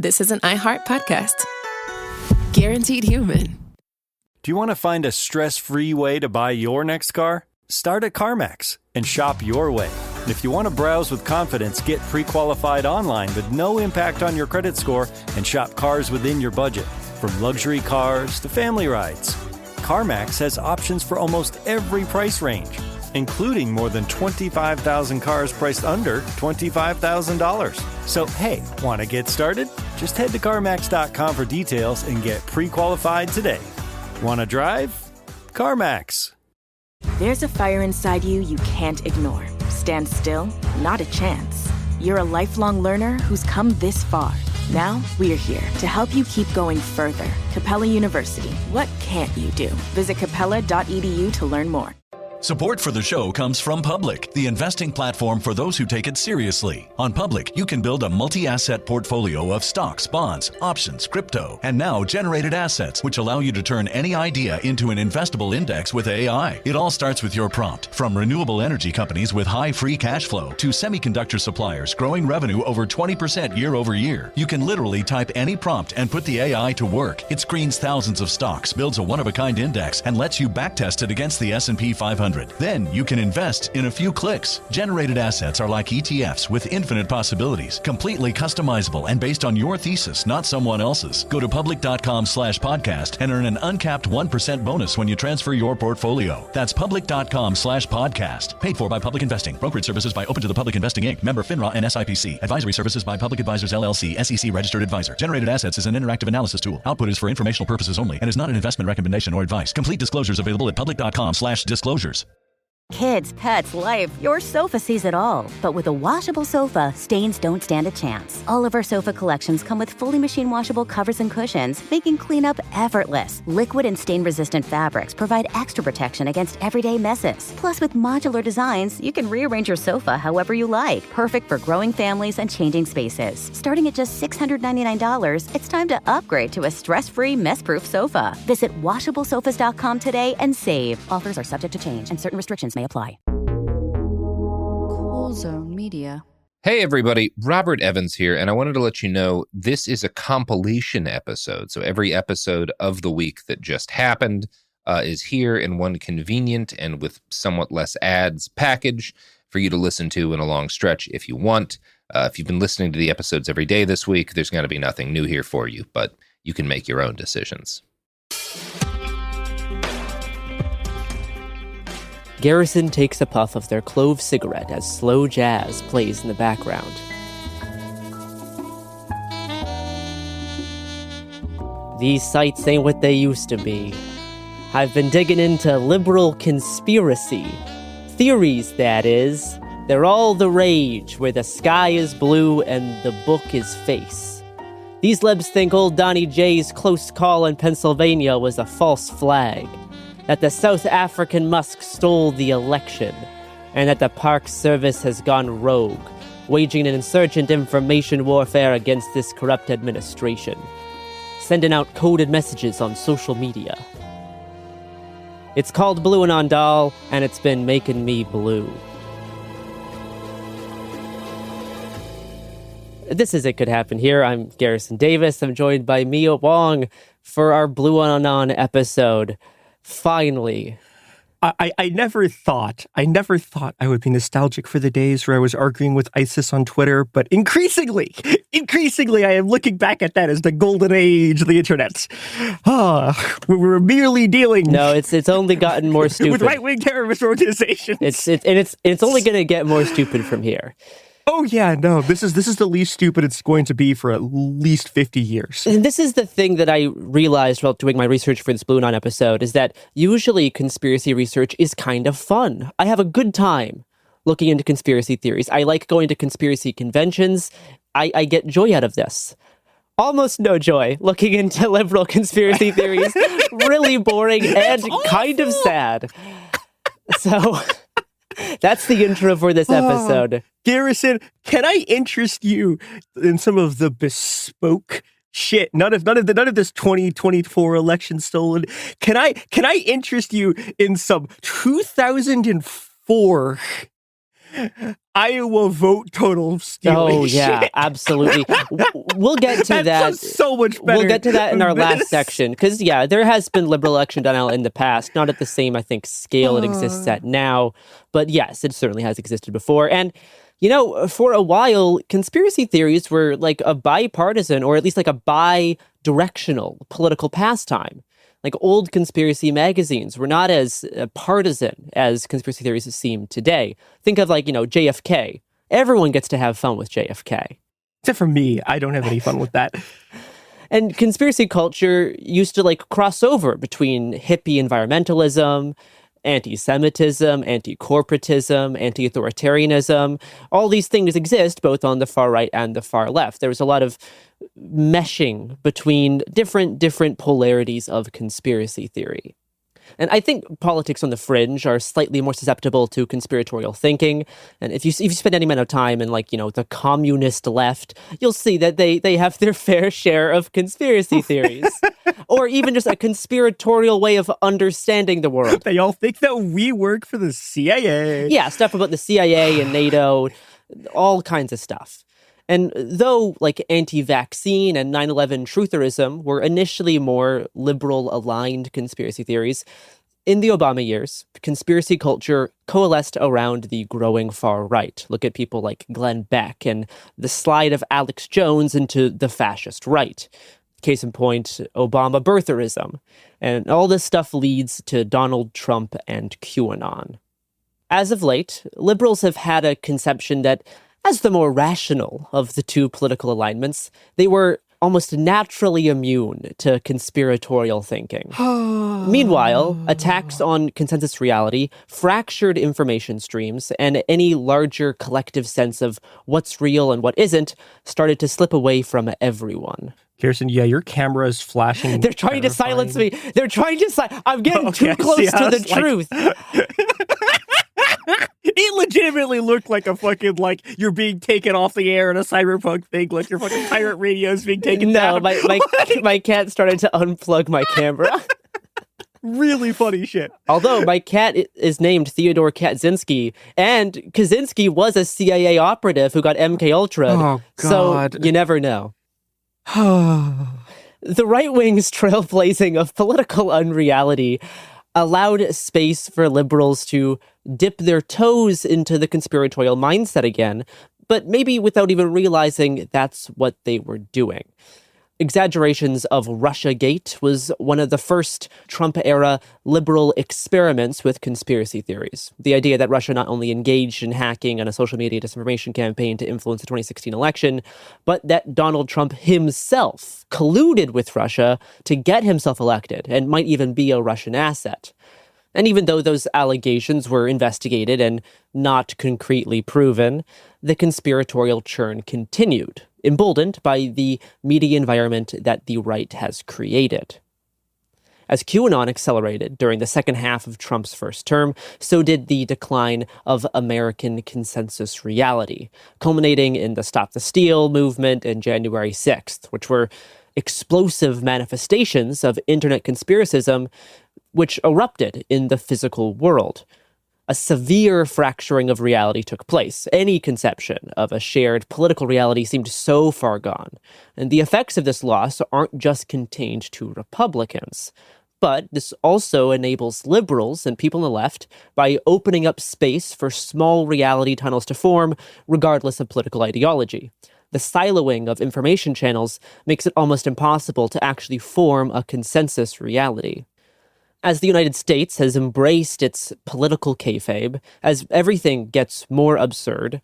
this is an iHeart podcast. Guaranteed human. Do you want to find a stress-free way to buy your next car? Start at CarMax and shop your way. And if you want to browse with confidence, get pre-qualified online with no impact on your credit score and shop cars within your budget. From luxury cars to family rides, CarMax has options for almost every price range, including more than 25,000 cars priced under $25,000. So, hey, want to get started? Just head to CarMax.com for details and get pre-qualified today. Want to drive? CarMax. There's a fire inside you can't ignore. Stand still? Not a chance. You're a lifelong learner who's come this far. Now, we're here to help you keep going further. Capella University. What can't you do? Visit capella.edu to learn more. Support for the show comes from Public, the investing platform for those who take it seriously. On Public, you can build a multi-asset portfolio of stocks, bonds, options, crypto, and now generated assets, which allow you to turn any idea into an investable index with AI. It all starts with your prompt. From renewable energy companies with high free cash flow to semiconductor suppliers growing revenue over 20% year over year, you can literally type any prompt and put the AI to work. It screens thousands of stocks, builds a one-of-a-kind index, and lets you backtest it against the S&P 500. Then you can invest in a few clicks. Generated assets are like ETFs with infinite possibilities, completely customizable and based on your thesis, not someone else's. Go to public.com/podcast and earn an uncapped 1% bonus when you transfer your portfolio. That's public.com/podcast. Paid for by Public Investing. Brokerage services by Open to the Public Investing Inc. Member FINRA and SIPC. Advisory services by Public Advisors LLC, SEC registered advisor. Generated assets is an interactive analysis tool. Output is for informational purposes only and is not an investment recommendation or advice. Complete disclosures available at public.com/disclosures. Kids, pets, life, your sofa sees it all. But with a washable sofa, stains don't stand a chance. All of our sofa collections come with fully machine washable covers and cushions, making cleanup effortless. Liquid and stain-resistant fabrics provide extra protection against everyday messes. Plus, with modular designs, you can rearrange your sofa however you like. Perfect for growing families and changing spaces. Starting at just $699, it's time to upgrade to a stress-free, mess-proof sofa. Visit washablesofas.com today and save. Offers are subject to change and certain restrictions may apply. Cool Zone Media. Hey everybody, Robert Evans here, and I wanted to let you know this is a compilation episode. So every episode of the week that just happened is here in one convenient and with somewhat less ads package for you to listen to in a long stretch if you want. If you've been listening to the episodes every day this week, there's going to be nothing new here for you, but you can make your own decisions. Garrison takes a puff of their clove cigarette as slow jazz plays in the background. These sites ain't what they used to be. I've been digging into liberal conspiracy. Theories, that is. They're all the rage, where the sky is blue and the book is face. These lebs think old Donnie J's close call in Pennsylvania was a false flag. That the South African Musk stole the election, and that the Park Service has gone rogue, waging an insurgent information warfare against this corrupt administration, sending out coded messages on social media. It's called BlueAnon Doll, and it's been making me blue. This is It Could Happen Here. I'm Garrison Davis. I'm joined by Mia Wong for our BlueAnon episode. Finally. I never thought I would be nostalgic for the days where I was arguing with ISIS on Twitter, but increasingly, I am looking back at that as the golden age of the internet. We were merely dealing. No, it's only gotten more stupid with right-wing terrorist organizations. It's only going to get more stupid from here. Oh yeah, no, this is the least stupid it's going to be for at least 50 years. And this is the thing that I realized while doing my research for this BlueAnon episode, is that usually conspiracy research is kind of fun. I have a good time looking into conspiracy theories. I like going to conspiracy conventions. I get joy out of this. Almost no joy looking into liberal conspiracy theories. Really boring and kind of sad. So that's the intro for this episode. Garrison, can I interest you in some of the bespoke shit? None of this 2024 election stolen. Can I interest you in some 2004 Iowa vote total stealing. Oh, yeah, shit. absolutely. We'll get to that. Sounds so much better. We'll get to that in our than last this. section. Because, yeah, there has been liberal election denial in the past, not at the same, I think, scale it exists at now. But yes, it certainly has existed before. And, you know, for a while, conspiracy theories were like a bipartisan, or at least like a bi-directional political pastime. Like old conspiracy magazines were not as partisan as conspiracy theories seem today. Think of like, you know, JFK. Everyone gets to have fun with JFK. Except for me. I don't have any fun with that. And conspiracy culture used to like cross over between hippie environmentalism, anti-Semitism, anti-corporatism, anti-authoritarianism. All these things exist both on the far right and the far left. There was a lot of meshing between different polarities of conspiracy theory. And I think politics on the fringe are slightly more susceptible to conspiratorial thinking. And if you spend any amount of time in, like, you know, the communist left, you'll see that they have their fair share of conspiracy theories. Or even just a conspiratorial way of understanding the world. They all think that we work for the CIA. Yeah, stuff about the CIA and NATO, all kinds of stuff. And though, like, anti-vaccine and 9/11 trutherism were initially more liberal-aligned conspiracy theories, in the Obama years, conspiracy culture coalesced around the growing far right. Look at people like Glenn Beck and the slide of Alex Jones into the fascist right. Case in point, Obama birtherism. And all this stuff leads to Donald Trump and QAnon. As of late, liberals have had a conception that, as the more rational of the two political alignments, they were almost naturally immune to conspiratorial thinking. Meanwhile, attacks on consensus reality, fractured information streams, and any larger collective sense of what's real and what isn't started to slip away from everyone. Kirsten, yeah, your camera is flashing. They're trying to silence me. They're trying to I'm getting too close to the truth. It legitimately looked like a fucking, like, you're being taken off the air in a cyberpunk thing, like your fucking pirate radio is being taken down. No, my cat started to unplug my camera. Really funny shit. Although my cat is named Theodore Kaczynski, and Kaczynski was a CIA operative who got MKUltra. Oh, God. So you never know. The right wing's trailblazing of political unreality allowed space for liberals to dip their toes into the conspiratorial mindset again, but maybe without even realizing that's what they were doing. Exaggerations of Russiagate was one of the first Trump-era liberal experiments with conspiracy theories. The idea that Russia not only engaged in hacking and a social media disinformation campaign to influence the 2016 election, but that Donald Trump himself colluded with Russia to get himself elected and might even be a Russian asset. And even though those allegations were investigated and not concretely proven, the conspiratorial churn continued, emboldened by the media environment that the right has created. As QAnon accelerated during the second half of Trump's first term, so did the decline of American consensus reality, culminating in the Stop the Steal movement and January 6th, which were explosive manifestations of internet conspiracism which erupted in the physical world. A severe fracturing of reality took place. Any conception of a shared political reality seemed so far gone. And the effects of this loss aren't just contained to Republicans. But this also enables liberals and people on the left by opening up space for small reality tunnels to form, regardless of political ideology. The siloing of information channels makes it almost impossible to actually form a consensus reality. As the United States has embraced its political kayfabe, as everything gets more absurd,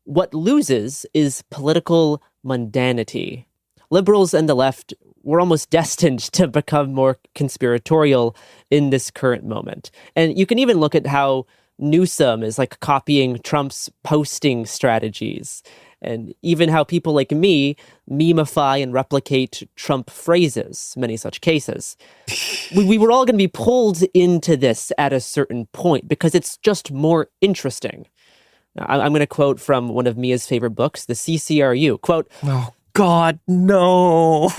what loses is political mundanity. Liberals and the left were almost destined to become more conspiratorial in this current moment. And you can even look at how Newsom is like copying Trump's posting strategies, and even how people like me memeify and replicate Trump phrases, many such cases. We were all going to be pulled into this at a certain point because it's just more interesting. I'm going to quote from one of Mia's favorite books, The CCRU. Quote, Oh, God, no.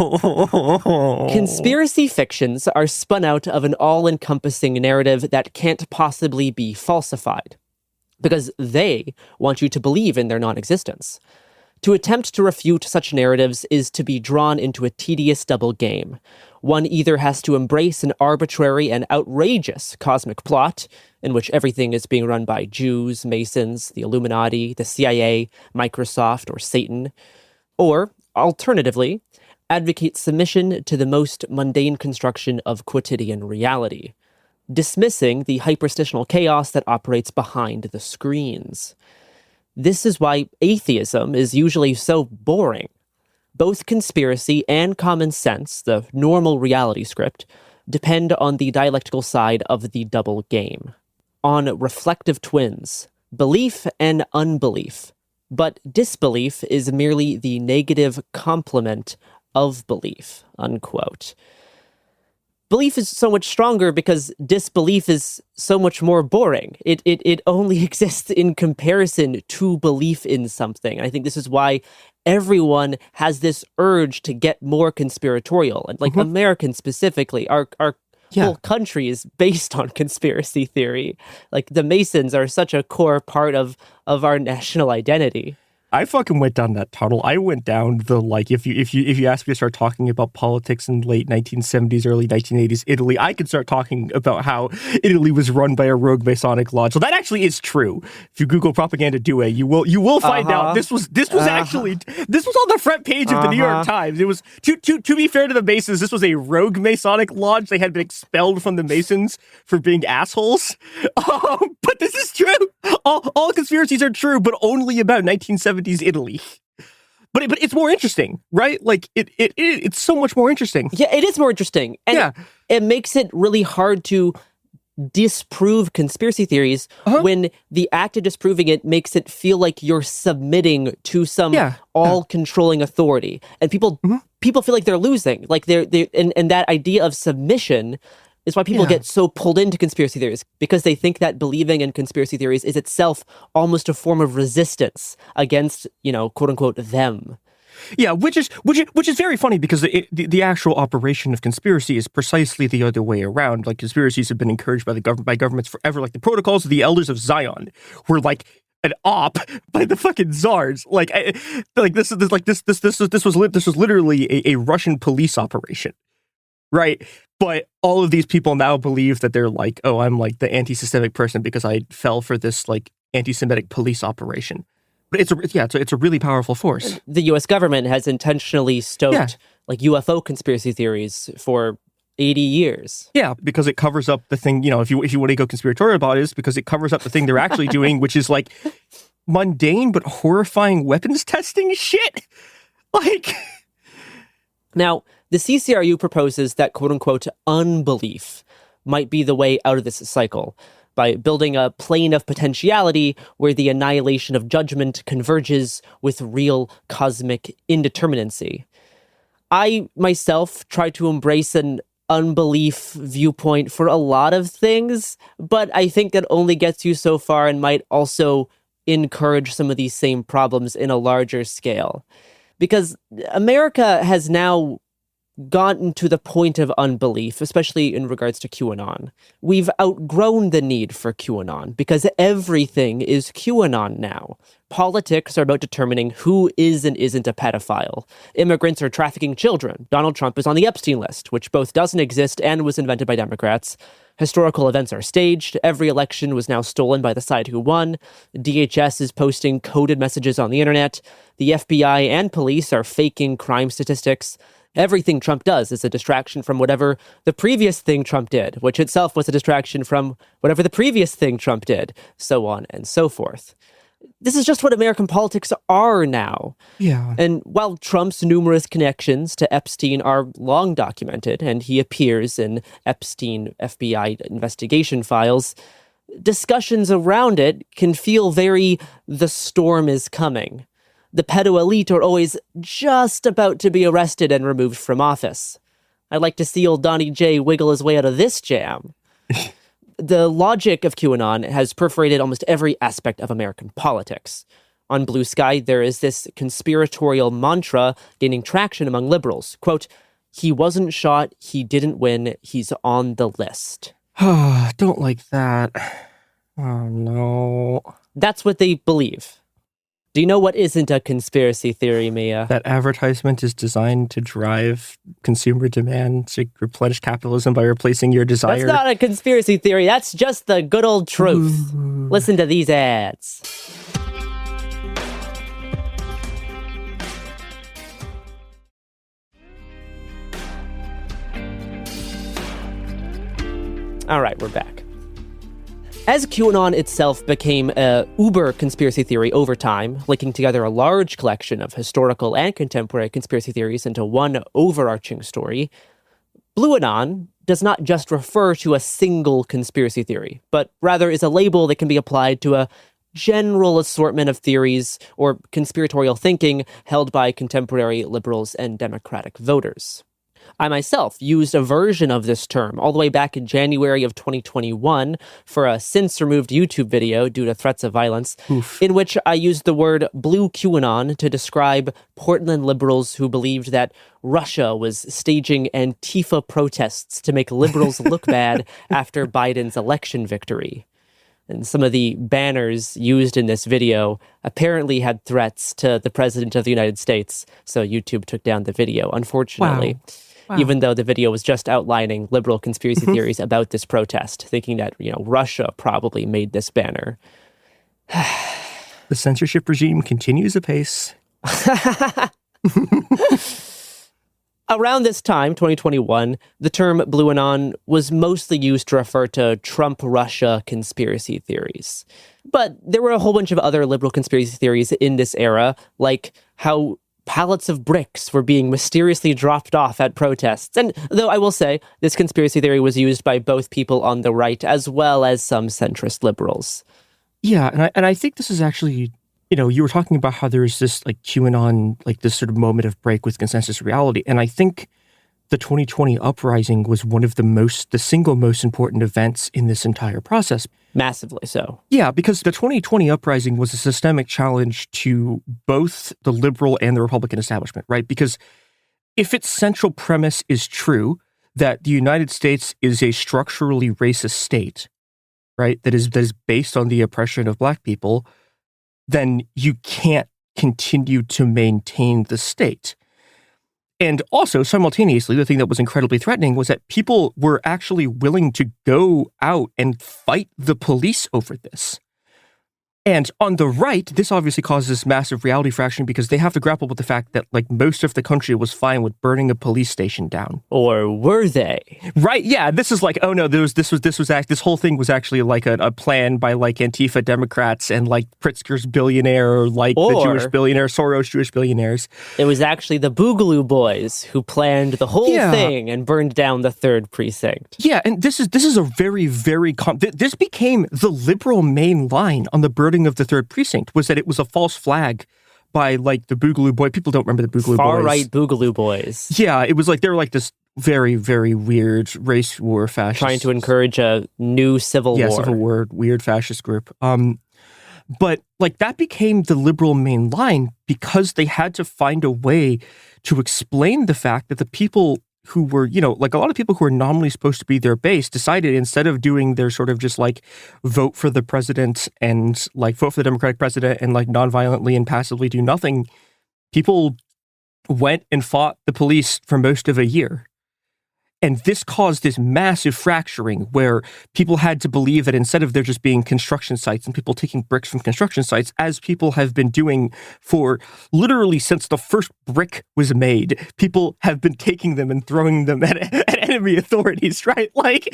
conspiracy fictions are spun out of an all-encompassing narrative that can't possibly be falsified. because they want you to believe in their non-existence. To attempt to refute such narratives is to be drawn into a tedious double game. One either has to embrace an arbitrary and outrageous cosmic plot, in which everything is being run by Jews, Masons, the Illuminati, the CIA, Microsoft, or Satan, or, alternatively, advocate submission to the most mundane construction of quotidian reality, dismissing the hyperstitional chaos that operates behind the screens. This is why atheism is usually so boring. Both conspiracy and common sense, the normal reality script, depend on the dialectical side of the double game, on reflective twins, belief and unbelief. But disbelief is merely the negative complement of belief, unquote. Belief is so much stronger because disbelief is so much more boring. It only exists in comparison to belief in something. I think this is why everyone has this urge to get more conspiratorial. And like Americans specifically, our whole country is based on conspiracy theory. Like the Masons are such a core part of our national identity. I fucking went down that tunnel. I went down the, like, if you ask me to start talking about politics in late 1970s, early 1980s Italy, I could start talking about how Italy was run by a rogue Masonic lodge. So that actually is true. If you Google propaganda due, you will find out this was actually on the front page of the New York Times. It was to be fair to the Masons, this was a rogue Masonic lodge. They had been expelled from the Masons for being assholes. But this is true. All conspiracies are true, but only about 1970s Italy. But it's more interesting, right? Like it's so much more interesting. Yeah, it is more interesting. And it makes it really hard to disprove conspiracy theories when the act of disproving it makes it feel like you're submitting to some all-controlling authority. And people feel like they're losing. Like and that idea of submission is why people get so pulled into conspiracy theories, because they think that believing in conspiracy theories is itself almost a form of resistance against, quote unquote, them. Yeah, which is very funny, because the actual operation of conspiracy is precisely the other way around. Like, conspiracies have been encouraged by governments forever. Like the Protocols of the Elders of Zion were like an op by the fucking czars. This was literally a Russian police operation, right? But all of these people now believe that they're like, oh, I'm like the anti-systemic person because I fell for this like anti-Semitic police operation. But it's a really powerful force. The U.S. government has intentionally stoked like UFO conspiracy theories for 80 years. Yeah, because it covers up the thing, if you want to go conspiratorial about it, is because it covers up the thing they're actually doing, which is like mundane but horrifying weapons testing shit. Like, now, the CCRU proposes that, quote-unquote, unbelief might be the way out of this cycle by building a plane of potentiality where the annihilation of judgment converges with real cosmic indeterminacy. I, myself, try to embrace an unbelief viewpoint for a lot of things, but I think that only gets you so far and might also encourage some of these same problems in a larger scale. Because America has now gotten to the point of unbelief, especially in regards to QAnon. We've outgrown the need for QAnon because everything is QAnon now. Politics are about determining who is and isn't a pedophile. Immigrants are trafficking children. Donald Trump is on the Epstein list, which both doesn't exist and was invented by Democrats. Historical events are staged. Every election was now stolen by the side who won. DHS is posting coded messages on the internet. The FBI and police are faking crime statistics. Everything Trump does is a distraction from whatever the previous thing Trump did, which itself was a distraction from whatever the previous thing Trump did, so on and so forth. This is just what American politics are now. Yeah. And while Trump's numerous connections to Epstein are long documented, and he appears in Epstein FBI investigation files, discussions around it can feel very the storm is coming. The pedo elite are always just about to be arrested and removed from office. I'd like to see old Donnie J wiggle his way out of this jam. The logic of QAnon has perforated almost every aspect of American politics. On Blue Sky, there is this conspiratorial mantra gaining traction among liberals. Quote, "He wasn't shot, he didn't win, he's on the list." Don't like that. Oh, no. That's what they believe. Do you know what isn't a conspiracy theory, Mia? That advertisement is designed to drive consumer demand to replenish capitalism by replacing your desire. That's not a conspiracy theory. That's just the good old truth. Ooh. Listen to these ads. All right, we're back. As QAnon itself became a uber conspiracy theory over time, linking together a large collection of historical and contemporary conspiracy theories into one overarching story, BlueAnon does not just refer to a single conspiracy theory, but rather is a label that can be applied to a general assortment of theories or conspiratorial thinking held by contemporary liberals and democratic voters. I myself used a version of this term all the way back in January of 2021 for a since-removed YouTube video due to threats of violence, in which I used the word blue QAnon to describe Portland liberals who believed that Russia was staging Antifa protests to make liberals look bad after Biden's election victory. And some of the banners used in this video apparently had threats to the President of the United States, so YouTube took down the video, unfortunately. Wow. Even though the video was just outlining liberal conspiracy theories about this protest, thinking that, Russia probably made this banner. The censorship regime continues apace. Around this time, 2021, the term BlueAnon was mostly used to refer to Trump-Russia conspiracy theories. But there were a whole bunch of other liberal conspiracy theories in this era, like how pallets of bricks were being mysteriously dropped off at protests. And though I will say, this conspiracy theory was used by both people on the right as well as some centrist liberals. Yeah, and I think this is actually, you were talking about how there's this like QAnon, like this sort of moment of break with consensus reality. And I think the 2020 uprising was one of the single most important events in this entire process. Massively so. Yeah, because the 2020 uprising was a systemic challenge to both the liberal and the Republican establishment, right? Because if its central premise is true, that the United States is a structurally racist state, right, that is based on the oppression of Black people, then you can't continue to maintain the state. And also, simultaneously, the thing that was incredibly threatening was that people were actually willing to go out and fight the police over this. And on the right, this obviously causes massive reality fracturing because they have to grapple with the fact that like most of the country was fine with burning a police station down. Or were they? Right, yeah. This is like, oh no, this whole thing was actually like a plan by like Antifa Democrats and like Pritzker's billionaire, like the Jewish billionaire, Soros Jewish billionaires. It was actually the Boogaloo Boys who planned the whole thing and burned down the 3rd precinct. Yeah, and this is a very, very this became the liberal main line on the burning of the 3rd precinct, was that it was a false flag by like the Boogaloo Boy. People don't remember the Boogaloo Boys. Far-right Boogaloo Boys. Yeah, it was like they were like this very, very weird race war fascist. Trying to encourage a new civil war. Yeah, civil war, weird fascist group. But like that became the liberal main line because they had to find a way to explain the fact that the people who were, like a lot of people who were nominally supposed to be their base decided instead of doing their sort of just like vote for the president and like vote for the Democratic president and like nonviolently and passively do nothing, people went and fought the police for most of a year. And this caused this massive fracturing where people had to believe that instead of there just being construction sites and people taking bricks from construction sites, as people have been doing for literally since the first brick was made, people have been taking them and throwing them at enemy authorities, right? Like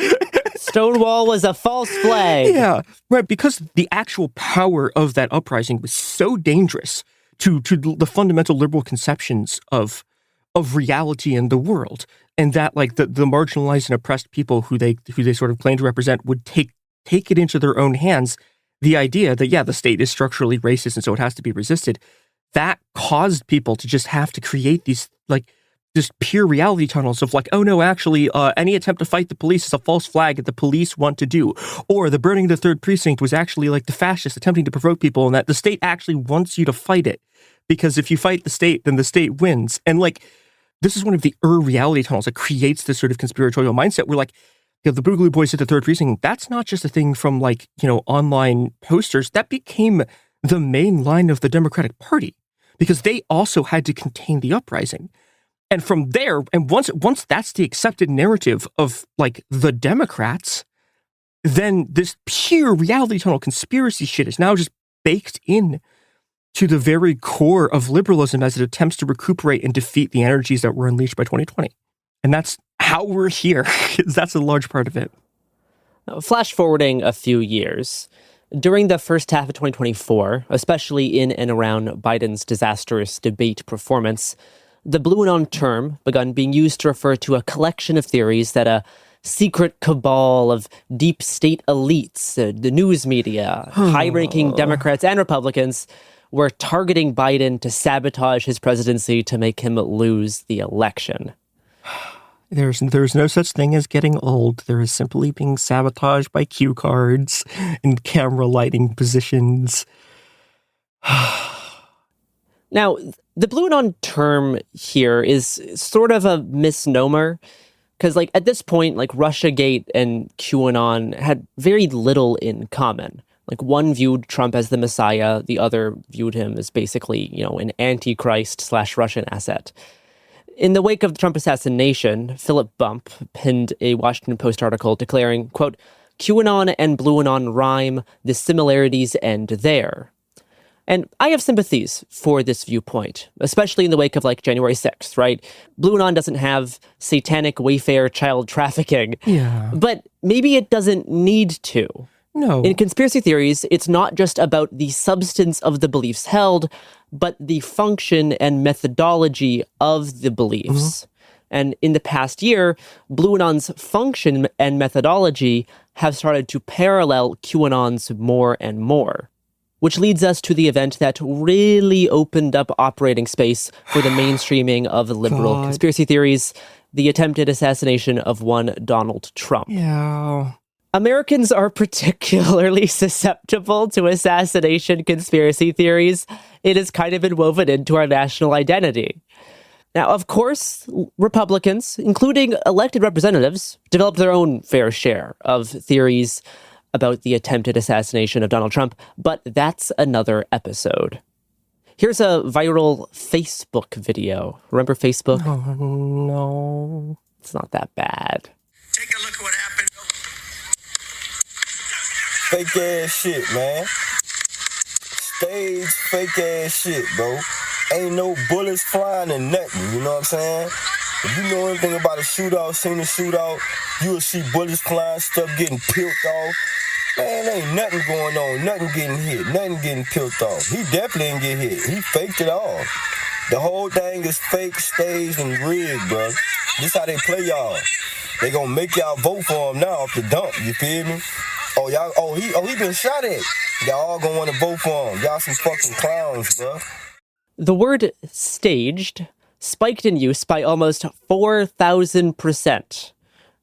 Stonewall was a false flag. Yeah, right. Because the actual power of that uprising was so dangerous to the fundamental liberal conceptions of reality in the world. And that like the marginalized and oppressed people who they sort of claim to represent would take it into their own hands. The idea that, the state is structurally racist and so it has to be resisted, that caused people to just have to create these like this pure reality tunnels of like, oh no, actually any attempt to fight the police is a false flag that the police want to do. Or the burning of the 3rd precinct was actually like the fascists attempting to provoke people and that the state actually wants you to fight it. Because if you fight the state, then the state wins. And like, this is one of the reality tunnels that creates this sort of conspiratorial mindset where like the Boogaloo Boys at the Third Precinct, that's not just a thing from online posters. That became the main line of the Democratic Party because they also had to contain the uprising. And from there, and once that's the accepted narrative of the Democrats, then this pure reality tunnel conspiracy shit is now just baked in to the very core of liberalism as it attempts to recuperate and defeat the energies that were unleashed by 2020. And that's how we're here. That's a large part of it. Now, flash forwarding a few years. During the first half of 2024, especially in and around Biden's disastrous debate performance, the BlueAnon term began being used to refer to a collection of theories that a secret cabal of deep state elites, the news media, high-ranking Democrats and Republicans were targeting Biden to sabotage his presidency to make him lose the election. There's no such thing as getting old. There is simply being sabotaged by cue cards and camera lighting positions. Now, the BlueAnon term here is sort of a misnomer because, at this point, Russiagate and QAnon had very little in common. One viewed Trump as the Messiah, the other viewed him as basically, an antichrist/Russian asset. In the wake of the Trump assassination, Philip Bump penned a Washington Post article declaring, quote, "QAnon and BlueAnon rhyme, the similarities end there." And I have sympathies for this viewpoint, especially in the wake of January 6th, right? BlueAnon doesn't have satanic Wayfair child trafficking, but maybe it doesn't need to. No. In conspiracy theories, it's not just about the substance of the beliefs held, but the function and methodology of the beliefs. And in the past year, BlueAnon's function and methodology have started to parallel QAnon's more and more. Which leads us to the event that really opened up operating space for the mainstreaming of liberal conspiracy theories, the attempted assassination of one Donald Trump. Yeah. Americans are particularly susceptible to assassination conspiracy theories. It has kind of been woven into our national identity. Now, of course, Republicans, including elected representatives, developed their own fair share of theories about the attempted assassination of Donald Trump, but that's another episode. Here's a viral Facebook video. Remember Facebook? Oh, no. It's not that bad. Take a look at what happened. Fake ass shit, man. Stage fake ass shit, bro. Ain't no bullets flying or nothing, you know what I'm saying? If you know anything about a shootout, seen a shootout, you will see bullets flying, stuff getting peeled off. Man, ain't nothing going on, nothing getting hit, nothing getting peeled off. He definitely didn't get hit. He faked it all. The whole thing is fake, staged, and rigged, bro. This how they play y'all. They gonna make y'all vote for him now off the dump, you feel me? He been shot at. Y'all all gonna wanna vote for him. Y'all some fucking clowns, bro. The word staged spiked in use by almost 4,000%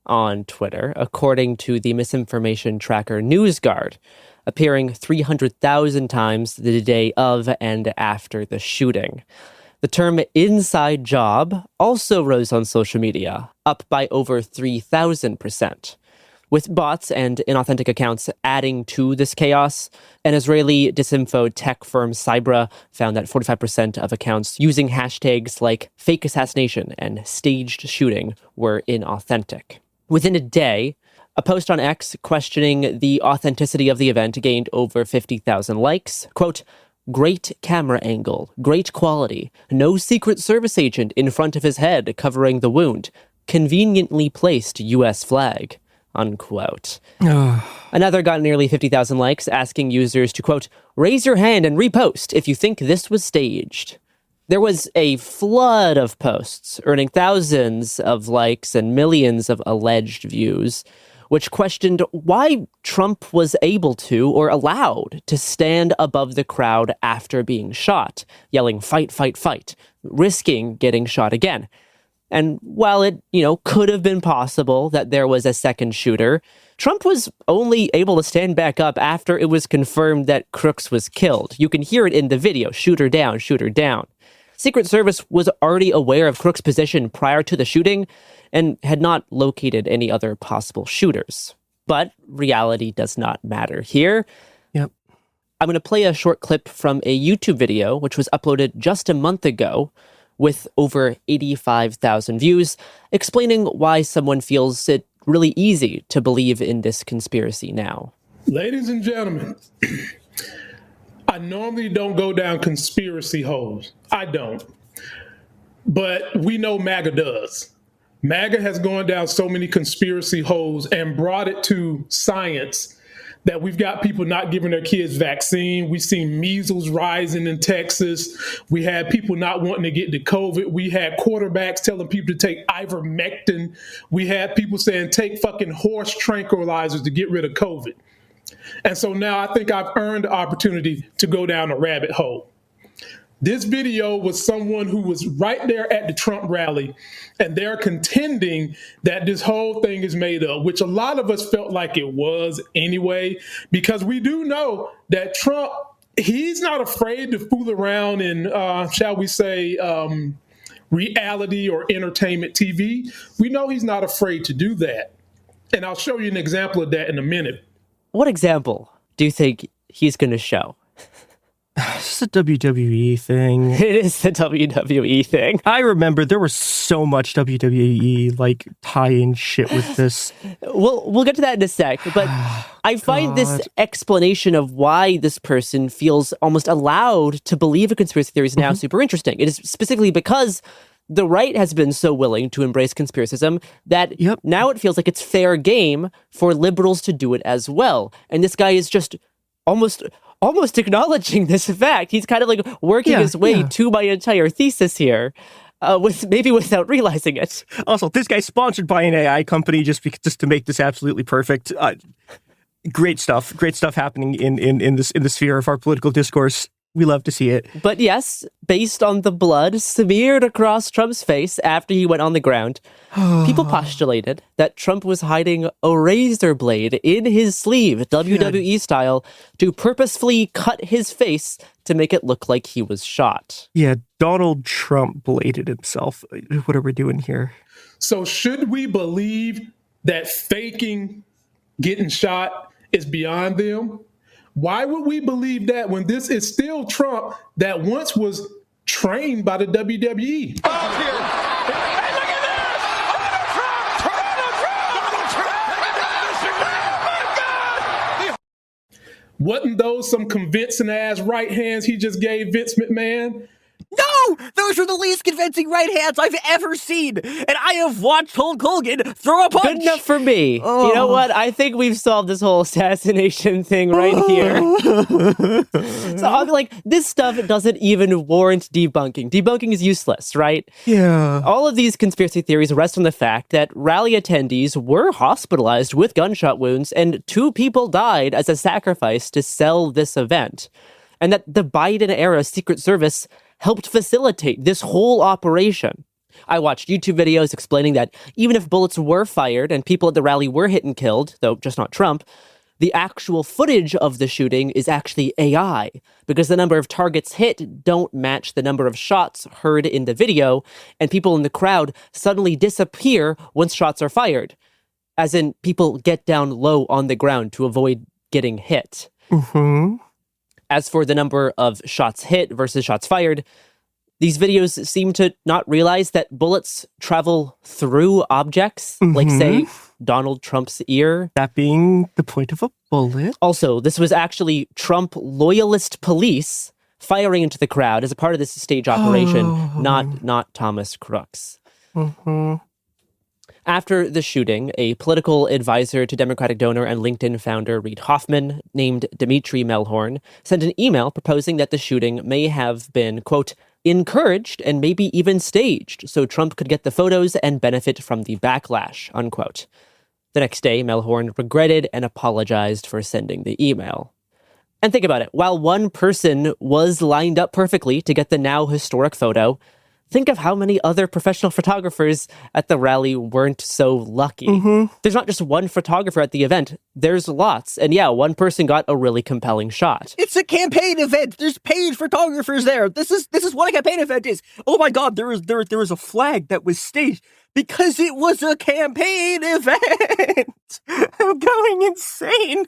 on Twitter, according to the misinformation tracker NewsGuard, appearing 300,000 times the day of and after the shooting. The term inside job also rose on social media, up by over 3,000%. With bots and inauthentic accounts adding to this chaos, an Israeli disinfo tech firm Cybra found that 45% of accounts using hashtags like fake assassination and staged shooting were inauthentic. Within a day, a post on X questioning the authenticity of the event gained over 50,000 likes. Quote, "Great camera angle, great quality, no Secret Service agent in front of his head covering the wound, conveniently placed U.S. flag." Unquote. Another got nearly 50,000 likes, asking users to, quote, "Raise your hand and repost if you think this was staged." There was a flood of posts, earning thousands of likes and millions of alleged views, which questioned why Trump was able to or allowed to stand above the crowd after being shot, yelling, "Fight, fight, fight," risking getting shot again. And while it, could have been possible that there was a second shooter, Trump was only able to stand back up after it was confirmed that Crooks was killed. You can hear it in the video, shooter down, shooter down. Secret Service was already aware of Crook's position prior to the shooting and had not located any other possible shooters. But reality does not matter here. Yep. I'm going to play a short clip from a YouTube video, which was uploaded just a month ago with over 85,000 views, explaining why someone feels it really easy to believe in this conspiracy now. Ladies and gentlemen, I normally don't go down conspiracy holes. I don't. But we know MAGA does. MAGA has gone down so many conspiracy holes and brought it to science that we've got people not giving their kids vaccine. We've seen measles rising in Texas. We had people not wanting to get the COVID. We had quarterbacks telling people to take ivermectin. We had people saying take fucking horse tranquilizers to get rid of COVID. And so now I think I've earned the opportunity to go down a rabbit hole. This video was someone who was right there at the Trump rally, and they're contending that this whole thing is made up, which a lot of us felt like it was anyway, because we do know that Trump, he's not afraid to fool around in, shall we say, reality or entertainment TV. We know he's not afraid to do that. And I'll show you an example of that in a minute. What example do you think he's going to show? It's a WWE thing. It is the WWE thing. I remember there was so much WWE like tie-in shit with this. We'll get to that in a sec, but I find this explanation of why this person feels almost allowed to believe a conspiracy theory is now super interesting. It is specifically because the right has been so willing to embrace conspiracism that now it feels like it's fair game for liberals to do it as well. And this guy is just almost acknowledging this fact. He's kind of like working his way to my entire thesis here, without realizing it. Also, this guy's sponsored by an AI company just to make this absolutely perfect. Great stuff happening in the sphere of our political discourse. We love to see it. But yes, based on the blood smeared across Trump's face after he went on the ground, people postulated that Trump was hiding a razor blade in his sleeve, WWE style, to purposefully cut his face to make it look like he was shot. Yeah, Donald Trump bladed himself. What are we doing here? So should we believe that faking getting shot is beyond them? Why would we believe that when this is still Trump that once was trained by the WWE? Wasn't those some convincing ass right hands he just gave Vince McMahon? No! Those were the least convincing right hands I've ever seen! And I have watched Hulk Hogan throw a punch! Good enough for me. Oh. You know what? I think we've solved this whole assassination thing right here. So I'll be like, this stuff doesn't even warrant debunking. Debunking is useless, right? Yeah. All of these conspiracy theories rest on the fact that rally attendees were hospitalized with gunshot wounds and 2 people died as a sacrifice to sell this event. And that the Biden-era Secret Service helped facilitate this whole operation. I watched YouTube videos explaining that even if bullets were fired and people at the rally were hit and killed, though just not Trump, the actual footage of the shooting is actually AI, because the number of targets hit don't match the number of shots heard in the video, and people in the crowd suddenly disappear once shots are fired, as in people get down low on the ground to avoid getting hit. Mm-hmm. As for the number of shots hit versus shots fired, these videos seem to not realize that bullets travel through objects, like, say, Donald Trump's ear. That being the point of a bullet. Also, this was actually Trump loyalist police firing into the crowd as a part of this stage operation, not Thomas Crooks. Mm-hmm. After the shooting, a political advisor to Democratic donor and LinkedIn founder Reid Hoffman, named Dimitri Melhorn, sent an email proposing that the shooting may have been, quote, encouraged and maybe even staged so Trump could get the photos and benefit from the backlash, unquote. The next day, Melhorn regretted and apologized for sending the email. And think about it. While one person was lined up perfectly to get the now historic photo, think of how many other professional photographers at the rally weren't so lucky. There's not just one photographer at the event. There's lots. And yeah, one person got a really compelling shot. It's a campaign event. There's paid photographers there. This is what a campaign event is. Oh my God, there was a flag that was staged because it was a campaign event. I'm going insane.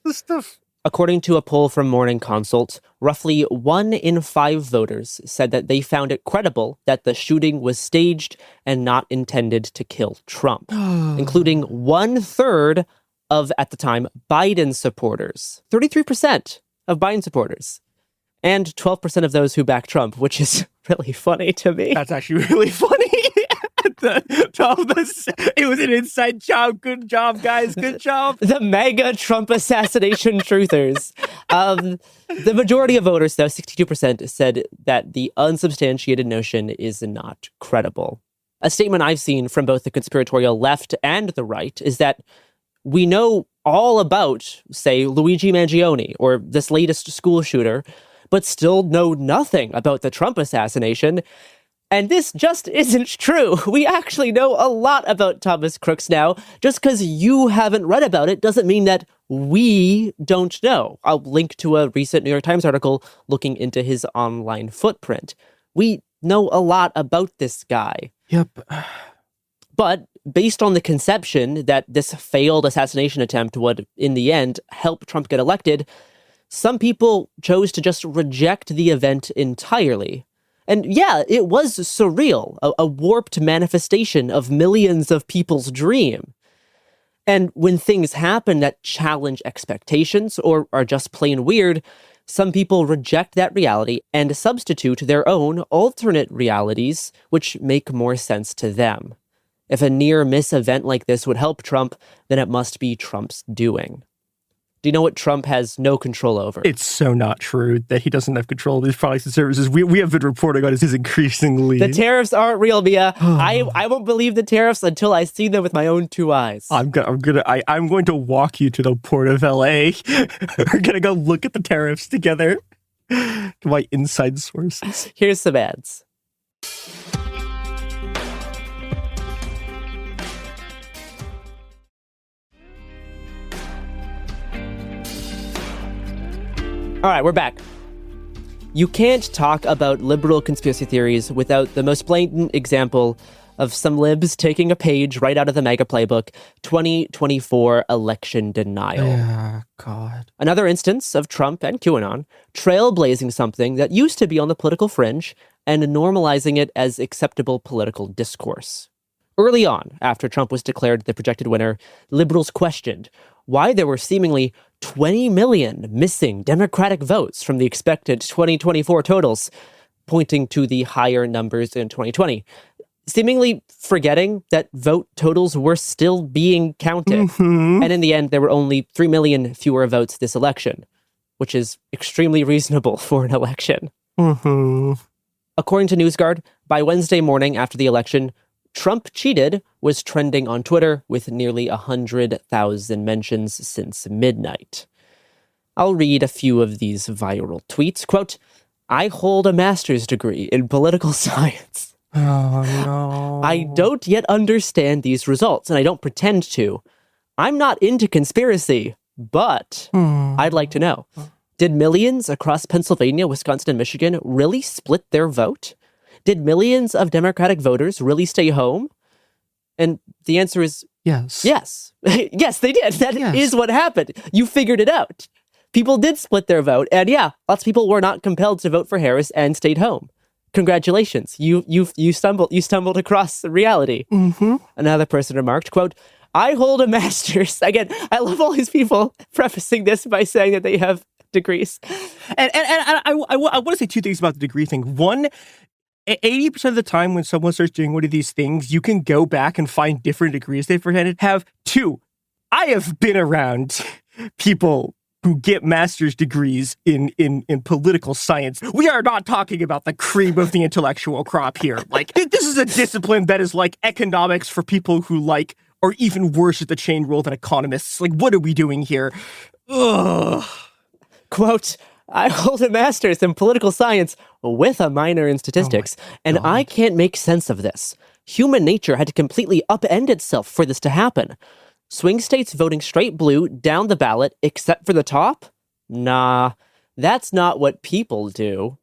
This stuff. According to a poll from Morning Consult, roughly 1 in 5 voters said that they found it credible that the shooting was staged and not intended to kill Trump, including 1/3 of, at the time, Biden supporters. 33% of Biden supporters. And 12% of those who back Trump, which is really funny to me. That's actually really funny. It was an inside job. Good job, guys. Good job. The mega Trump assassination truthers. The majority of voters, though, 62%, said that the unsubstantiated notion is not credible. A statement I've seen from both the conspiratorial left and the right is that we know all about, say, Luigi Mangione or this latest school shooter, but still know nothing about the Trump assassination. And this just isn't true. We actually know a lot about Thomas Crooks now. Just because you haven't read about it doesn't mean that we don't know. I'll link to a recent New York Times article looking into his online footprint. We know a lot about this guy. Yep. But based on the conception that this failed assassination attempt would, in the end, help Trump get elected, some people chose to just reject the event entirely. And yeah, it was surreal, a warped manifestation of millions of people's dream. And when things happen that challenge expectations or are just plain weird, some people reject that reality and substitute their own alternate realities, which make more sense to them. If a near-miss event like this would help Trump, then it must be Trump's doing. Do you know what Trump has no control over? It's so not true that he doesn't have control of these products and services. We have been reporting on this increasingly. The tariffs aren't real, Mia. I won't believe the tariffs until I see them with my own 2 eyes. I'm going to walk you to the port of LA. We're gonna go look at the tariffs together. To my inside sources. Here's some ads. All right, we're back. You can't talk about liberal conspiracy theories without the most blatant example of some libs taking a page right out of the MAGA playbook, 2024 election denial. Yeah, God. Another instance of Trump and QAnon trailblazing something that used to be on the political fringe and normalizing it as acceptable political discourse. Early on, after Trump was declared the projected winner, liberals questioned why there were seemingly 20 million missing Democratic votes from the expected 2024 totals, pointing to the higher numbers in 2020, seemingly forgetting that vote totals were still being counted. And in the end, there were only 3 million fewer votes this election, which is extremely reasonable for an election. According to NewsGuard, by Wednesday morning after the election, Trump cheated was trending on Twitter with nearly 100,000 mentions since midnight. I'll read a few of these viral tweets. Quote, "I hold a master's degree in political science. Oh, no. I don't yet understand these results, and I don't pretend to. I'm not into conspiracy, but I'd like to know. Did millions across Pennsylvania, Wisconsin, and Michigan really split their vote? Did millions of Democratic voters really stay home?" And the answer is yes. Yes. Yes, they did. That is what happened. You figured it out. People did split their vote. And yeah, lots of people were not compelled to vote for Harris and stayed home. Congratulations. You stumbled across reality. Another person remarked, quote, "I hold a master's." Again, I love all these people prefacing this by saying that they have degrees. And I want to say two things about the degree thing. One, 80% of the time when someone starts doing one of these things, you can go back and find different degrees they've presented. Two, I have been around people who get master's degrees in political science. We are not talking about the cream of the intellectual crop here. Like, this is a discipline that is like economics for people who like, or even worse at the chain rule than economists. Like, what are we doing here? Ugh. Quote, I hold a master's in political science with a minor in statistics, and I can't make sense of this. Human nature had to completely upend itself for this to happen. Swing states voting straight blue down the ballot, except for the top? Nah, that's not what people do.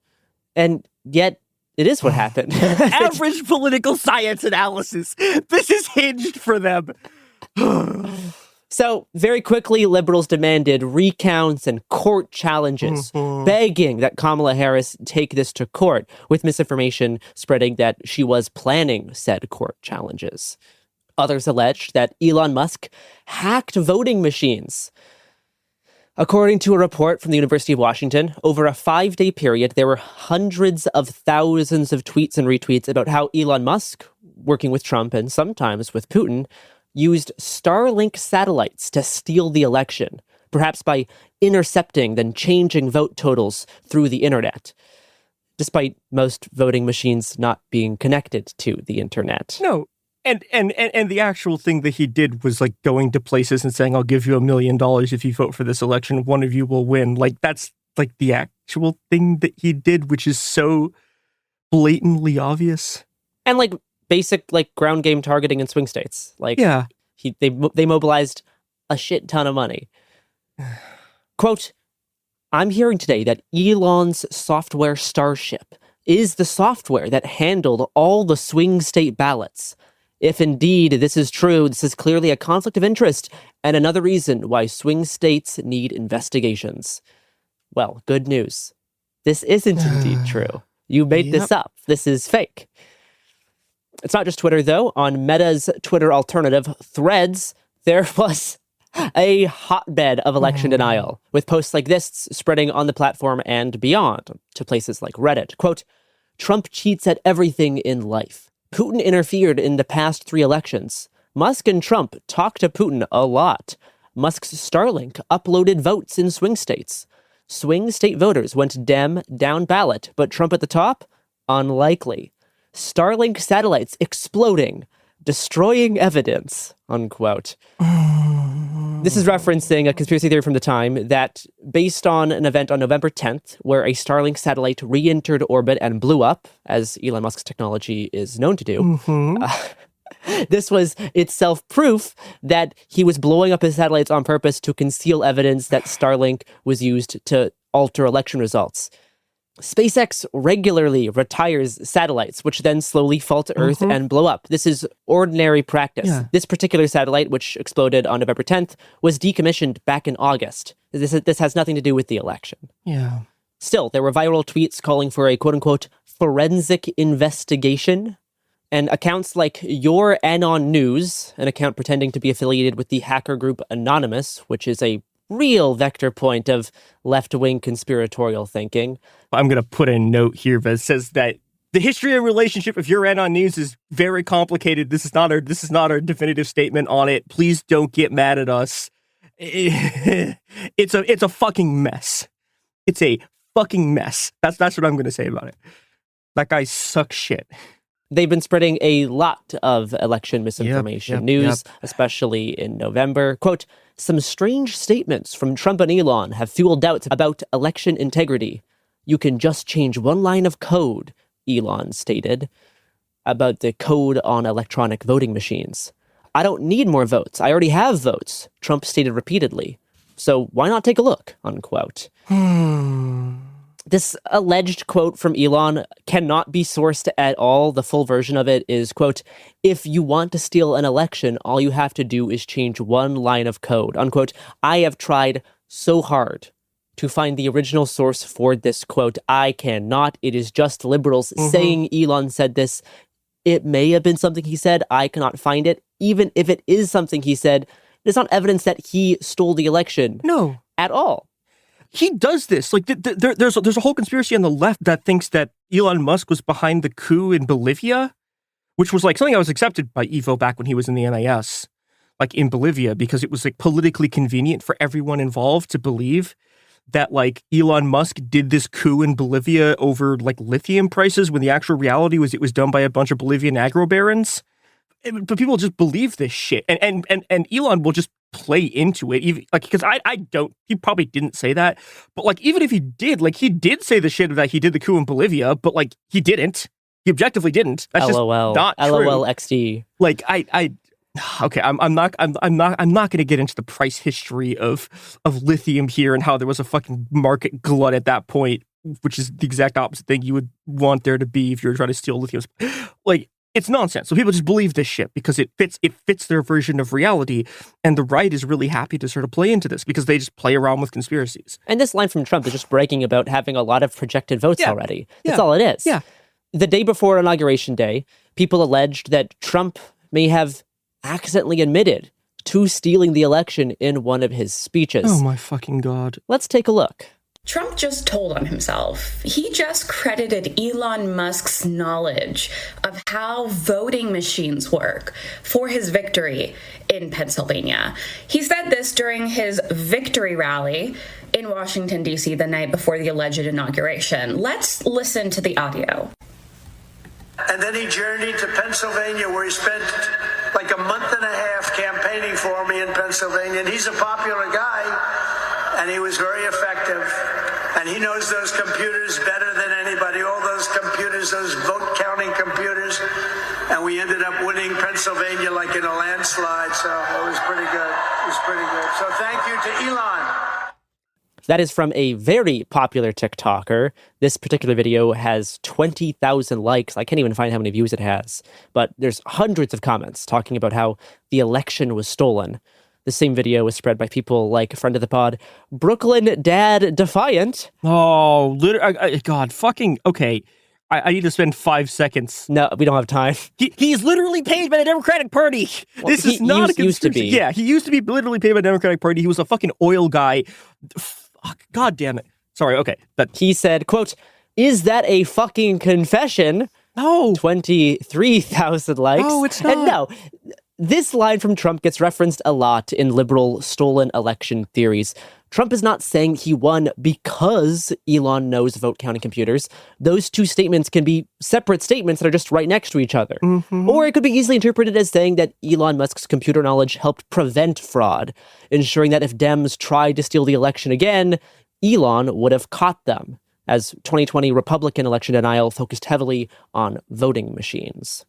And yet, it is what happened. Average political science analysis. This is hinged for them. So, very quickly, liberals demanded recounts and court challenges, begging that Kamala Harris take this to court, with misinformation spreading that she was planning said court challenges. Others alleged that Elon Musk hacked voting machines. According to a report from the University of Washington, over a 5-day period, there were hundreds of thousands of tweets and retweets about how Elon Musk, working with Trump and sometimes with Putin, used Starlink satellites to steal the election, perhaps by intercepting, then changing vote totals through the internet, despite most voting machines not being connected to the internet. No. And the actual thing that he did was like going to places and saying, I'll give you $1 million if you vote for this election. One of you will win. Like, that's like the actual thing that he did, which is so blatantly obvious. And like basic like ground game targeting in swing states. Like, yeah, they mobilized a shit ton of money. Quote, I'm hearing today that Elon's software Starship is the software that handled all the swing state ballots. If indeed this is true, this is clearly a conflict of interest and another reason why swing states need investigations. Well, good news. This isn't indeed true. You made this up. This is fake. It's not just Twitter, though. On Meta's Twitter alternative, Threads, there was a hotbed of election denial, with posts like this spreading on the platform and beyond to places like Reddit. Quote, Trump cheats at everything in life. Putin interfered in the past 3 elections. Musk and Trump talked to Putin a lot. Musk's Starlink uploaded votes in swing states. Swing state voters went Dem down ballot, but Trump at the top? Unlikely. Starlink satellites exploding, destroying evidence, unquote. This is referencing a conspiracy theory from the time that, based on an event on November 10th, where a Starlink satellite re-entered orbit and blew up, as Elon Musk's technology is known to do, this was itself proof that he was blowing up his satellites on purpose to conceal evidence that Starlink was used to alter election results. SpaceX regularly retires satellites, which then slowly fall to Earth and blow up. This is ordinary practice. Yeah. This particular satellite, which exploded on November 10th, was decommissioned back in August. This has nothing to do with the election. Yeah. Still, there were viral tweets calling for a quote-unquote forensic investigation, and accounts like BlueAnon News, an account pretending to be affiliated with the hacker group Anonymous, which is a real vector point of left-wing conspiratorial thinking. I'm going to put a note here that says that the history and relationship of BlueAnon News is very complicated. This is not our definitive statement on it. Please don't get mad at us. It's a fucking mess. It's a fucking mess. That's what I'm going to say about it. That guy sucks shit. They've been spreading a lot of election misinformation news, especially in November. Quote, some strange statements from Trump and Elon have fueled doubts about election integrity. You can just change one line of code, Elon stated, about the code on electronic voting machines. I don't need more votes. I already have votes, Trump stated repeatedly. So why not take a look, unquote. This alleged quote from Elon cannot be sourced at all. The full version of it is, quote, if you want to steal an election, all you have to do is change one line of code, unquote. I have tried so hard to find the original source for this quote. I cannot. It is just liberals saying Elon said this. It may have been something he said. I cannot find it. Even if it is something he said, it's not evidence that he stole the election. No. At all. He does this. Like, there's a whole conspiracy on the left that thinks that Elon Musk was behind the coup in Bolivia, which was like something that was accepted by Evo back when he was in the NIS, like in Bolivia, because it was like politically convenient for everyone involved to believe that like Elon Musk did this coup in Bolivia over like lithium prices, when the actual reality was it was done by a bunch of Bolivian agro barons. But people just believe this shit, and Elon will just play into it, even like because I don't. He probably didn't say that, but like even if he did, like he did say the shit that he did the coup in Bolivia, but like he didn't. He objectively didn't. That's LOL. just not true. LOL XD. Like okay, I'm not going to get into the price history of lithium here and how there was a fucking market glut at that point, which is the exact opposite thing you would want there to be if you were trying to steal lithium. Like, it's nonsense. So people just believe this shit because it fits their version of reality, and the right is really happy to sort of play into this because they just play around with conspiracies. And this line from Trump is just bragging about having a lot of projected votes already. That's all it is. Yeah. The day before Inauguration Day, people alleged that Trump may have accidentally admitted to stealing the election in one of his speeches. Oh my fucking God. Let's take a look. Trump just told on himself. He just credited Elon Musk's knowledge of how voting machines work for his victory in Pennsylvania. He said this during his victory rally in Washington, D.C. the night before the alleged inauguration. Let's listen to the audio. And then he journeyed to Pennsylvania, where he spent like a month and a half campaigning for me in Pennsylvania. And he's a popular guy, and he was very effective. And he knows those computers better than anybody, all those computers, those vote counting computers. And we ended up winning Pennsylvania like in a landslide. So it was pretty good. It was pretty good. So thank you to Elon. That is from a very popular TikToker. This particular video has 20,000 likes. I can't even find how many views it has. But there's hundreds of comments talking about how the election was stolen. The same video was spread by people like friend of the pod, Brooklyn Dad Defiant. Oh, God, fucking, okay. I need to spend 5 seconds. No, we don't have time. He's literally paid by the Democratic Party. Well, this is not a conspiracy. Used to be. Yeah, he used to be literally paid by the Democratic Party. He was a fucking oil guy. Fuck, God damn it. Sorry, okay. He said, quote, "Is that a fucking confession?" No. 23,000 likes. No, it's not. And no, this line from Trump gets referenced a lot in liberal stolen election theories. Trump is not saying he won because Elon knows vote counting computers. Those two statements can be separate statements that are just right next to each other. Mm-hmm. Or it could be easily interpreted as saying that Elon Musk's computer knowledge helped prevent fraud, ensuring that if Dems tried to steal the election again, Elon would have caught them, as 2020 Republican election denial focused heavily on voting machines.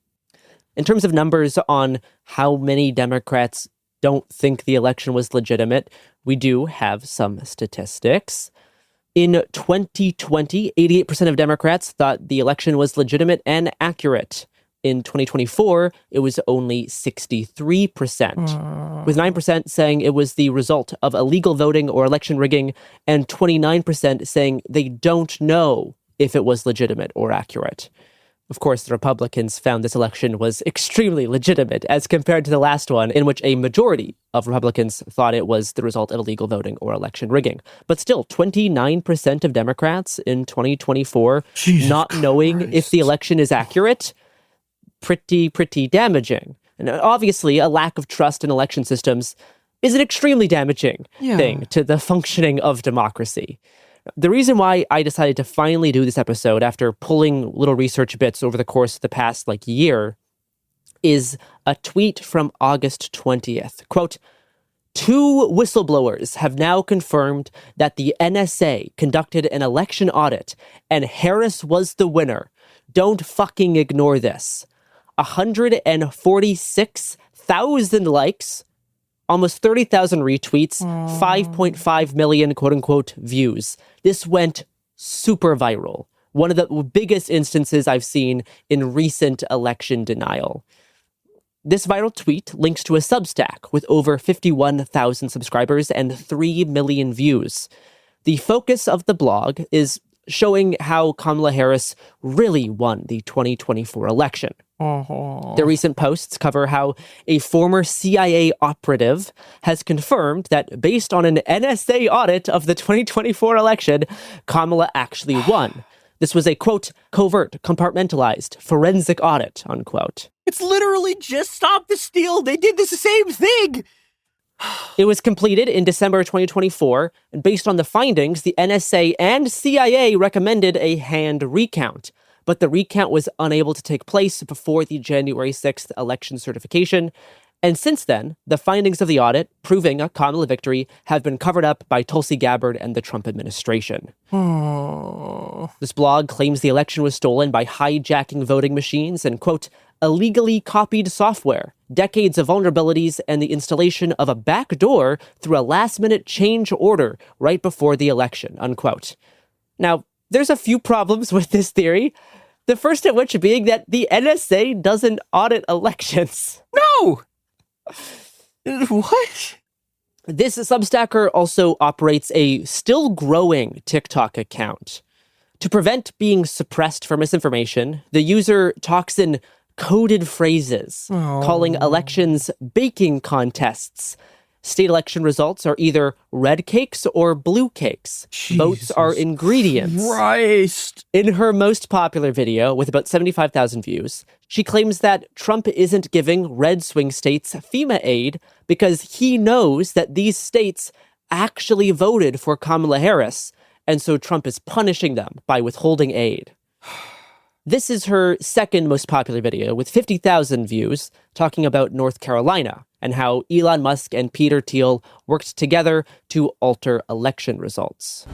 In terms of numbers on how many Democrats don't think the election was legitimate, we do have some statistics. In 2020, 88% of Democrats thought the election was legitimate and accurate. In 2024, it was only 63%, with 9% saying it was the result of illegal voting or election rigging, and 29% saying they don't know if it was legitimate or accurate. Of course, the Republicans found this election was extremely legitimate as compared to the last one, in which a majority of Republicans thought it was the result of illegal voting or election rigging. But still, 29% of Democrats in 2024 not knowing if the election is accurate, pretty damaging. And obviously, a lack of trust in election systems is an extremely damaging thing to the functioning of democracy. The reason why I decided to finally do this episode after pulling little research bits over the course of the past year is a tweet from August 20th. Quote, "Two whistleblowers have now confirmed that the NSA conducted an election audit and Harris was the winner. Don't fucking ignore this." 146,000 likes, almost 30,000 retweets, 5.5 million quote-unquote views. This went super viral. One of the biggest instances I've seen in recent election denial. This viral tweet links to a Substack with over 51,000 subscribers and 3 million views. The focus of the blog is showing how Kamala Harris really won the 2024 election. The recent posts cover how a former CIA operative has confirmed that based on an NSA audit of the 2024 election, Kamala actually won. This was a, quote, "covert, compartmentalized, forensic audit," unquote. It's literally just Stop the Steal. They did the same thing. It was completed in December 2024, and based on the findings, the NSA and CIA recommended a hand recount. But the recount was unable to take place before the January 6th election certification, And since then, the findings of the audit proving a Kamala victory have been covered up by Tulsi Gabbard and the Trump administration. This blog claims the election was stolen by hijacking voting machines and, quote, illegally copied software, decades of vulnerabilities, and the installation of a backdoor through a last-minute change order right before the election, unquote. Now, there's a few problems with this theory. The first of which being that the NSA doesn't audit elections. No! What? This Substacker also operates a still growing TikTok account. To prevent being suppressed for misinformation, the user talks in coded phrases, calling elections baking contests. State election results are either red cakes or blue cakes. Votes are ingredients. Christ. In her most popular video, with about 75,000 views, she claims that Trump isn't giving red swing states FEMA aid because he knows that these states actually voted for Kamala Harris, and so Trump is punishing them by withholding aid. This is her second most popular video, with 50,000 views, talking about North Carolina and how Elon Musk and Peter Thiel worked together to alter election results.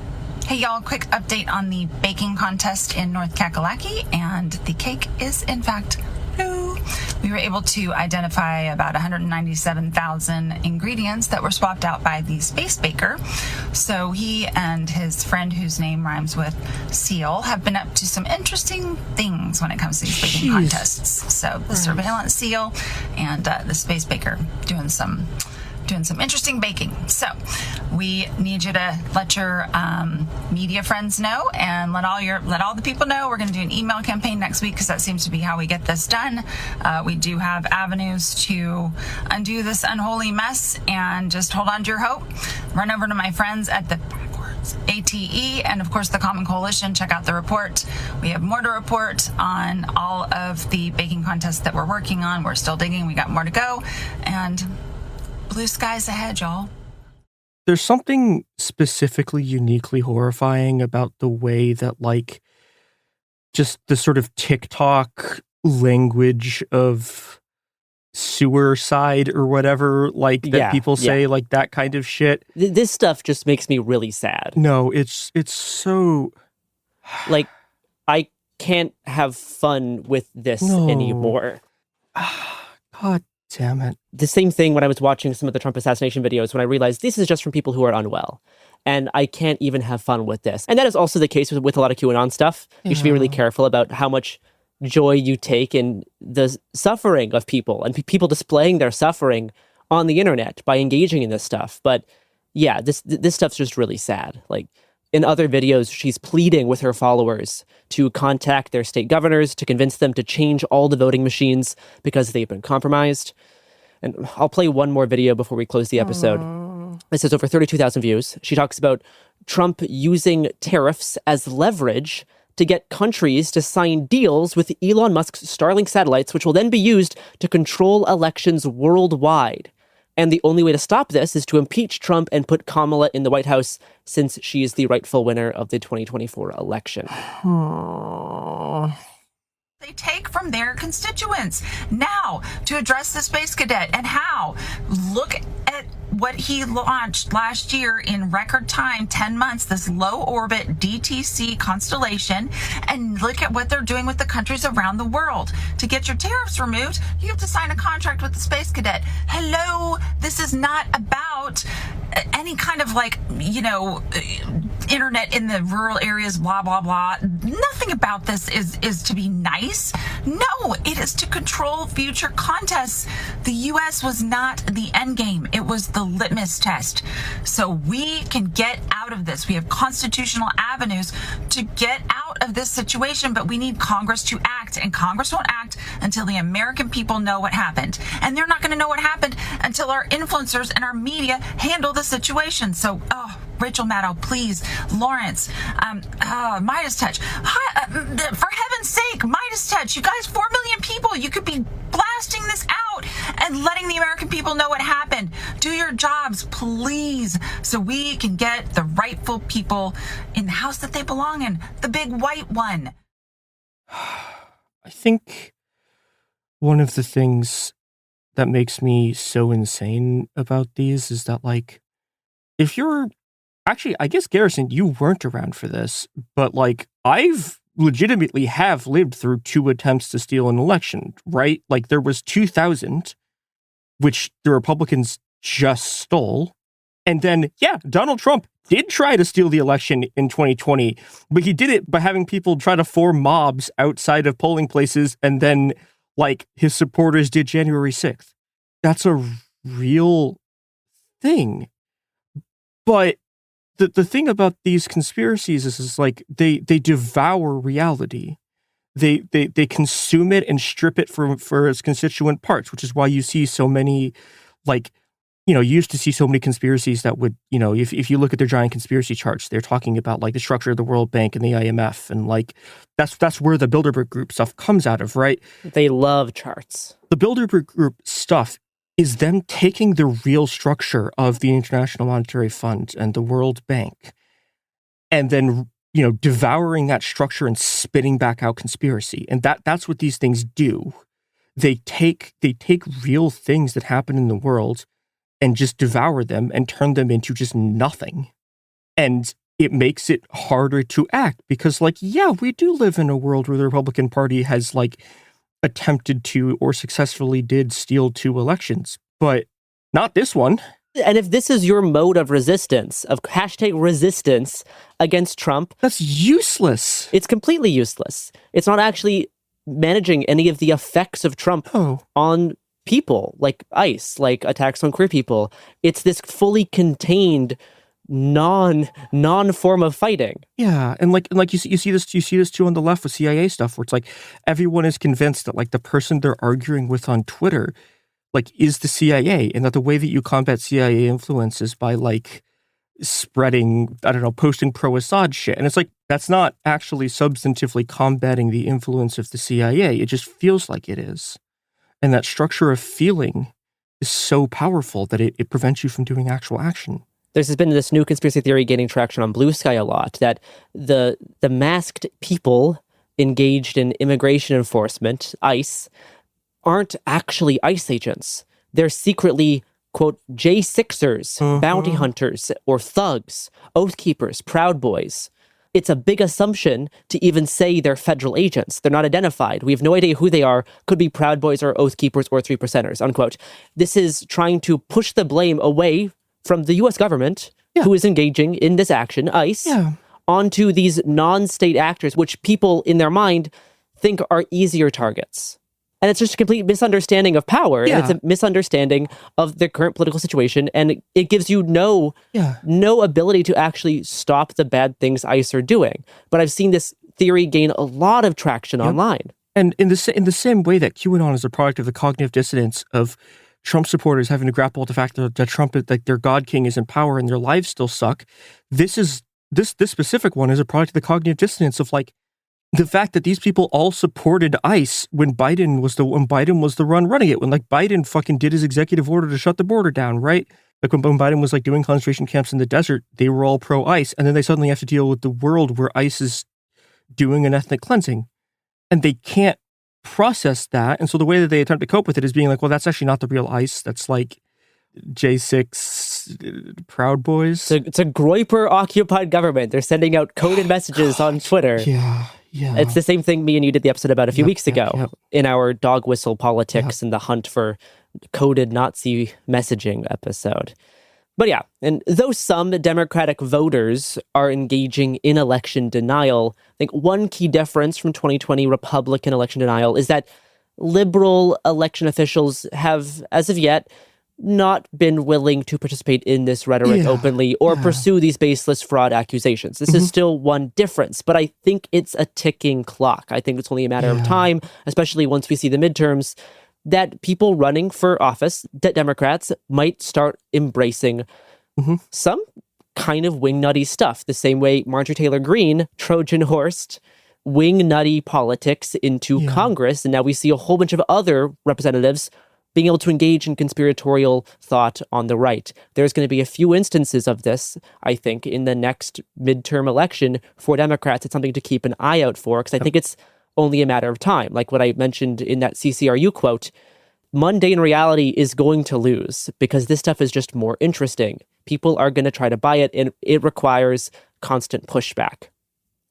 Hey y'all, quick update on the baking contest in North Kakalaki, and the cake is in fact blue. We were able to identify about 197,000 ingredients that were swapped out by the space baker. So he and his friend, whose name rhymes with Seal, have been up to some interesting things when it comes to these baking contests. So the surveillance seal and the space baker doing some interesting baking. So we need you to let your media friends know and let all the people know. We're going to do an email campaign next week because that seems to be how we get this done. We do have avenues to undo this unholy mess, and just hold on to your hope. Run over to my friends at the ATE and of course the Common Coalition. Check out the report. We have more to report on all of the baking contests that we're working on. We're still digging. We got more to go, and blue skies ahead, y'all. There's something specifically uniquely horrifying about the way that, like, just the sort of TikTok language of sewer side or whatever, like, that people say, like, that kind of shit. This stuff just makes me really sad. No, it's so... Like, I can't have fun with this anymore. God damn it. The same thing when I was watching some of the Trump assassination videos, when I realized this is just from people who are unwell. And I can't even have fun with this. And that is also the case with a lot of QAnon stuff. You should be really careful about how much joy you take in the suffering of people and people displaying their suffering on the internet by engaging in this stuff. But yeah, this stuff's just really sad. Like, in other videos, she's pleading with her followers to contact their state governors to convince them to change all the voting machines because they've been compromised. And I'll play one more video before we close the episode. This has over 32,000 views. She talks about Trump using tariffs as leverage to get countries to sign deals with Elon Musk's Starlink satellites, which will then be used to control elections worldwide. And the only way to stop this is to impeach Trump and put Kamala in the White House, since she is the rightful winner of the 2024 election. They take from their constituents. Now, to address the space cadet and how, look at what he launched last year in record time, 10 months, this low orbit DTC constellation, and look at what they're doing with the countries around the world. To get your tariffs removed, you have to sign a contract with the space cadet. Hello, this is not about any kind of, like, you know, internet in the rural areas, blah, blah, blah. Nothing about this is to be nice. No, it is to control future contests. The U.S. was not the end game. It was the litmus test. So we can get out of this. We have constitutional avenues to get out of this situation, but we need Congress to act, and Congress won't act until the American people know what happened. And they're not going to know what happened until our influencers and our media handle the situation. So, Rachel Maddow, please, Lawrence, Midas Touch. For heaven's sake, Midas Touch. You guys, 4 million people. You could be blasting this out and letting the American people know what happened. Do your jobs, please, so we can get the rightful people in the house that they belong in, the big white one. I think one of the things that makes me so insane about these is that, like, if you're actually, I guess, Garrison, you weren't around for this, but like, I've legitimately have lived through 2 attempts to steal an election, right? Like, there was 2000, which the Republicans just stole. And then, yeah, Donald Trump did try to steal the election in 2020, but he did it by having people try to form mobs outside of polling places, and then, like, his supporters did January 6th. That's a real thing. But the thing about these conspiracies is like, they devour reality. They consume it and strip it for its constituent parts, which is why you see so many, like, you used to see so many conspiracies that would, if you look at their giant conspiracy charts, they're talking about, like, the structure of the World Bank and the IMF, and, like, that's where the Bilderberg Group stuff comes out of, right? They love charts. The Bilderberg Group stuff is them taking the real structure of the International Monetary Fund and the World Bank, and then, devouring that structure and spitting back out conspiracy. And that's what these things do. They take real things that happen in the world and just devour them and turn them into just nothing. And it makes it harder to act because, like, yeah, we do live in a world where the Republican Party has, like, attempted to or successfully did steal 2 elections, but not this one. And if this is your mode of resistance, of hashtag resistance against Trump, that's useless. It's completely useless. It's not actually managing any of the effects of Trump on people, like ICE, like attacks on queer people. It's this fully contained non form of fighting. Yeah, and like you see this too on the left with CIA stuff, where it's like everyone is convinced that, like, the person they're arguing with on Twitter, like, is the CIA, and that the way that you combat CIA influence is by, like, spreading, I don't know, posting pro-Assad shit. And it's like, that's not actually substantively combating the influence of the CIA. It just feels like it is. And that structure of feeling is so powerful that it prevents you from doing actual action. There's been this new conspiracy theory gaining traction on Blue Sky a lot, that the masked people engaged in immigration enforcement, ICE, aren't actually ICE agents. They're secretly, quote, J6ers, bounty hunters, or thugs, oath keepers, Proud Boys. It's a big assumption to even say they're federal agents. They're not identified. We have no idea who they are. Could be Proud Boys or Oath Keepers or 3%ers, unquote. This is trying to push the blame away from the U.S. government, who is engaging in this action, ICE, onto these non-state actors, which people in their mind think are easier targets. And it's just a complete misunderstanding of power. And it's a misunderstanding of the current political situation. And it gives you no ability to actually stop the bad things ICE are doing. But I've seen this theory gain a lot of traction online. And in the same way that QAnon is a product of the cognitive dissonance of Trump supporters having to grapple with the fact that Trump, like, their God King, is in power and their lives still suck. This specific one is a product of the cognitive dissonance of, like, the fact that these people all supported ICE when Biden was the one running it, when, like, Biden fucking did his executive order to shut the border down, right? Like, when Biden was, like, doing concentration camps in the desert, they were all pro-ICE, and then they suddenly have to deal with the world where ICE is doing an ethnic cleansing, and they can't process that. And so the way that they attempt to cope with it is being like, well, that's actually not the real ICE. That's, like, J6 Proud Boys. It's a Groyper-occupied government. They're sending out coded messages on Twitter. Yeah. It's the same thing me and you did the episode about a few weeks ago in our dog whistle politics and the hunt for coded Nazi messaging episode. But yeah, and though some Democratic voters are engaging in election denial, I think one key difference from 2020 Republican election denial is that liberal election officials have, as of yet, not been willing to participate in this rhetoric openly or pursue these baseless fraud accusations. This is still one difference, but I think it's a ticking clock. I think it's only a matter of time, especially once we see the midterms, that people running for office, Democrats, might start embracing some kind of wing nutty stuff, the same way Marjorie Taylor Greene Trojan horsed wing nutty politics into Congress, and now we see a whole bunch of other representatives being able to engage in conspiratorial thought on the right. There's going to be a few instances of this, I think, in the next midterm election for Democrats. It's something to keep an eye out for, because I think it's only a matter of time. Like what I mentioned in that CCRU quote, mundane reality is going to lose because this stuff is just more interesting. People are going to try to buy it, and it requires constant pushback.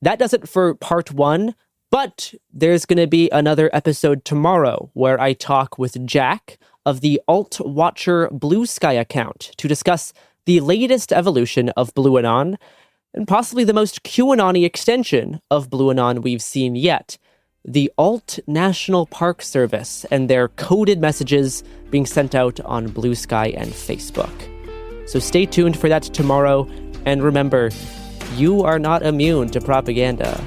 That does it for part 1, but there's going to be another episode tomorrow where I talk with Jack of the Alt Watcher Blue Sky account to discuss the latest evolution of BlueAnon and possibly the most QAnon-y extension of BlueAnon we've seen yet, the Alt National Park Service and their coded messages being sent out on Blue Sky and Facebook. So stay tuned for that tomorrow, and remember, you are not immune to propaganda.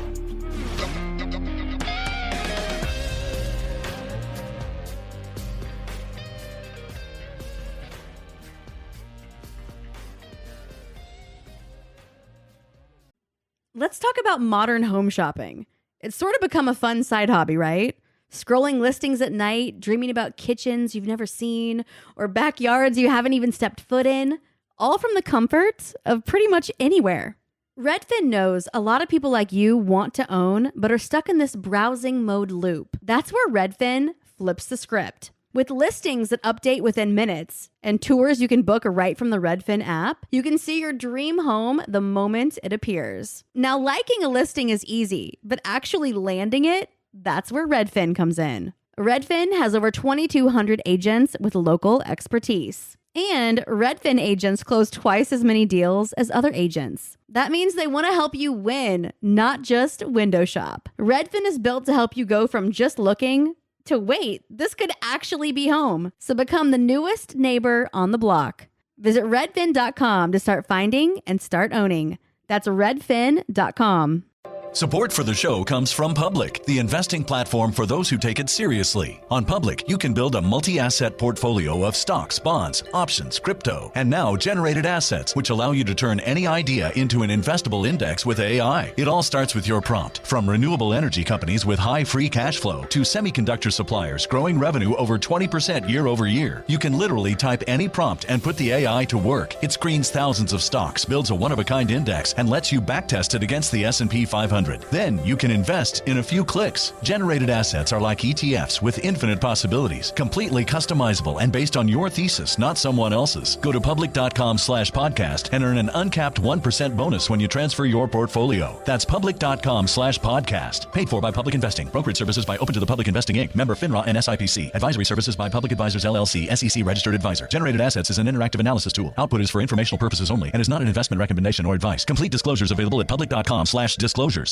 Let's talk about modern home shopping. It's sort of become a fun side hobby, right? Scrolling listings at night, dreaming about kitchens you've never seen, or backyards you haven't even stepped foot in, all from the comfort of pretty much anywhere. Redfin knows a lot of people like you want to own, but are stuck in this browsing mode loop. That's where Redfin flips the script. With listings that update within minutes and tours you can book right from the Redfin app, you can see your dream home the moment it appears. Now, liking a listing is easy, but actually landing it, that's where Redfin comes in. Redfin has over 2,200 agents with local expertise. And Redfin agents close twice as many deals as other agents. That means they want to help you win, not just window shop. Redfin is built to help you go from just looking to wait, this could actually be home. So become the newest neighbor on the block. Visit redfin.com to start finding and start owning. That's redfin.com. Support for the show comes from Public, the investing platform for those who take it seriously. On Public, you can build a multi-asset portfolio of stocks, bonds, options, crypto, and now generated assets, which allow you to turn any idea into an investable index with AI. It all starts with your prompt. From renewable energy companies with high free cash flow to semiconductor suppliers growing revenue over 20% year over year, you can literally type any prompt and put the AI to work. It screens thousands of stocks, builds a one-of-a-kind index, and lets you backtest it against the S&P 500. Then you can invest in a few clicks. Generated assets are like ETFs with infinite possibilities, completely customizable and based on your thesis, not someone else's. Go to public.com/podcast and earn an uncapped 1% bonus when you transfer your portfolio. That's public.com/podcast. Paid for by Public Investing. Brokerage services by Open to the Public Investing Inc. Member FINRA and SIPC. Advisory services by Public Advisors LLC, SEC registered advisor. Generated assets is an interactive analysis tool. Output is for informational purposes only and is not an investment recommendation or advice. Complete disclosures available at public.com/disclosures.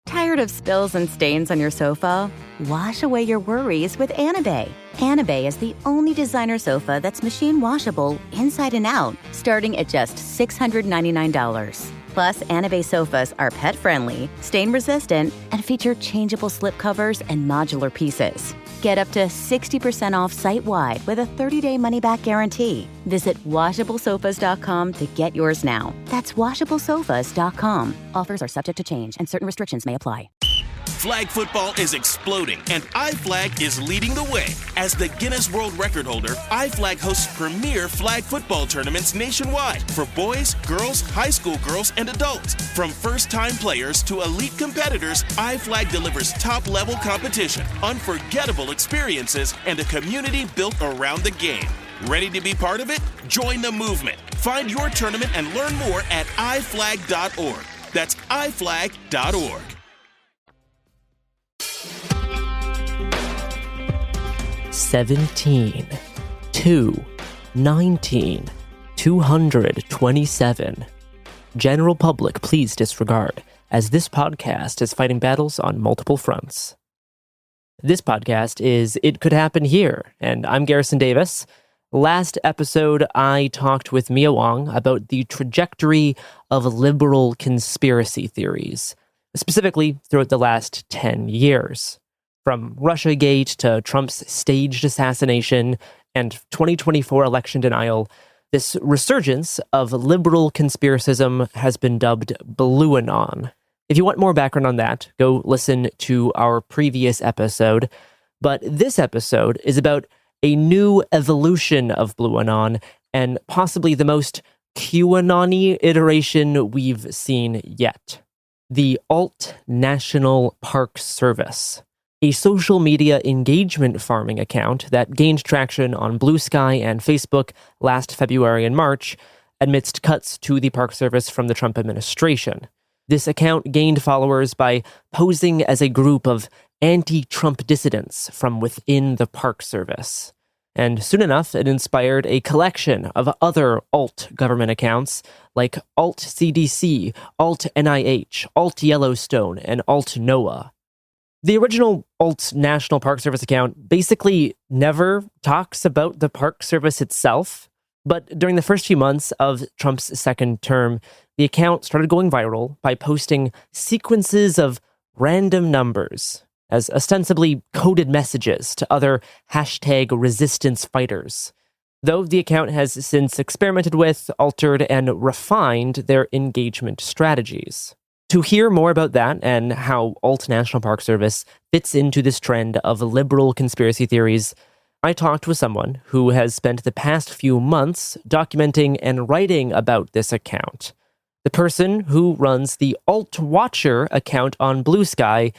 Tired of spills and stains on your sofa? Wash away your worries with Anabay. Anabay is the only designer sofa that's machine washable inside and out, starting at just $699. Plus, Anabay sofas are pet-friendly, stain-resistant, and feature changeable slip covers and modular pieces. Get up to 60% off site-wide with a 30-day money-back guarantee. Visit washablesofas.com to get yours now. That's washablesofas.com. Offers are subject to change, and certain restrictions may apply. Flag football is exploding, and iFlag is leading the way. As the Guinness World Record holder, iFlag hosts premier flag football tournaments nationwide for boys, girls, high school girls, and adults. From first-time players to elite competitors, iFlag delivers top-level competition, unforgettable experiences, and a community built around the game. Ready to be part of it? Join the movement. Find your tournament and learn more at iflag.org. That's iflag.org. 17, 2, 19, 227. General public, please disregard, as this podcast is fighting battles on multiple fronts. This podcast is It Could Happen Here, and I'm Garrison Davis. Last episode, I talked with Mia Wong about the trajectory of liberal conspiracy theories, specifically throughout the last 10 years. From Russiagate to Trump's staged assassination and 2024 election denial, this resurgence of liberal conspiracism has been dubbed BlueAnon. If you want more background on that, go listen to our previous episode. But this episode is about a new evolution of BlueAnon and possibly the most QAnon-y iteration we've seen yet. The Alt National Park Service. a social media engagement farming account that gained traction on Blue Sky and Facebook last February and March amidst cuts to the Park Service from the Trump administration. This account gained followers by posing as a group of anti-Trump dissidents from within the Park Service. And soon enough, it inspired a collection of other alt-government accounts like Alt-CDC, Alt-NIH, Alt-Yellowstone, and Alt-NOAA. The original Alt-National Park Service account basically never talks about the Park Service itself, but during the first few months of Trump's second term, the account started going viral by posting sequences of random numbers as ostensibly coded messages to other hashtag resistance fighters, though the account has since experimented with, altered, and refined their engagement strategies. To hear more about that and how Alt-National Park Service fits into this trend of liberal conspiracy theories, I talked with someone who has spent the past few months documenting and writing about this account. The person who runs the Alt Watcher account on Blue Sky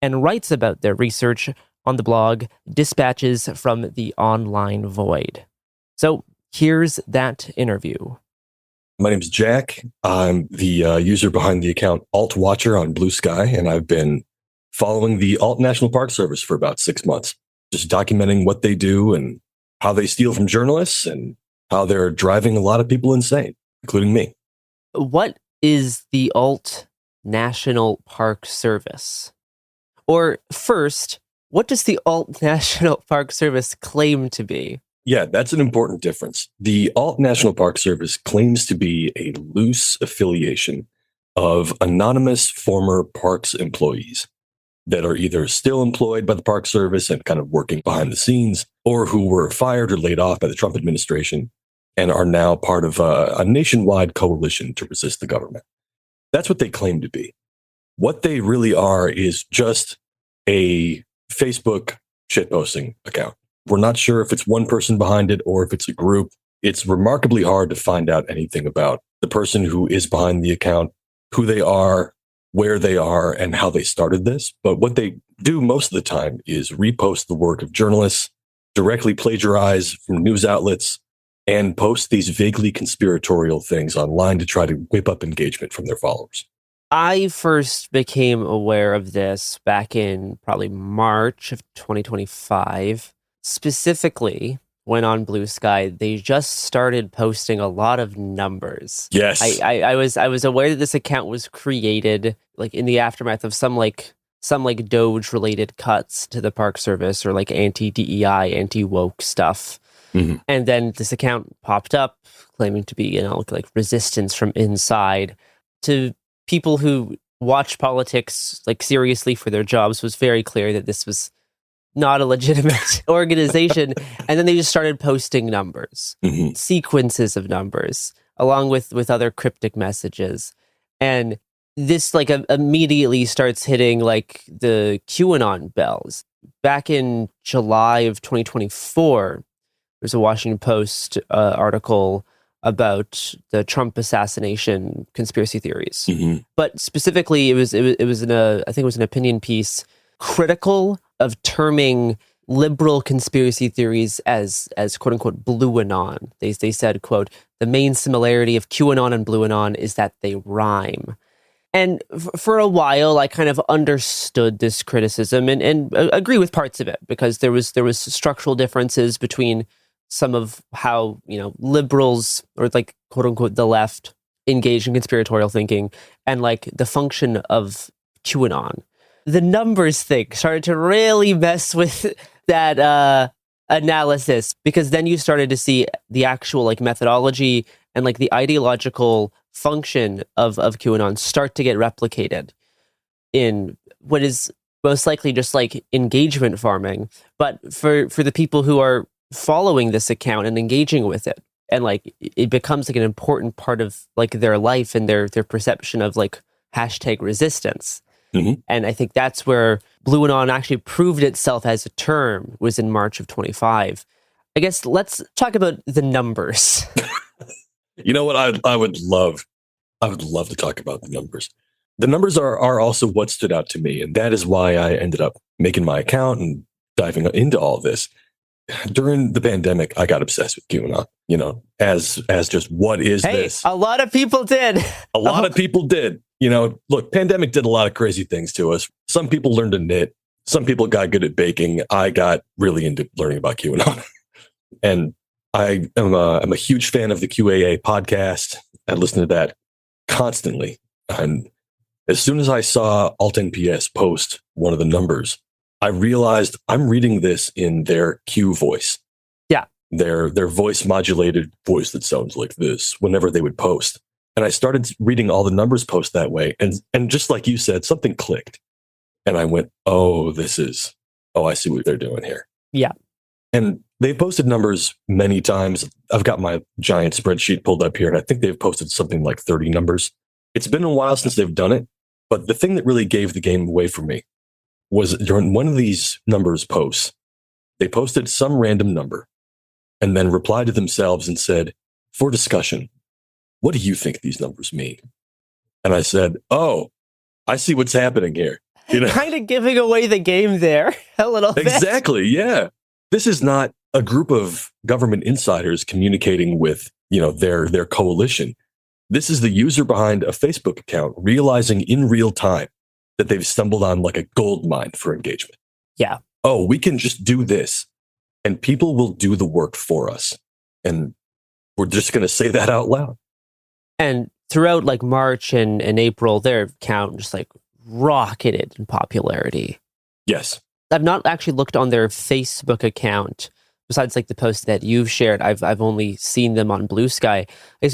and writes about their research on the blog Dispatches from the Online Void. So here's that interview. My name's Jack. I'm the user behind the account Alt Watcher on Blue Sky, and I've been following the Alt National Park Service for about 6 months, just documenting what they do and how they steal from journalists and how they're driving a lot of people insane, including me. What is the Alt National Park Service? Or first, what does the Alt National Park Service claim to be? Yeah, that's an important difference. The Alt National Park Service claims to be a loose affiliation of anonymous former parks employees that are either still employed by the Park Service and kind of working behind the scenes, or who were fired or laid off by the Trump administration and are now part of a nationwide coalition to resist the government. That's what they claim to be. What they really are is just a Facebook shitposting account. We're not sure if it's one person behind it or if it's a group. It's remarkably hard to find out anything about the person who is behind the account, who they are, where they are, and how they started this. But what they do most of the time is repost the work of journalists, directly plagiarize from news outlets, and post these vaguely conspiratorial things online to try to whip up engagement from their followers. I first became aware of this back in probably March of 2025, specifically when on Blue Sky, they just started posting a lot of numbers. Yes. I was aware that this account was created like in the aftermath of some Doge related cuts to the Park Service or like anti-DEI, anti-woke stuff. Mm-hmm. And then this account popped up claiming to be, like resistance from inside. To people who watch politics like seriously for their jobs, was very clear that this was not a legitimate organization. And then they just started posting numbers, mm-hmm. sequences of numbers, along with other cryptic messages. And this like immediately starts hitting like the QAnon bells. Back in July of 2024, there's a Washington Post article about the Trump assassination conspiracy theories. Mm-hmm. But specifically, it was an opinion piece critical of terming liberal conspiracy theories as quote unquote BlueAnon. They said, quote, the main similarity of QAnon and BlueAnon is that they rhyme. And for a while, I kind of understood this criticism and agree with parts of it, because there was structural differences between some of how, liberals or like quote unquote the left engage in conspiratorial thinking and like the function of QAnon. The numbers thing started to really mess with that analysis, because then you started to see the actual like methodology and like the ideological function of QAnon start to get replicated in what is most likely just like engagement farming. But for the people who are following this account and engaging with it, and like it becomes like an important part of like their life and their perception of like hashtag resistance. Mm-hmm. And I think that's where BlueAnon actually proved itself as a term, was in March of 25. I guess let's talk about the numbers. You know what? I would love to talk about the numbers. The numbers are also what stood out to me. And that is why I ended up making my account and diving into all of this. During the pandemic, I got obsessed with QAnon, as just what is this? A lot of people did. A lot of people did. Look, pandemic did a lot of crazy things to us. Some people learned to knit. Some people got good at baking. I got really into learning about QAnon. And I'm a huge fan of the QAA podcast. I listen to that constantly. And as soon as I saw Alt-NPS post one of the numbers, I realized I'm reading this in their Q voice. Yeah. Their voice modulated voice that sounds like this whenever they would post. And I started reading all the numbers post that way. And just like you said, something clicked. And I went, I see what they're doing here. Yeah. And they've posted numbers many times. I've got my giant spreadsheet pulled up here, and I think they've posted something like 30 numbers. It's been a while since they've done it. But the thing that really gave the game away for me was during one of these numbers posts, they posted some random number and then replied to themselves and said, for discussion, what do you think these numbers mean? And I said, I see what's happening here. Kind of giving away the game there a little bit. Exactly. Yeah. This is not a group of government insiders communicating with, their coalition. This is the user behind a Facebook account realizing in real time that they've stumbled on like a gold mine for engagement. Yeah. We can just do this and people will do the work for us. And we're just going to say that out loud. And throughout like March and April, their account just like rocketed in popularity. Yes. I've not actually looked on their Facebook account. Besides like the post that you've shared, I've only seen them on Blue Sky.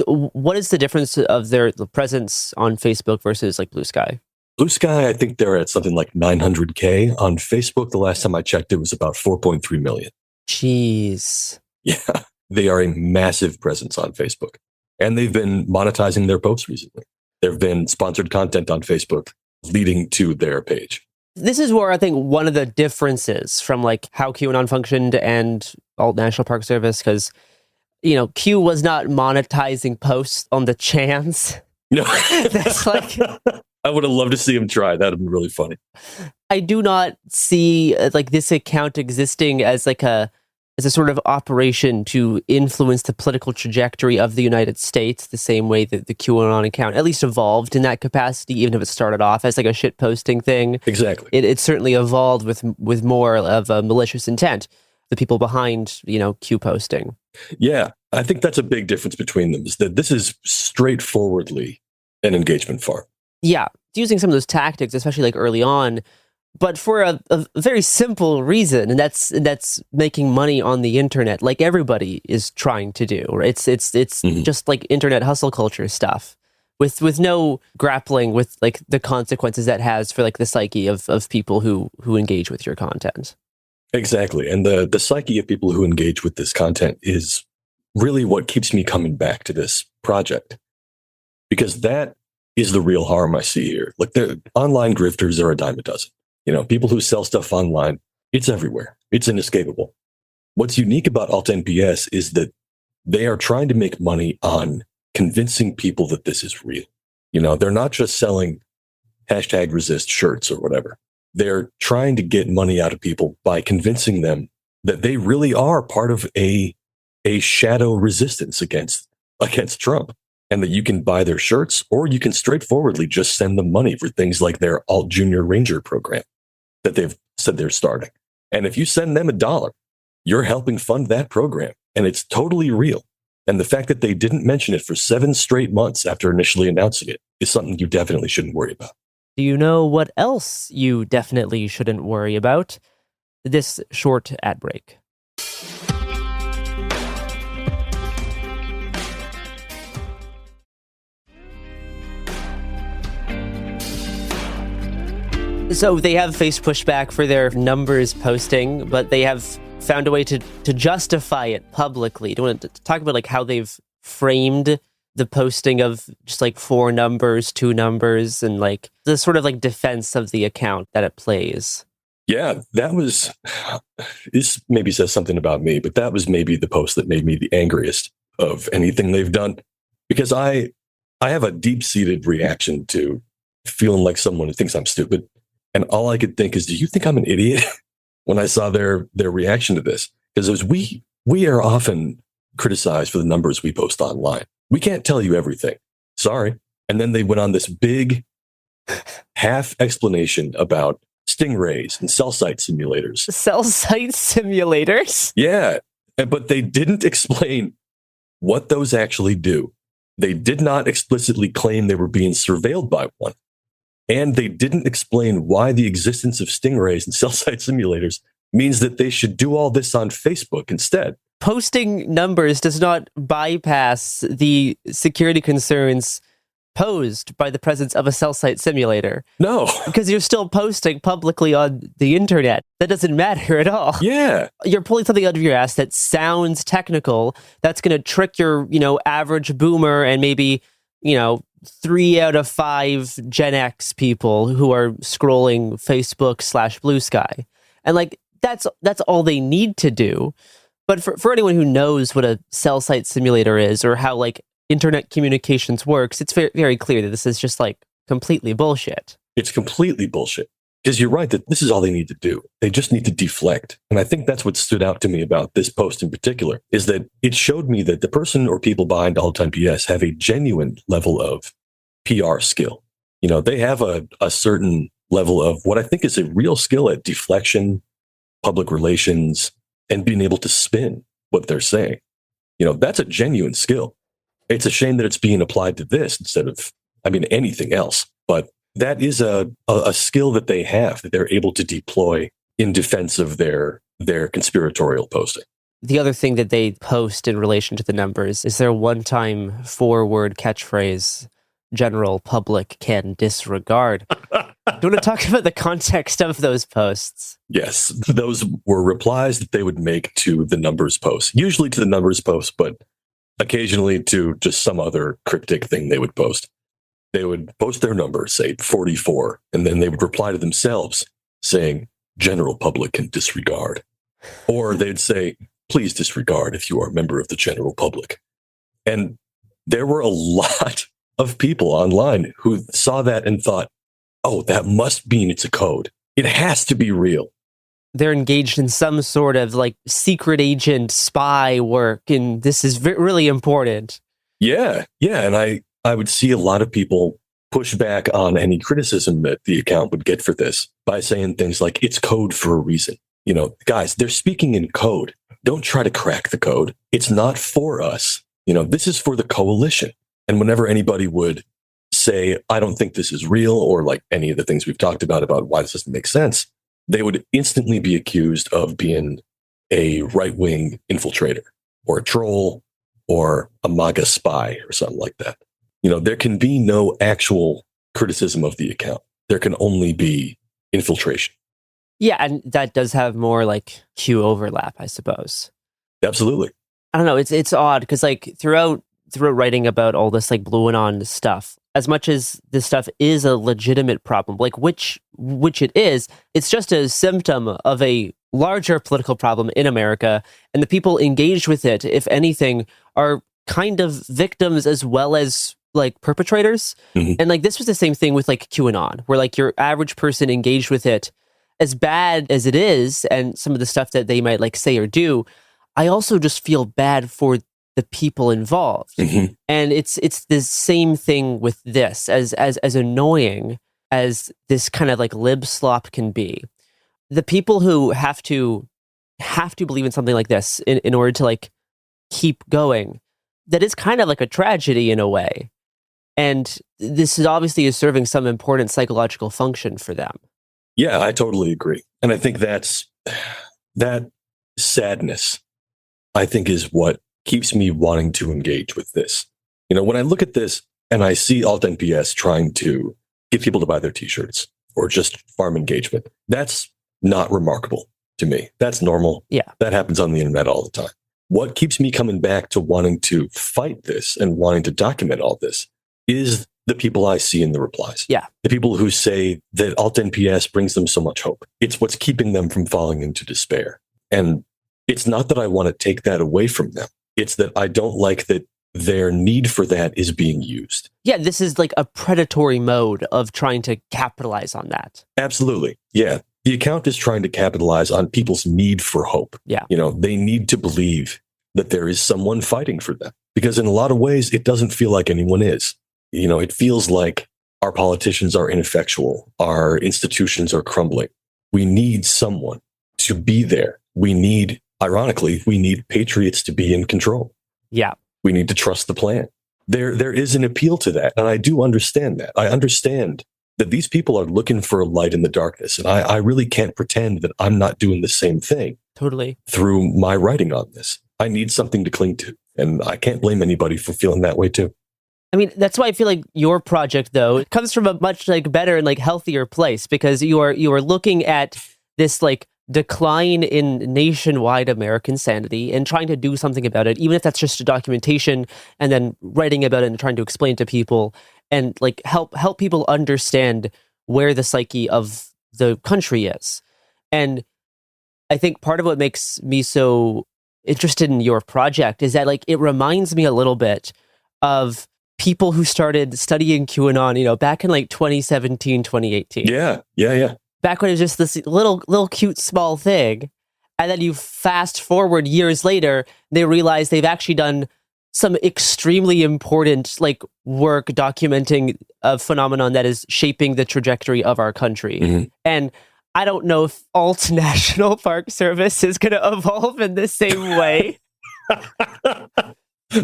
What is the difference of the presence on Facebook versus like Blue Sky? Blue Sky, I think they're at something like 900K. On Facebook, the last time I checked, it was about 4.3 million. Jeez. Yeah, they are a massive presence on Facebook. And they've been monetizing their posts recently. There have been sponsored content on Facebook leading to their page. This is where I think one of the differences from like how QAnon functioned and Alt National Park Service, because, Q was not monetizing posts on the chance. No. That's like... I would have loved to see him try. That would be really funny. I do not see like this account existing as like a sort of operation to influence the political trajectory of the United States, the same way that the QAnon account at least evolved in that capacity, even if it started off as like a shit posting thing. Exactly. It certainly evolved with more of a malicious intent. The people behind, Q posting. Yeah, I think that's a big difference between them, is that this is straightforwardly an engagement farm. Yeah, using some of those tactics, especially like early on, but for a very simple reason, and that's making money on the internet, like everybody is trying to do. It's just like internet hustle culture stuff, with no grappling with like the consequences that has for like the psyche of people who engage with your content. Exactly, and the psyche of people who engage with this content is really what keeps me coming back to this project, because that is the real harm I see here. Like, the online grifters are a dime a dozen. People who sell stuff online, it's everywhere. It's inescapable. What's unique about Alt-NPS is that they are trying to make money on convincing people that this is real. They're not just selling #resist shirts or whatever. They're trying to get money out of people by convincing them that they really are part of a shadow resistance against Trump, and that you can buy their shirts, or you can straightforwardly just send them money for things like their Alt Junior Ranger program that they've said they're starting. And if you send them $1, you're helping fund that program, and it's totally real. And the fact that they didn't mention it for 7 straight months after initially announcing it is something you definitely shouldn't worry about. Do you know what else you definitely shouldn't worry about? This short ad break. So they have faced pushback for their numbers posting, but they have found a way to justify it publicly. Do you want to talk about like how they've framed the posting of just like 4 numbers, 2 numbers, and like the sort of like defense of the account that it plays? Yeah, this maybe says something about me, but that was maybe the post that made me the angriest of anything they've done, because I have a deep-seated reaction to feeling like someone who thinks I'm stupid. And all I could think is, do you think I'm an idiot? When I saw their reaction to this, because we are often criticized for the numbers we post online. We can't tell you everything. Sorry. And then they went on this big half explanation about stingrays and cell site simulators. Cell site simulators? Yeah. But they didn't explain what those actually do. They did not explicitly claim they were being surveilled by one. And they didn't explain why the existence of stingrays and cell site simulators means that they should do all this on Facebook instead. Posting numbers does not bypass the security concerns posed by the presence of a cell site simulator. No. Because you're still posting publicly on the internet. That doesn't matter at all. Yeah. You're pulling something out of your ass that sounds technical, that's going to trick your, average boomer and maybe, 3 out of 5 Gen X people who are scrolling Facebook / Blue Sky. And that's all they need to do. But for anyone who knows what a cell site simulator is or how internet communications works, it's very, very clear that this is just completely bullshit. It's completely bullshit. Because you're right that this is all they need to do. They just need to deflect. And I think that's what stood out to me about this post in particular, is that it showed me that the person or people behind Alt NPS have a genuine level of PR skill. They have a certain level of what I think is a real skill at deflection, public relations, and being able to spin what they're saying. That's a genuine skill. It's a shame that it's being applied to this instead of, anything else. But that is a skill that they have, that they're able to deploy in defense of their conspiratorial posting. The other thing that they post in relation to the numbers is their one-time 4-word catchphrase, general public can disregard. Do you want to talk about the context of those posts? Yes, those were replies that they would make to the numbers post, usually to the numbers post, but occasionally to just some other cryptic thing they would post. They would post their number, say 44, and then they would reply to themselves saying, general public can disregard. Or they'd say, please disregard if you are a member of the general public. And there were a lot of people online who saw that and thought, oh, that must mean it's a code. It has to be real. They're engaged in some sort of secret agent spy work, and this is really important. Yeah. And I would see a lot of people push back on any criticism that the account would get for this by saying things like, it's code for a reason. Guys, they're speaking in code. Don't try to crack the code. It's not for us. This is for the coalition. And whenever anybody would say, I don't think this is real, or any of the things we've talked about why this doesn't make sense, they would instantly be accused of being a right-wing infiltrator or a troll or a MAGA spy or something like that. There can be no actual criticism of the account. There can only be infiltration. Yeah, and that does have more Q overlap, I suppose. Absolutely. I don't know. It's odd because throughout writing about all this BlueAnon stuff, as much as this stuff is a legitimate problem, which it is, it's just a symptom of a larger political problem in America, and the people engaged with it, if anything, are kind of victims as well as perpetrators. Mm-hmm. And this was the same thing with QAnon, where your average person engaged with it, as bad as it is, and some of the stuff that they might say or do, I also just feel bad for the people involved. Mm-hmm. And it's the same thing with this, as annoying as this kind of lib slop can be. The people who have to believe in something like this in order to keep going, that is kind of a tragedy in a way. And this is obviously serving some important psychological function for them. Yeah, I totally agree. And I think that sadness, I think, is what keeps me wanting to engage with this. When I look at this and I see Alt NPS trying to get people to buy their t-shirts or just farm engagement, that's not remarkable to me. That's normal. Yeah. That happens on the internet all the time. What keeps me coming back to wanting to fight this and wanting to document all this is the people I see in the replies. Yeah. The people who say that Alt NPS brings them so much hope. It's what's keeping them from falling into despair. And it's not that I want to take that away from them. It's that I don't like that their need for that is being used. Yeah, this is like a predatory mode of trying to capitalize on that. Absolutely. Yeah. The account is trying to capitalize on people's need for hope. Yeah. They need to believe that there is someone fighting for them, because in a lot of ways, it doesn't feel like anyone is. It feels like our politicians are ineffectual. Our institutions are crumbling. We need someone to be there. Ironically, we need patriots to be in control. Yeah. We need to trust the plan. There is an appeal to that. And I do understand that. I understand that these people are looking for a light in the darkness. And I really can't pretend that I'm not doing the same thing. Totally. Through my writing on this. I need something to cling to. And I can't blame anybody for feeling that way too. I mean, that's why I feel like your project, though, it comes from a much better and healthier place, because you are looking at this decline in nationwide American sanity and trying to do something about it, even if that's just a documentation, and then writing about it and trying to explain to people and help people understand where the psyche of the country is. And I think part of what makes me so interested in your project is that it reminds me a little bit of people who started studying QAnon, back in 2017, 2018. Yeah. Back when it was just this little cute small thing. And then you fast forward years later, they realize they've actually done some extremely important work documenting a phenomenon that is shaping the trajectory of our country. Mm-hmm. And I don't know if Alt National Park Service is going to evolve in the same way.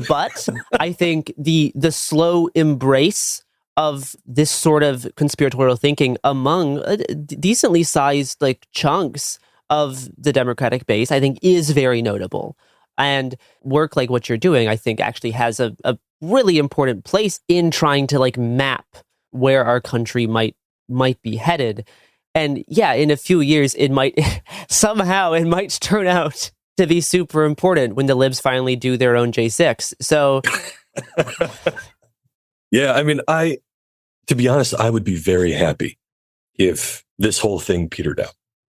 But I think the slow embrace of this sort of conspiratorial thinking among decently sized chunks of the Democratic base, I think, is very notable. And work like what you're doing, I think, actually has a really important place in trying to map where our country might be headed. And yeah, in a few years, it might somehow turn out to be super important when the libs finally do their own J6. So yeah, I mean, to be honest, I would be very happy if this whole thing petered out.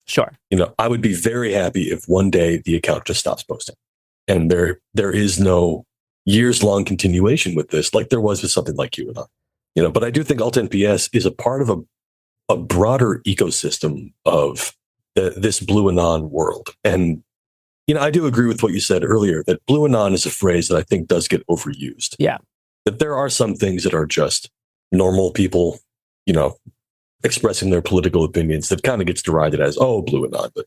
Sure. I would be very happy if one day the account just stops posting and there is no years-long continuation with this, like there was with something like QAnon. But I do think Alt NPS is a part of a broader ecosystem of this BlueAnon world. And I do agree with what you said earlier, that BlueAnon is a phrase that I think does get overused. Yeah. That there are some things that are just normal people, expressing their political opinions that kind of gets derided as, oh, BlueAnon, but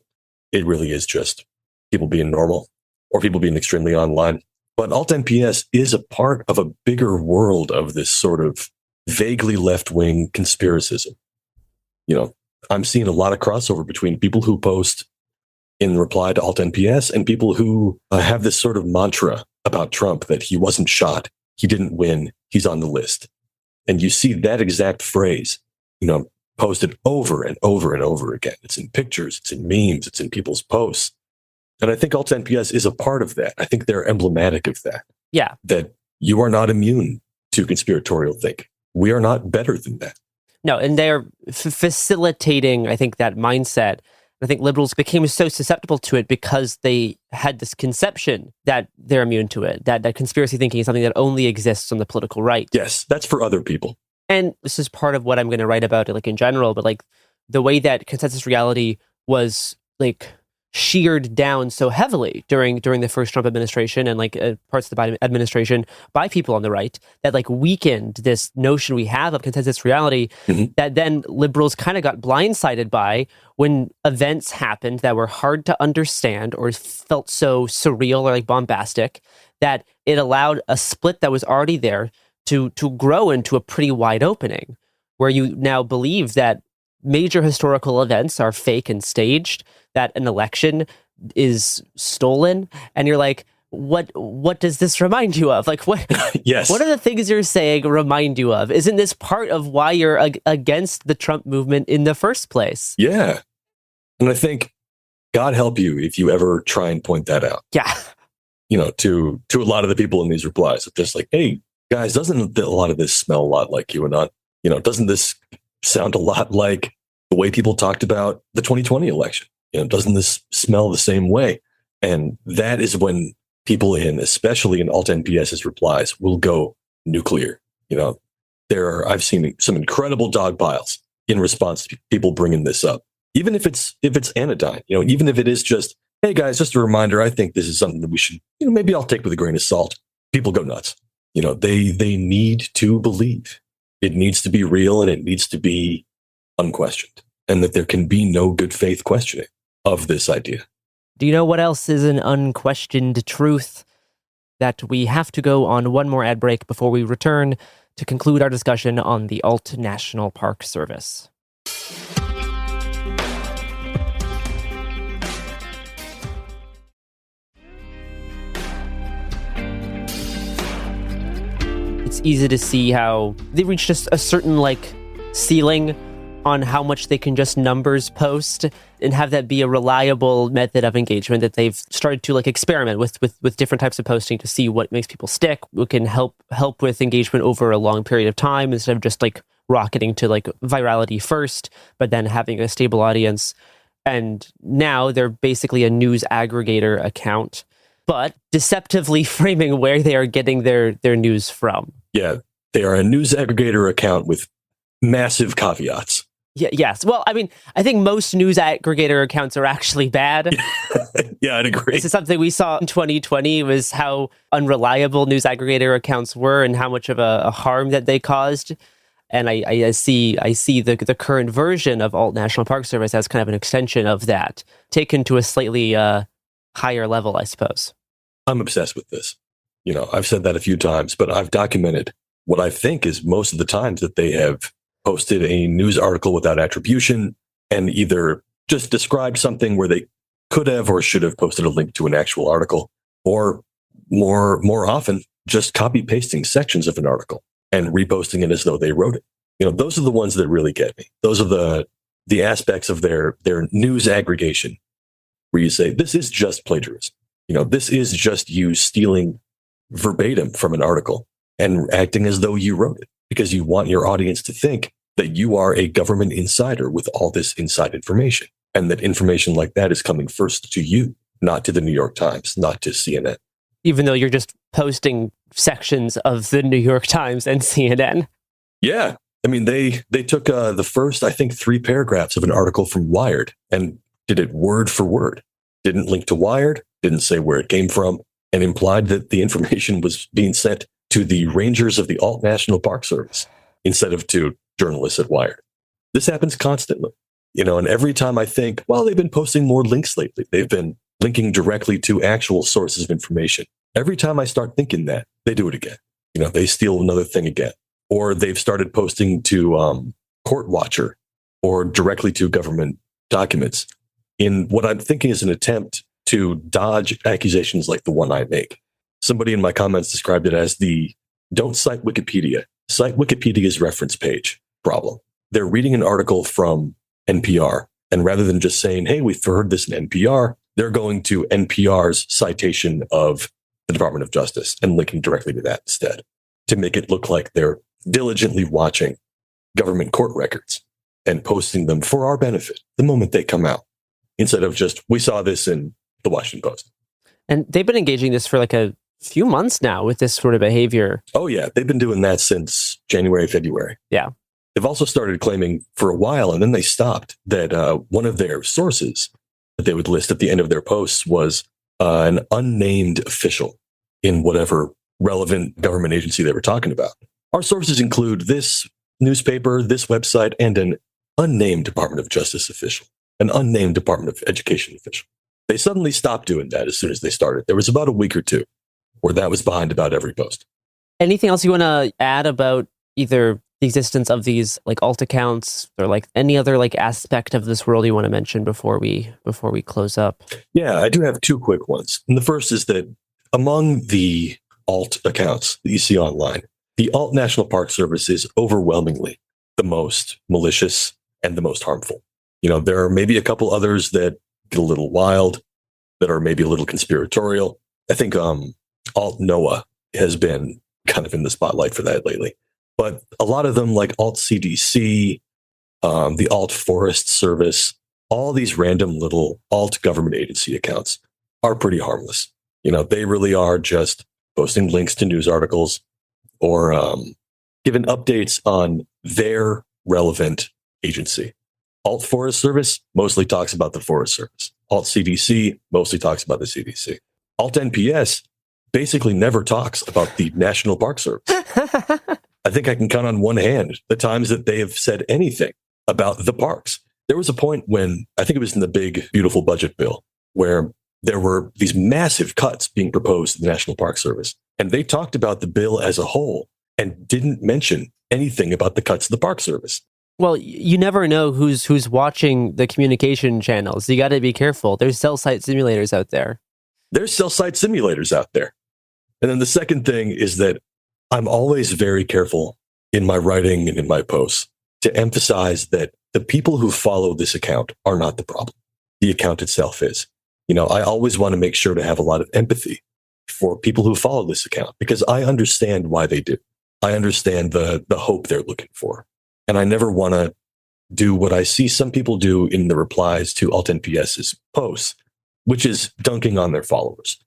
it really is just people being normal or people being extremely online. But Alt NPS is a part of a bigger world of this sort of vaguely left-wing conspiracism. I'm seeing a lot of crossover between people who post in reply to Alt NPS and people who have this sort of mantra about Trump that he wasn't shot, he didn't win, he's on the list. And you see that exact phrase, posted over and over and over again. It's in pictures, it's in memes, it's in people's posts. And I think Alt NPS is a part of that. I think they're emblematic of that. Yeah. That you are not immune to conspiratorial thinking. We are not better than that. No, and they're facilitating, I think, that mindset. I think liberals became so susceptible to it because they had this conception that they're immune to it, that conspiracy thinking is something that only exists on the political right. Yes, that's for other people. And this is part of what I'm going to write about it, in general, but the way that consensus reality was sheared down so heavily during the first Trump administration and parts of the Biden administration by people on the right that weakened this notion we have of consensus reality, that then liberals kind of got blindsided by when events happened that were hard to understand or felt so surreal or bombastic, that it allowed a split that was already there to grow into a pretty wide opening, where you now believe that major historical events are fake and staged, that an election is stolen, and you're what does this remind you of? What yes. What are the things you're saying remind you of? Isn't this part of why you're against the Trump movement in the first place? Yeah. And I think God help you if you ever try and point that out. Yeah. To a lot of the people in these replies, just hey, guys, doesn't a lot of this smell a lot like QAnon? Doesn't this sound a lot like the way people talked about the 2020 election? Doesn't this smell the same way? And that is when people especially in Alt NPS's replies, will go nuclear. I've seen some incredible dog piles in response to people bringing this up. Even if it's anodyne, even if it is just, hey guys, just a reminder, I think this is something that we should, maybe I'll take with a grain of salt. People go nuts. They need to believe. It needs to be real and it needs to be unquestioned, and that there can be no good faith questioning of this idea. Do you know what else is an unquestioned truth? That we have to go on one more ad break before we return to conclude our discussion on the Alt National Park Service. It's easy to see how they reached a certain ceiling on how much they can just numbers post and have that be a reliable method of engagement, that they've started to experiment with different types of posting to see what makes people stick, what can help with engagement over a long period of time, instead of just rocketing to virality first, but then having a stable audience. And now they're basically a news aggregator account, but deceptively framing where they are getting their news from. Yeah, they are a news aggregator account with massive caveats. Yeah, yes. Well, I mean, I think most news aggregator accounts are actually bad. Yeah, I'd agree. This is something we saw in 2020, was how unreliable news aggregator accounts were and how much of a harm that they caused. And I see the current version of Alt National Park Service as kind of an extension of that, taken to a slightly higher level, I suppose. I'm obsessed with this. I've said that a few times, but I've documented what I think is most of the times that they have posted a news article without attribution and either just described something where they could have or should have posted a link to an actual article, or more often just copy pasting sections of an article and reposting it as though they wrote it. Those are the ones that really get me. Those are the aspects of their news aggregation where you say, this is just plagiarism. This is just you stealing verbatim from an article and acting as though you wrote it, because you want your audience to think that you are a government insider with all this inside information, and that information like that is coming first to you, not to the New York Times, not to CNN. Even though you're just posting sections of the New York Times and CNN. Yeah. I mean, they took the first, I think, 3 paragraphs of an article from Wired and did it word for word. Didn't link to Wired, didn't say where it came from, and implied that the information was being sent to the rangers of the Alt National Park Service instead of to journalists at Wired. This happens constantly, and every time I think, well, they've been posting more links lately. They've been linking directly to actual sources of information. Every time I start thinking that, they do it again. They steal another thing again. Or they've started posting to Court Watcher or directly to government documents in what I'm thinking is an attempt to dodge accusations like the one I make. Somebody in my comments described it as the don't cite Wikipedia, cite Wikipedia's reference page problem. They're reading an article from NPR, and rather than just saying, hey, we've heard this in NPR, they're going to NPR's citation of the Department of Justice and linking directly to that instead, to make it look like they're diligently watching government court records and posting them for our benefit the moment they come out, instead of just, we saw this in the Washington Post. And they've been engaging this for a few months now with this sort of behavior. Oh, yeah. They've been doing that since January, February. Yeah. They've also started claiming for a while, and then they stopped, that one of their sources that they would list at the end of their posts was an unnamed official in whatever relevant government agency they were talking about. Our sources include this newspaper, this website, and an unnamed Department of Justice official, an unnamed Department of Education official. They suddenly stopped doing that as soon as they started. There was about a week or two where that was behind about every post. Anything else you want to add about either the existence of these alt accounts or any other aspect of this world you want to mention before we close up? Yeah, I do have 2 quick ones. And the first is that among the alt accounts that you see online, the Alt National Park Service is overwhelmingly the most malicious and the most harmful. There are maybe a couple others that get a little wild, that are maybe a little conspiratorial. I think Alt NOAA has been kind of in the spotlight for that lately. But a lot of them, like Alt CDC, the Alt Forest Service, all these random little alt government agency accounts are pretty harmless. They really are just posting links to news articles or given updates on their relevant agency. Alt Forest Service mostly talks about the Forest Service. Alt CDC mostly talks about the CDC. Alt NPS basically never talks about the National Park Service. I think I can count on one hand the times that they have said anything about the parks. There was a point when, I think it was in the big, beautiful budget bill, where there were these massive cuts being proposed to the National Park Service. And they talked about the bill as a whole and didn't mention anything about the cuts to the Park Service. Well, you never know who's watching the communication channels. You got to be careful. There's cell site simulators out there. There's cell site simulators out there. And then the second thing is that I'm always very careful in my writing and in my posts to emphasize that the people who follow this account are not the problem. The account itself is. I always want to make sure to have a lot of empathy for people who follow this account because I understand why they do. I understand the hope they're looking for. And I never want to do what I see some people do in the replies to Alt NPS's posts, which is dunking on their followers.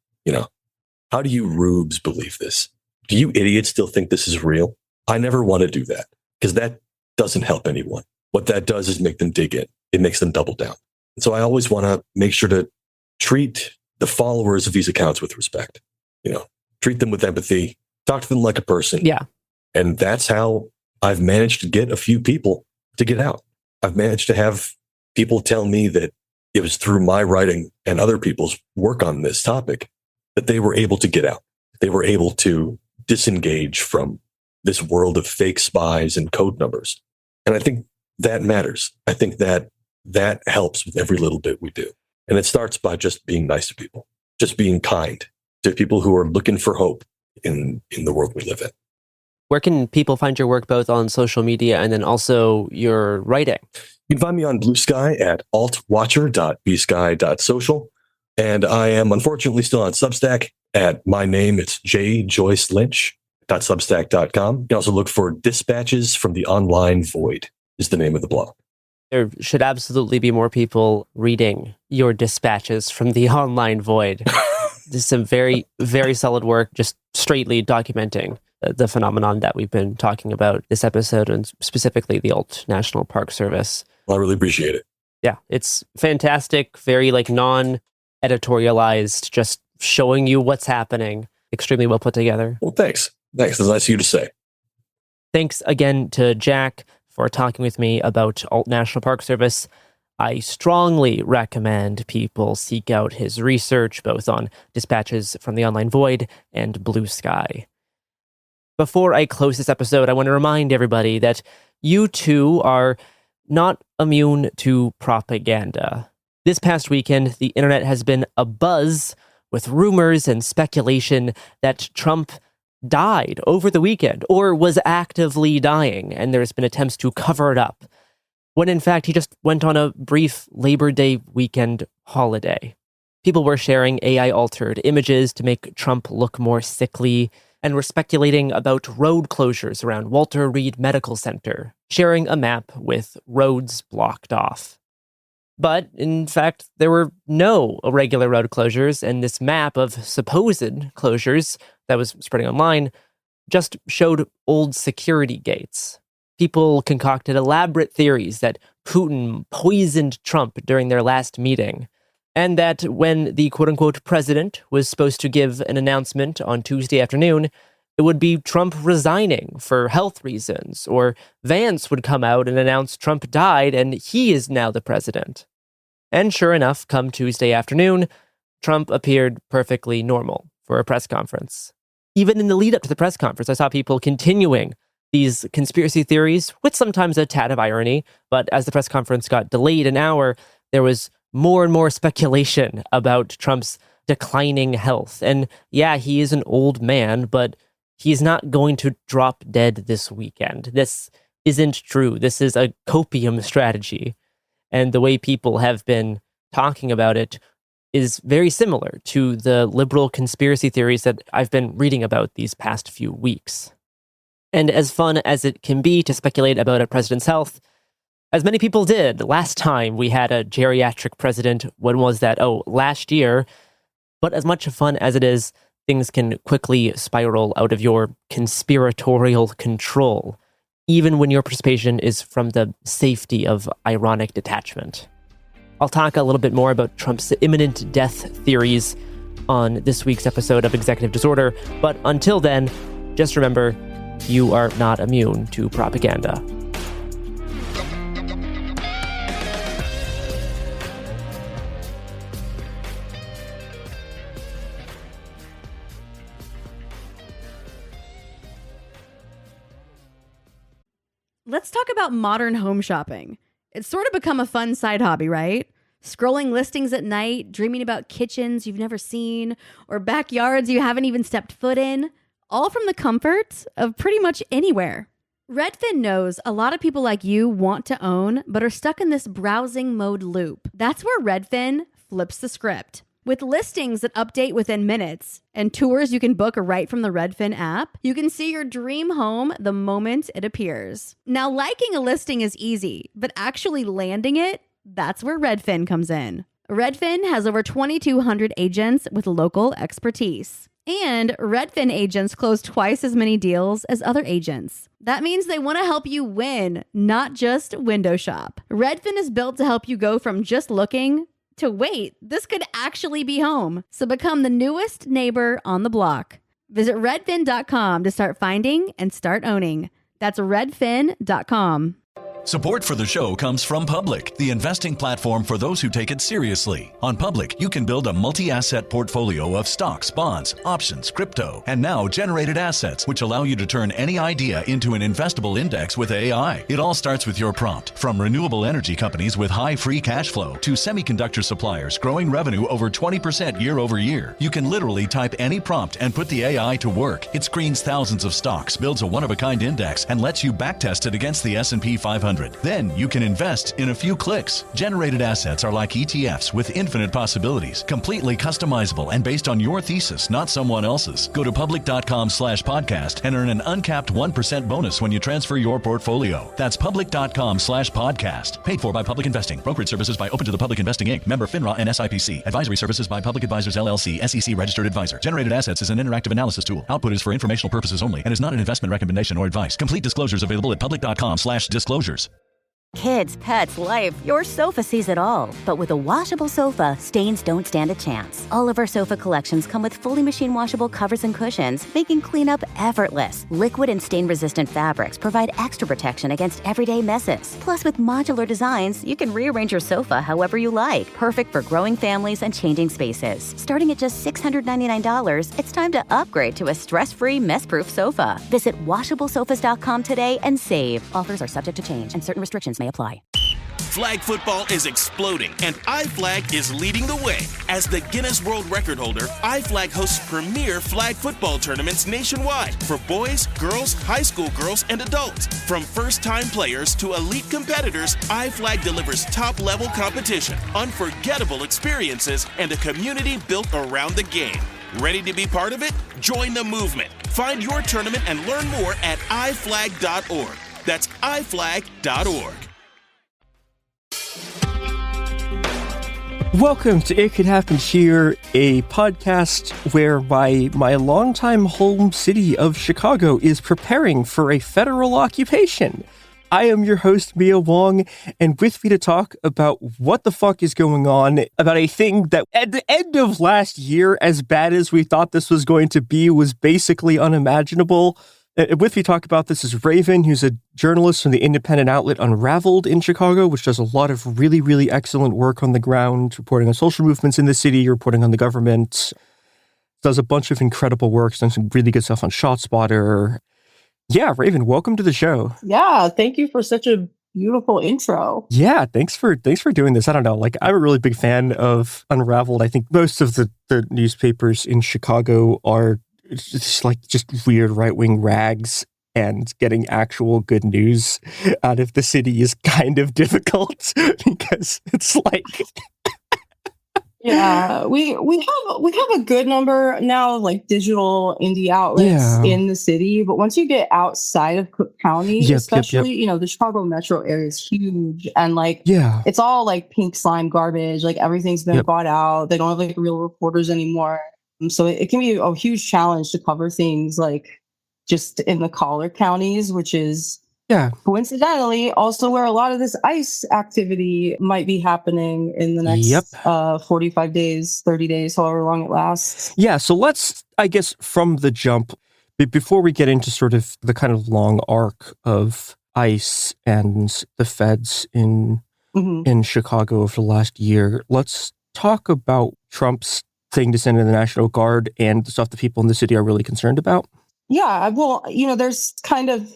How do you rubes believe this? Do you idiots still think this is real? I never want to do that because that doesn't help anyone. What that does is make them dig in. It makes them double down. And so I always want to make sure to treat the followers of these accounts with respect. Treat them with empathy, talk to them like a person. Yeah. And that's how I've managed to get a few people to get out. I've managed to have people tell me that it was through my writing and other people's work on this topic that they were able to get out. They were able to disengage from this world of fake spies and code numbers. And I think that matters. I think that helps with every little bit we do. And it starts by just being nice to people, just being kind to people who are looking for hope in the world we live in. Where can people find your work both on social media and then also your writing? You can find me on Blue Sky at altwatcher.bsky.social. And I am unfortunately still on Substack at my name. It's jjoycelynch.substack.com. You can also look for Dispatches from the Online Void is the name of the blog. There should absolutely be more people reading your dispatches from the online void. This is some very, very solid work, just straightly documenting the phenomenon that we've been talking about this episode, and specifically the Alt National Park Service. Well, I really appreciate it. Yeah, it's fantastic, very non-editorialized, just showing you what's happening. Extremely well put together. Well, thanks. Thanks. That's nice of you to say. Thanks again to Jack for talking with me about Alt National Park Service. I strongly recommend people seek out his research, both on Dispatches from the Online Void and Blue Sky. Before I close this episode, I want to remind everybody that you too are not immune to propaganda. This past weekend, the internet has been abuzz with rumors and speculation that Trump died over the weekend or was actively dying, and there's been attempts to cover it up, when in fact he just went on a brief Labor Day weekend holiday. People were sharing AI-altered images to make Trump look more sickly, and were speculating about road closures around Walter Reed Medical Center, sharing a map with roads blocked off. But, in fact, there were no irregular road closures, and this map of supposed closures that was spreading online just showed old security gates. People concocted elaborate theories that Putin poisoned Trump during their last meeting, and that when the quote-unquote president was supposed to give an announcement on Tuesday afternoon, it would be Trump resigning for health reasons, or Vance would come out and announce Trump died and he is now the president. And sure enough, come Tuesday afternoon, Trump appeared perfectly normal for a press conference. Even in the lead up to the press conference, I saw people continuing these conspiracy theories with sometimes a tad of irony, but as the press conference got delayed an hour, there was more and more speculation about Trump's declining health. And yeah, he is an old man, but he's not going to drop dead this weekend. This isn't true. This is a copium strategy. And the way people have been talking about it is very similar to the liberal conspiracy theories that I've been reading about these past few weeks. And as fun as it can be to speculate about a president's health, as many people did last time we had a geriatric president, when was that? Oh, last year. But as much fun as it is, things can quickly spiral out of your conspiratorial control, even when your participation is from the safety of ironic detachment. I'll talk a little bit more about Trump's imminent death theories on this week's episode of Executive Disorder, but until then, just remember, you are not immune to propaganda. Let's talk about modern home shopping. It's sort of become a fun side hobby, right? Scrolling listings at night, dreaming about kitchens you've never seen, or backyards you haven't even stepped foot in, all from the comfort of pretty much anywhere. Redfin knows a lot of people like you want to own, but are stuck in this browsing mode loop. That's where Redfin flips the script. With listings that update within minutes and tours you can book right from the Redfin app, you can see your dream home the moment it appears. Now, liking a listing is easy, but actually landing it, that's where Redfin comes in. Redfin has over 2,200 agents with local expertise. And Redfin agents close twice as many deals as other agents. That means they want to help you win, not just window shop. Redfin is built to help you go from just looking to wait, this could actually be home. So become the newest neighbor on the block. Visit redfin.com to start finding and start owning. That's redfin.com. Support for the show comes from Public, the investing platform for those who take it seriously. On Public, you can build a multi-asset portfolio of stocks, bonds, options, crypto, and now generated assets, which allow you to turn any idea into an investable index with AI. It all starts with your prompt. From renewable energy companies with high free cash flow to semiconductor suppliers growing revenue over 20% year over year, you can literally type any prompt and put the AI to work. It screens thousands of stocks, builds a one-of-a-kind index, and lets you backtest it against the S&P 500. Then you can invest in a few clicks. Generated assets are like ETFs with infinite possibilities, completely customizable and based on your thesis, not someone else's. Go to public.com/podcast and earn an uncapped 1% bonus when you transfer your portfolio. That's public.com/podcast. Paid for by Public Investing. Brokerage services by Open to the Public Investing Inc. Member FINRA and SIPC. Advisory services by Public Advisors LLC, SEC registered advisor. Generated assets is an interactive analysis tool. Output is for informational purposes only and is not an investment recommendation or advice. Complete disclosures available at public.com/disclosures. Kids, pets, life, your sofa sees it all. But with a washable sofa, stains don't stand a chance. All of our sofa collections come with fully machine washable covers and cushions, making cleanup effortless. Liquid and stain-resistant fabrics provide extra protection against everyday messes. Plus, with modular designs, you can rearrange your sofa however you like. Perfect for growing families and changing spaces. Starting at just $699, it's time to upgrade to a stress-free, mess-proof sofa. Visit washablesofas.com today and save. Offers are subject to change and certain restrictions may apply. Flag football is exploding, and iFlag is leading the way. As the Guinness World Record holder, iFlag hosts premier flag football tournaments nationwide for boys, girls, high school girls, and adults. From first-time players to elite competitors, iFlag delivers top-level competition, unforgettable experiences, and a community built around the game. Ready to be part of it? Join the movement. Find your tournament and learn more at iflag.org. That's iflag.org. Welcome to It Could Happen Here, a podcast where my longtime home city of Chicago is preparing for a federal occupation. I am your host, Mia Wong, and with me to talk about what the fuck is going on, about a thing that at the end of last year, as bad as we thought this was going to be, was basically unimaginable. With me to talk about this is Raven, who's a journalist from the independent outlet Unraveled in Chicago, which does a lot of really, really excellent work on the ground, reporting on social movements in the city, reporting on the government, does a bunch of incredible work, done some really good stuff on ShotSpotter. Yeah, Raven, welcome to the show. Yeah, thank you for such a beautiful intro. Yeah, thanks for doing this. I don't know, like, I'm a really big fan of Unraveled. I think most of the newspapers in Chicago are just weird right-wing rags, and getting actual good news out of the city is kind of difficult because it's like yeah, we have a good number now of like digital indie outlets in the city, but once you get outside of Cook County, especially you know, the Chicago metro area is huge, and like it's all like pink slime garbage, like everything's been bought out. They don't have like real reporters anymore. So it can be a huge challenge to cover things like just in the collar counties, which is coincidentally also where a lot of this ICE activity might be happening in the next 45 days, 30 days, however long it lasts. Yeah, so let's, I guess, from the jump, before we get into sort of the kind of long arc of ICE and the feds in Chicago over the last year, let's talk about Trump's thing to send in the National Guard and the stuff that people in the city are really concerned about. Yeah, well, there's kind of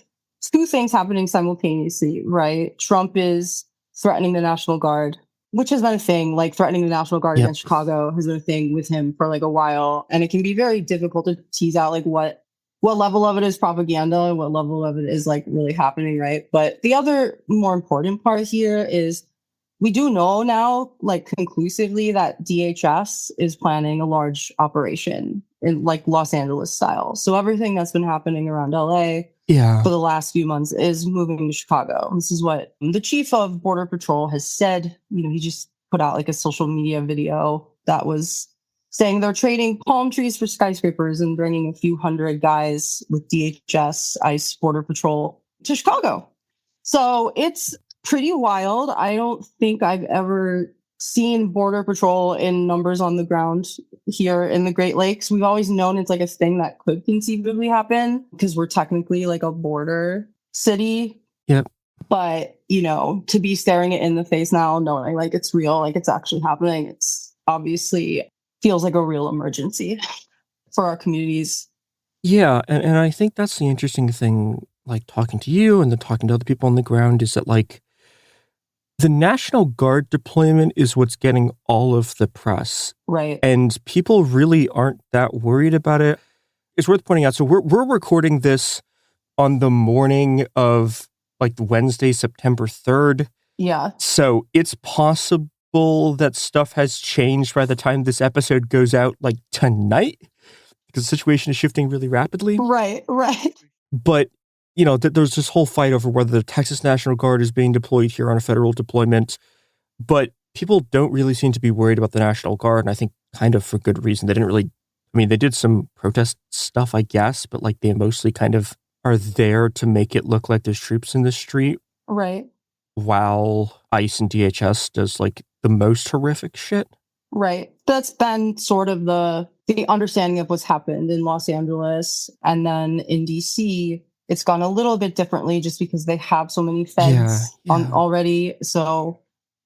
two things happening simultaneously, right? Trump is threatening the National Guard, which has been a thing, like threatening the National Guard against Chicago has been a thing with him for like a while. And it can be very difficult to tease out like what level of it is propaganda and what level of it is like really happening, right? But the other more important part here is we do know now, like conclusively, that DHS is planning a large operation in like Los Angeles style. So everything that's been happening around LA for the last few months is moving to Chicago. This is what the chief of Border Patrol has said. He just put out like a social media video that was saying they're trading palm trees for skyscrapers and bringing a few hundred guys with DHS, ICE, Border Patrol to Chicago. So it's pretty wild. I don't think I've ever seen Border Patrol in numbers on the ground here in the Great Lakes. We've always known it's like a thing that could conceivably happen because we're technically like a border city. Yep. But, to be staring it in the face now, knowing like it's real, like it's actually happening, it's obviously feels like a real emergency for our communities. Yeah, and I think that's the interesting thing, like talking to you and then talking to other people on the ground, is that like the National Guard deployment is what's getting all of the press. Right. And people really aren't that worried about it. It's worth pointing out. So we're recording this on the morning of like Wednesday, September 3rd. Yeah. So it's possible that stuff has changed by the time this episode goes out like tonight because the situation is shifting really rapidly. Right. But there's this whole fight over whether the Texas National Guard is being deployed here on a federal deployment. But people don't really seem to be worried about the National Guard, and I think kind of for good reason. They didn't really, they did some protest stuff, I guess, but like they mostly kind of are there to make it look like there's troops in the street. Right. While ICE and DHS does like the most horrific shit. Right. That's been sort of the understanding of what's happened in Los Angeles. And then in DC, it's gone a little bit differently just because they have so many feds already. So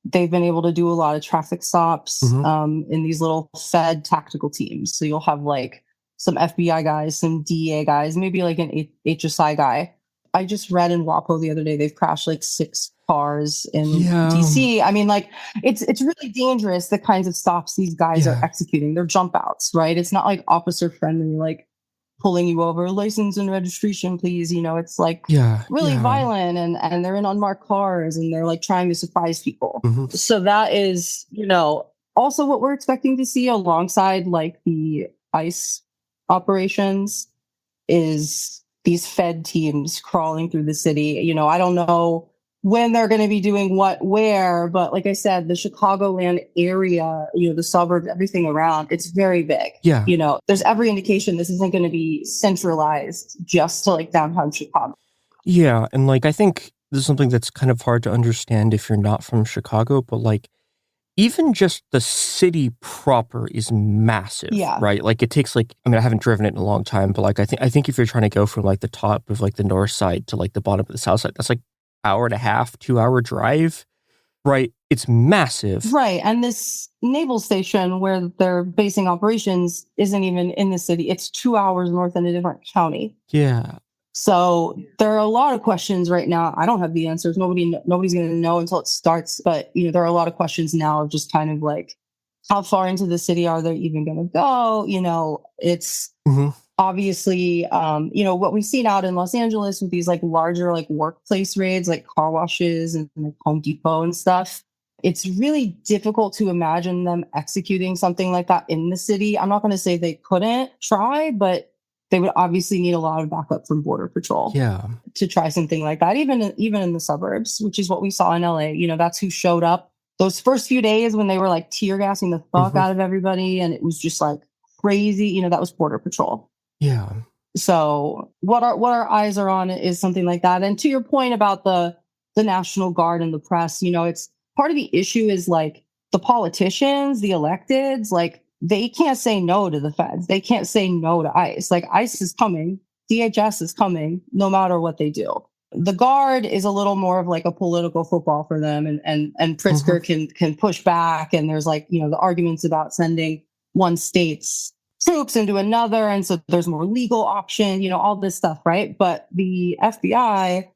they've been able to do a lot of traffic stops in these little Fed tactical teams. So you'll have like some FBI guys, some DEA guys, maybe like an HSI guy. I just read in WAPO the other day, they've crashed like 6 cars in DC. It's really dangerous, the kinds of stops these guys are executing. They're jump outs, right? It's not like officer friendly, like pulling you over, license and registration, please. It's like really violent and they're in unmarked cars and they're like trying to surprise people. So that is, also what we're expecting to see alongside like the ICE operations is these Fed teams crawling through the city. I don't know when they're going to be doing what, where, but like I said, the Chicagoland area, the suburbs, everything around, it's very big. Yeah. There's every indication this isn't going to be centralized just to like downtown Chicago. Yeah. And like, I think this is something that's kind of hard to understand if you're not from Chicago, but like, even just the city proper is massive, right? Like it takes like, I haven't driven it in a long time, but like, I think if you're trying to go from like the top of like the north side to like the bottom of the south side, that's like 1.5 2-hour drive, right? It's massive. Right. And this naval station where they're basing operations isn't even in the city. It's 2 hours north in a different county. Yeah. So there are a lot of questions right now. I don't have the answers. Nobody's going to know until it starts. But, there are a lot of questions now of just kind of like, how far into the city are they even going to go? It's obviously, what we've seen out in Los Angeles with these like larger like workplace raids, like car washes and like Home Depot and stuff. It's really difficult to imagine them executing something like that in the city. I'm not going to say they couldn't try, but they would obviously need a lot of backup from Border Patrol to try something like that, even in the suburbs, which is what we saw in LA. That's who showed up those first few days when they were like tear gassing the fuck out of everybody. And it was just like crazy. That was Border Patrol. Yeah. So what our eyes are on is something like that. And to your point about the National Guard and the press, it's part of the issue is like the politicians, the electeds, like they can't say no to the feds. They can't say no to ICE. Like ICE is coming, DHS is coming, no matter what they do. The Guard is a little more of like a political football for them, and Pritzker can push back. And there's like, the arguments about sending one state's troops into another. And so there's more legal option, all this stuff, right? But the FBI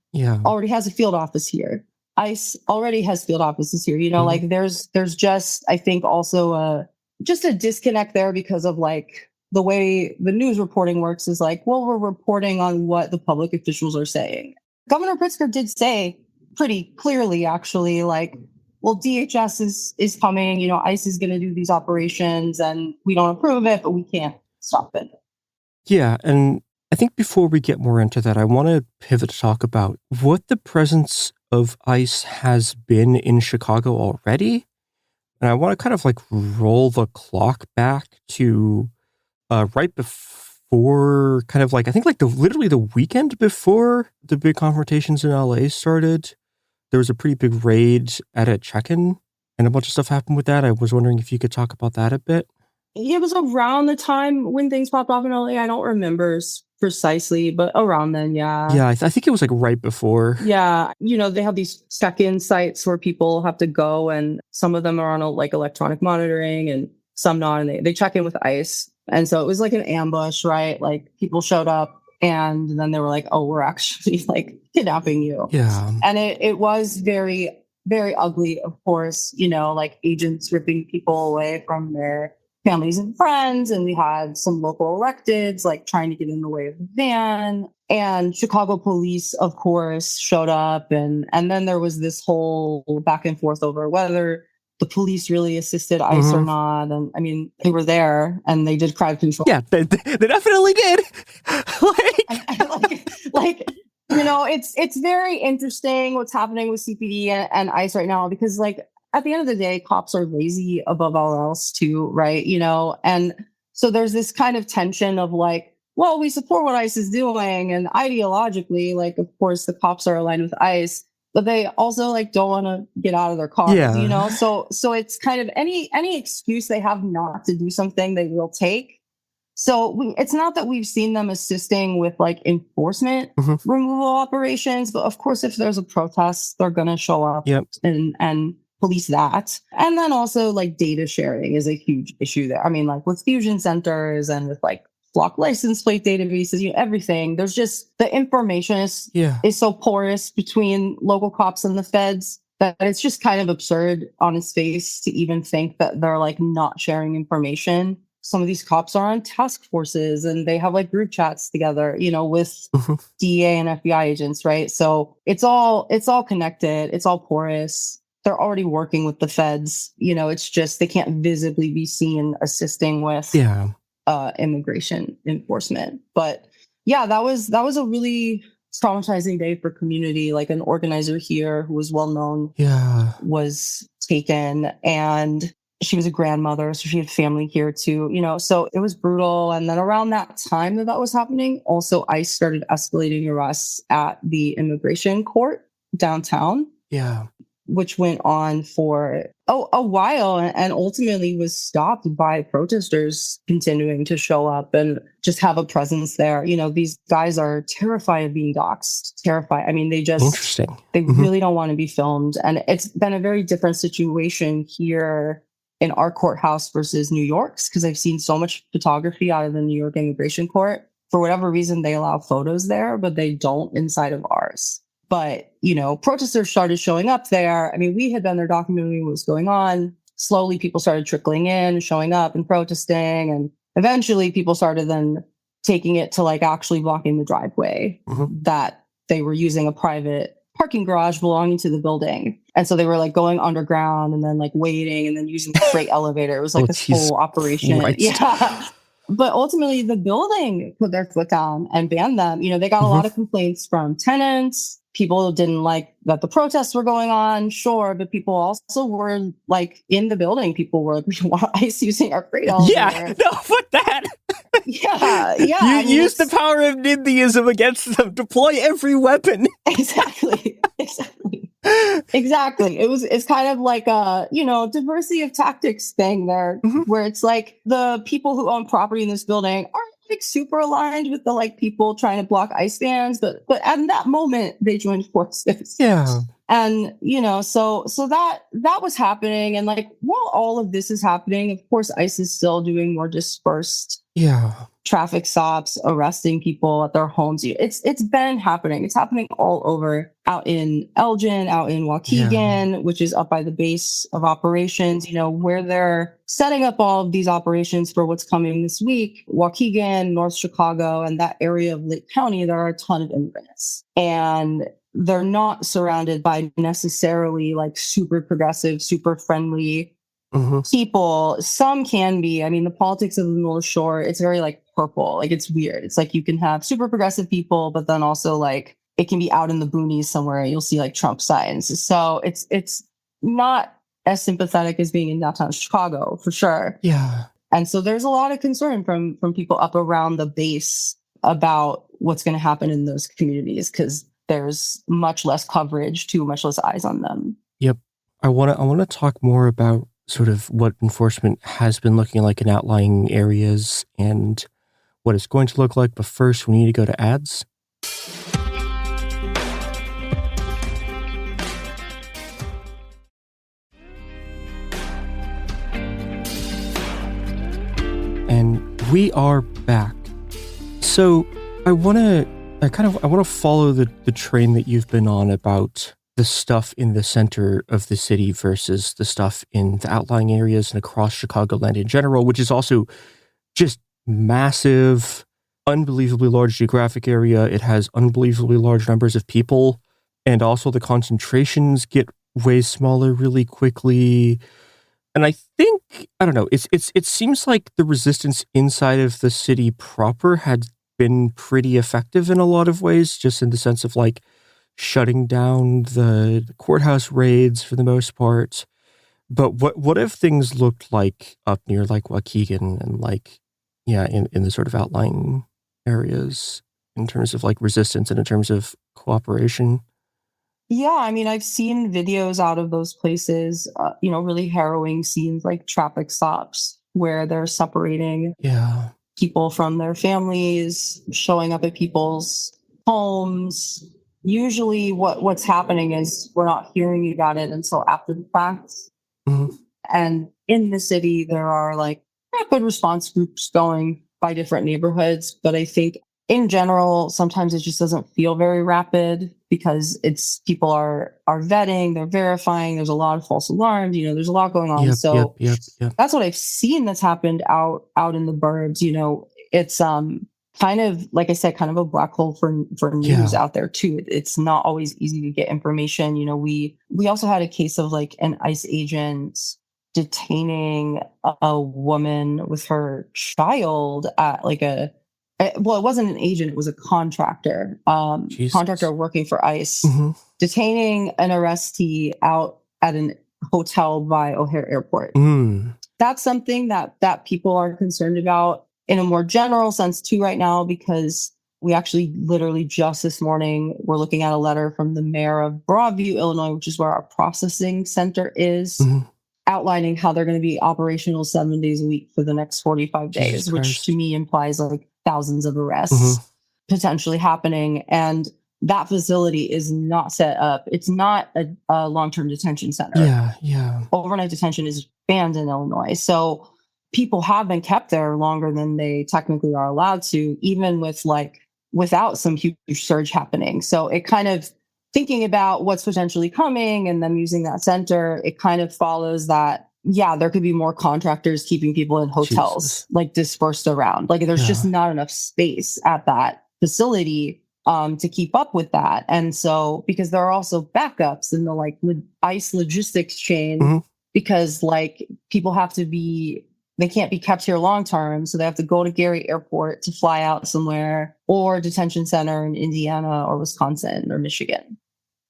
already has a field office here. ICE already has field offices here. Like there's just, I think also just a disconnect there because of like the way the news reporting works is like, well, we're reporting on what the public officials are saying. Governor Pritzker did say pretty clearly, actually, like, well, DHS is coming, ICE is going to do these operations and we don't approve it, but we can't stop it. Yeah. And I think before we get more into that, I want to pivot to talk about what the presence of ICE has been in Chicago already. And I want to kind of like roll the clock back to right before kind of like, I think like literally the weekend before the big confrontations in LA started. There was a pretty big raid at a check-in and a bunch of stuff happened with that. I was wondering if you could talk about that a bit. It was around the time when things popped off in LA. I don't remember precisely, but around then, yeah. Yeah, I think it was like right before. Yeah, they have these check-in sites where people have to go, and some of them are on like electronic monitoring and some not, and they check in with ICE. And so it was like an ambush, right? Like people showed up and then they were like, oh, we're actually like kidnapping you. Yeah. And it was very, very ugly, of course, like agents ripping people away from their families and friends. And we had some local electeds like trying to get in the way of the van. And Chicago police, of course, showed up. And then there was this whole back and forth over whether the police really assisted ICE or not. And I mean, they were there and they did crowd control. Yeah, they definitely did. It's very interesting what's happening with CPD and ICE right now, because like at the end of the day, cops are lazy above all else too, right? And so there's this kind of tension of like, well, we support what ICE is doing, and ideologically, like, of course, the cops are aligned with ICE, but they also like don't want to get out of their cars, So it's kind of any excuse they have not to do something, they will take. So it's not that we've seen them assisting with like enforcement removal operations, but of course, if there's a protest, they're going to show up and police that. And then also like data sharing is a huge issue there. I mean, like with fusion centers and with like block license plate databases, everything. There's just the information is so porous between local cops and the feds that it's just kind of absurd on its face to even think that they're like not sharing information. Some of these cops are on task forces and they have like group chats together, with DEA and FBI agents, right? So it's all connected. It's all porous. They're already working with the feds. It's just they can't visibly be seen assisting with immigration enforcement. But yeah, that was a really traumatizing day for community. Like an organizer here who was well known was taken, and she was a grandmother, so she had family here too, so it was brutal. And then around that time that was happening, also ICE started escalating arrests at the immigration court downtown. Yeah. Which went on for a while and ultimately was stopped by protesters continuing to show up and just have a presence there. These guys are terrified of being doxxed, terrified. I mean, they really don't want to be filmed. And it's been a very different situation here in our courthouse versus New York's, because I've seen so much photography out of the New York Immigration Court. For whatever reason, they allow photos there, but they don't inside of ours. But, protesters started showing up there. I mean, we had been there documenting what was going on. Slowly, people started trickling in, showing up and protesting. And eventually, people started then taking it to like actually blocking the driveway that they were using a private parking garage belonging to the building. And so they were like going underground and then like waiting and then using the freight elevator. It was like this whole operation. Christ. Yeah. But ultimately, the building put their foot down and banned them. They got a lot of complaints from tenants, people didn't like that the protests were going on, sure, but people also were like in the building. People were like, we want ICE using our freedoms. Yeah, no, fuck that. Yeah. You use the power of NIMBYism against them. Deploy every weapon. Exactly. It's kind of like a, diversity of tactics thing there, where it's like the people who own property in this building aren't like super aligned with the like people trying to block ICE bans, but at that moment they joined forces. Yeah. And so that was happening, and like while all of this is happening, of course ICE is still doing more dispersed traffic stops, arresting people at their homes. It's been happening. It's happening all over, out in Elgin, out in Waukegan, which is up by the base of operations, where they're setting up all of these operations for what's coming this week. Waukegan, North Chicago, and that area of Lake County, there are a ton of immigrants. And they're not surrounded by necessarily like super progressive, super friendly people. Some can be. I mean, the politics of the North Shore, it's very like purple. Like it's weird. It's like you can have super progressive people, but then also like it can be out in the boonies somewhere. You'll see like Trump signs. So it's not as sympathetic as being in downtown Chicago for sure. Yeah. And so there's a lot of concern from people up around the base about what's going to happen in those communities, because there's much less coverage, much less eyes on them. Yep. I want to talk more about sort of what enforcement has been looking like in outlying areas and what it's going to look like. But first, we need to go to ads. And we are back. So I want to follow the train that you've been on about the stuff in the center of the city versus the stuff in the outlying areas and across Chicagoland in general, which is also just massive, unbelievably large geographic area. It has unbelievably large numbers of people, and also the concentrations get way smaller really quickly. And I think, I don't know, it seems like the resistance inside of the city proper had been pretty effective in a lot of ways, just in the sense of like shutting down the courthouse raids for the most part. But what if things looked like up near like Waukegan and like, in the sort of outlying areas in terms of like resistance and in terms of cooperation? Yeah, I mean, I've seen videos out of those places, really harrowing scenes like traffic stops where they're separating people from their families, showing up at people's homes. Usually what's happening is we're not hearing about it until after the fact. And in the city, there are like rapid response groups going by different neighborhoods. But I think in general, sometimes it just doesn't feel very rapid because people are vetting, they're verifying. There's a lot of false alarms. There's a lot going on. Yep. That's what I've seen that's happened out in the burbs. It's kind of, like I said, kind of a black hole for news out there too. It's not always easy to get information. We also had a case of like an ICE agent detaining a woman with her child at like it wasn't an agent, it was a contractor working for ICE, detaining an arrestee out at an hotel by O'Hare Airport. That's something that people are concerned about in a more general sense too right now, because we actually literally just this morning, we're looking at a letter from the mayor of Broadview, Illinois, which is where our processing center is, outlining how they're going to be operational 7 days a week for the next 45 days, which to me implies like thousands of arrests potentially happening. And that facility is not set up. It's not a long-term detention center. Overnight detention is banned in Illinois. So people have been kept there longer than they technically are allowed to, even without some huge surge happening. So it kind of, thinking about what's potentially coming and them using that center, it kind of follows that, there could be more contractors keeping people in hotels, like dispersed around. Like there's just not enough space at that facility to keep up with that. And so, because there are also backups in the ICE logistics chain, because like people have to be, they can't be kept here long term. So they have to go to Gary Airport to fly out somewhere, or detention center in Indiana or Wisconsin or Michigan.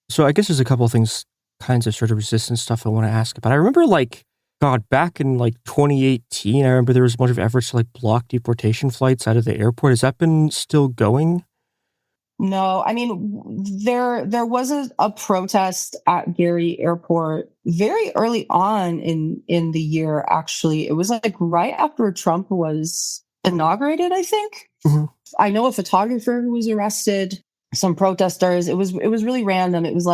So I guess there's a couple of things, kinds of sort of resistance stuff I want to ask about. I remember back in 2018, I remember there was a bunch of efforts to block deportation flights out of the airport. Has that been still going? No, I mean, there was a protest at Gary Airport very early on in the year, actually. It was right after Trump was inaugurated, I think. Mm-hmm. I know a photographer who was arrested, some protesters. It was really random. It was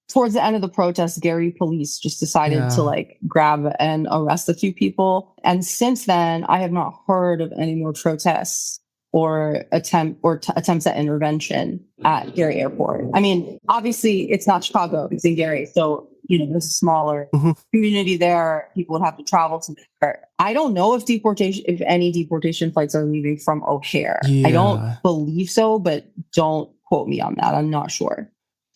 towards the end of the protest, Gary police just decided to grab and arrest a few people. And since then, I have not heard of any more protests or attempts at intervention at Gary Airport. I mean, obviously it's not Chicago, it's in Gary. So, there's a smaller community there. People would have to travel to there. I don't know if any deportation flights are leaving from O'Hare. Yeah. I don't believe so, but don't quote me on that. I'm not sure.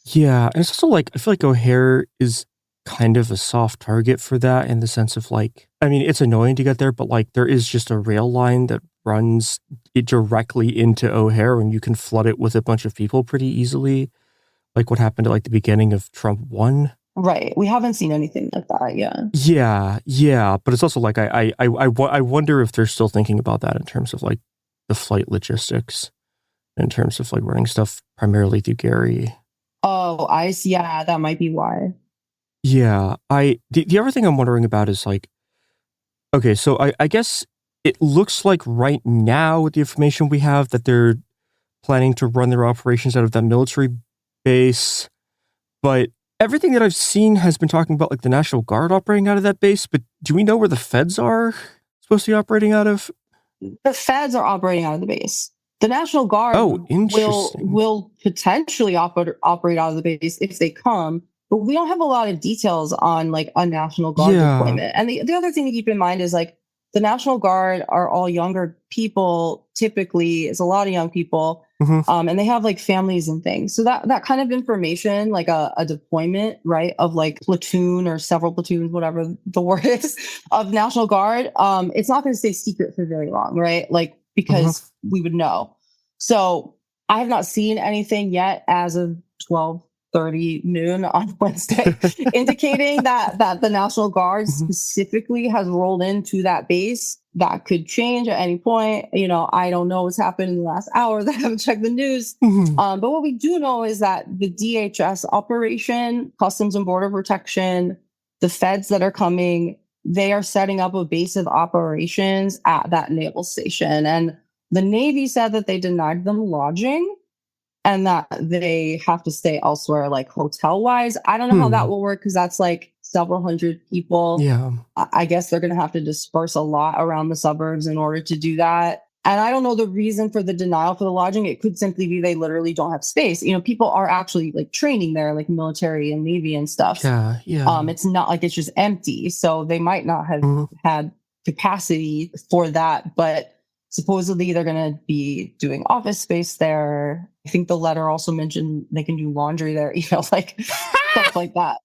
Yeah. And it's also I feel like O'Hare is kind of a soft target for that, in the sense of I mean, it's annoying to get there, but there is just a rail line that runs it directly into O'Hare, and you can flood it with a bunch of people pretty easily. Like what happened at the beginning of Trump 1. Right. We haven't seen anything like that. Yeah. Yeah. But it's also I wonder if they're still thinking about that in terms of the flight logistics, in terms of running stuff primarily through Gary. Oh, I see. Yeah, that might be why. Yeah. The other thing I'm wondering about is okay, so I guess it looks like right now, with the information we have, that they're planning to run their operations out of that military base. But everything that I've seen has been talking about the National Guard operating out of that base. But do we know where the feds are supposed to be operating out of? The feds are operating out of the base. The National Guard will potentially operate out of the base if they come. But we don't have a lot of details on a National Guard deployment. And the other thing to keep in mind is the National Guard are all younger people. Typically, it's a lot of young people, and they have families and things. So that kind of information, a deployment, right, of platoon or several platoons, whatever the word is, of National Guard, it's not going to stay secret for very long, right? Because we would know. So I have not seen anything yet as of 12:30 noon on Wednesday, indicating that the National Guard specifically has rolled into that base. That could change at any point. I don't know what's happened in the last hour. I haven't checked the news. But what we do know is that the DHS operation, Customs and Border Protection, the feds that are coming, they are setting up a base of operations at that naval station. And the Navy said that they denied them lodging, and that they have to stay elsewhere, hotel wise. I don't know how that will work, because that's several hundred people. Yeah. I guess they're going to have to disperse a lot around the suburbs in order to do that. And I don't know the reason for the denial for the lodging. It could simply be they literally don't have space. People are actually training there, military and Navy and stuff. Yeah. It's not it's just empty. So they might not have had capacity for that, but supposedly they're going to be doing office space there. I think the letter also mentioned they can do laundry there, stuff like that.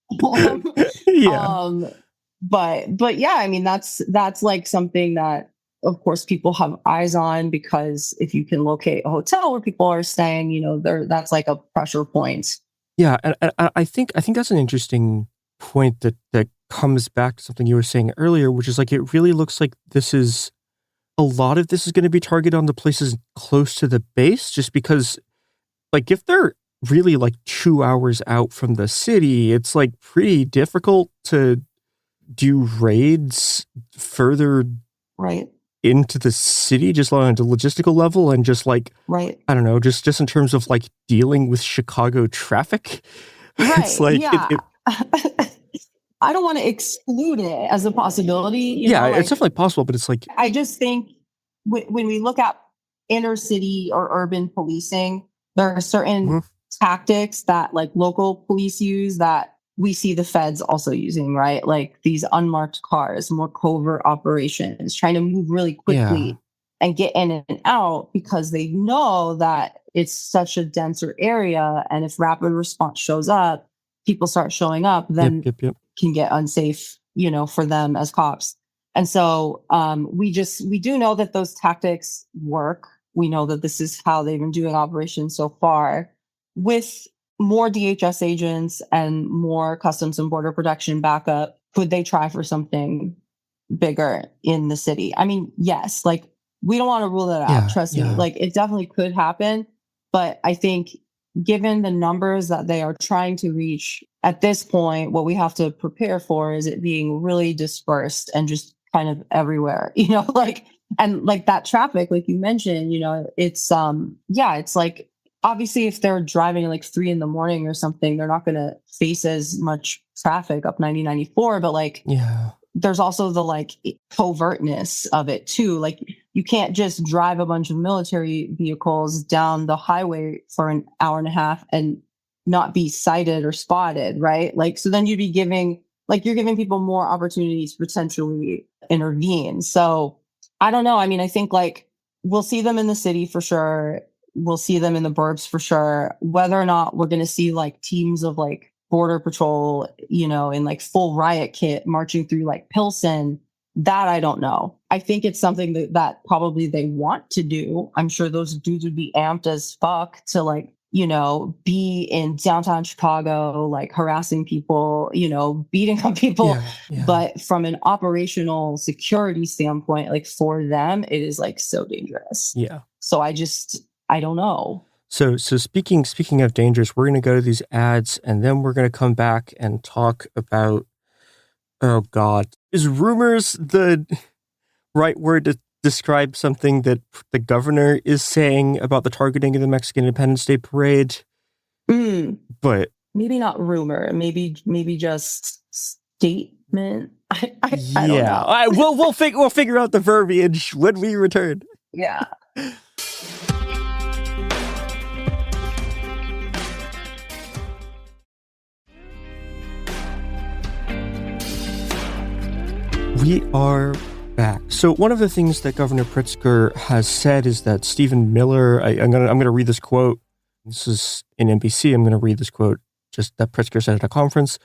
But yeah, I mean, that's something that, of course, people have eyes on, because if you can locate a hotel where people are staying, that's a pressure point. Yeah. And I think that's an interesting point that comes back to something you were saying earlier, which is it really looks like a lot of this is going to be targeted on the places close to the base, just because if they're really 2 hours out from the city, it's pretty difficult to do raids further into the city, just on a logistical level, and just I don't know, just in terms of dealing with Chicago traffic. It's I don't want to exclude it as a possibility. It's definitely possible, but it's I just think when we look at inner city or urban policing, there are certain tactics that local police use that we see the feds also using, right? These unmarked cars, more covert operations, trying to move really quickly and get in and out, because they know that it's such a denser area. And if rapid response shows up, people start showing up, then can get unsafe, for them as cops. And so we do know that those tactics work. We know that this is how they've been doing operations so far. With more DHS agents and more Customs and Border Protection backup, could they try for something bigger in the city? I mean, yes, like we don't want to rule that out. Trust me. Like it definitely could happen. But I think given the numbers that they are trying to reach at this point, what we have to prepare for is it being really dispersed and just kind of everywhere, like, and like that traffic, like you mentioned, it's, it's like, obviously if they're driving at like 3 a.m. or something, they're not going to face as much traffic up 90-94, but like, there's also the like covertness of it too. Like you can't just drive a bunch of military vehicles down the highway for an hour and a half and not be sighted or spotted, right? Like, so then you'd be giving people more opportunities to potentially intervene. So I don't know. I mean, I think like we'll see them in the city for sure. We'll see them in the burbs for sure. Whether or not we're going to see like teams of like Border Patrol, in like full riot kit marching through like Pilsen, that I don't know. I think it's something that probably they want to do. I'm sure those dudes would be amped as fuck to like, be in downtown Chicago, like harassing people, beating up people. But from an operational security standpoint, like for them, it is like so dangerous. Yeah. So I don't know. So speaking of dangers, we're going to go to these ads and then we're going to come back and talk about, oh God, is rumors the right word to describe something that the governor is saying about the targeting of the Mexican Independence Day parade? But maybe not rumor, maybe just statement. I don't know. We'll figure out the verbiage when we return. Yeah. We are back. So one of the things that Governor Pritzker has said is that Stephen Miller, I'm gonna read this quote. This is in NBC. I'm gonna read this quote just that Pritzker said at a conference.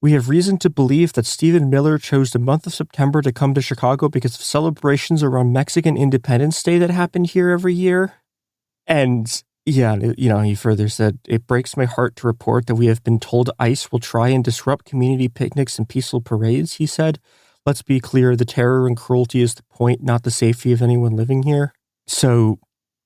We have reason to believe that Stephen Miller chose the month of September to come to Chicago because of celebrations around Mexican Independence Day that happen here every year. And yeah, he further said, it breaks my heart to report that we have been told ICE will try and disrupt community picnics and peaceful parades, he said. Let's be clear, the terror and cruelty is the point, not the safety of anyone living here. So,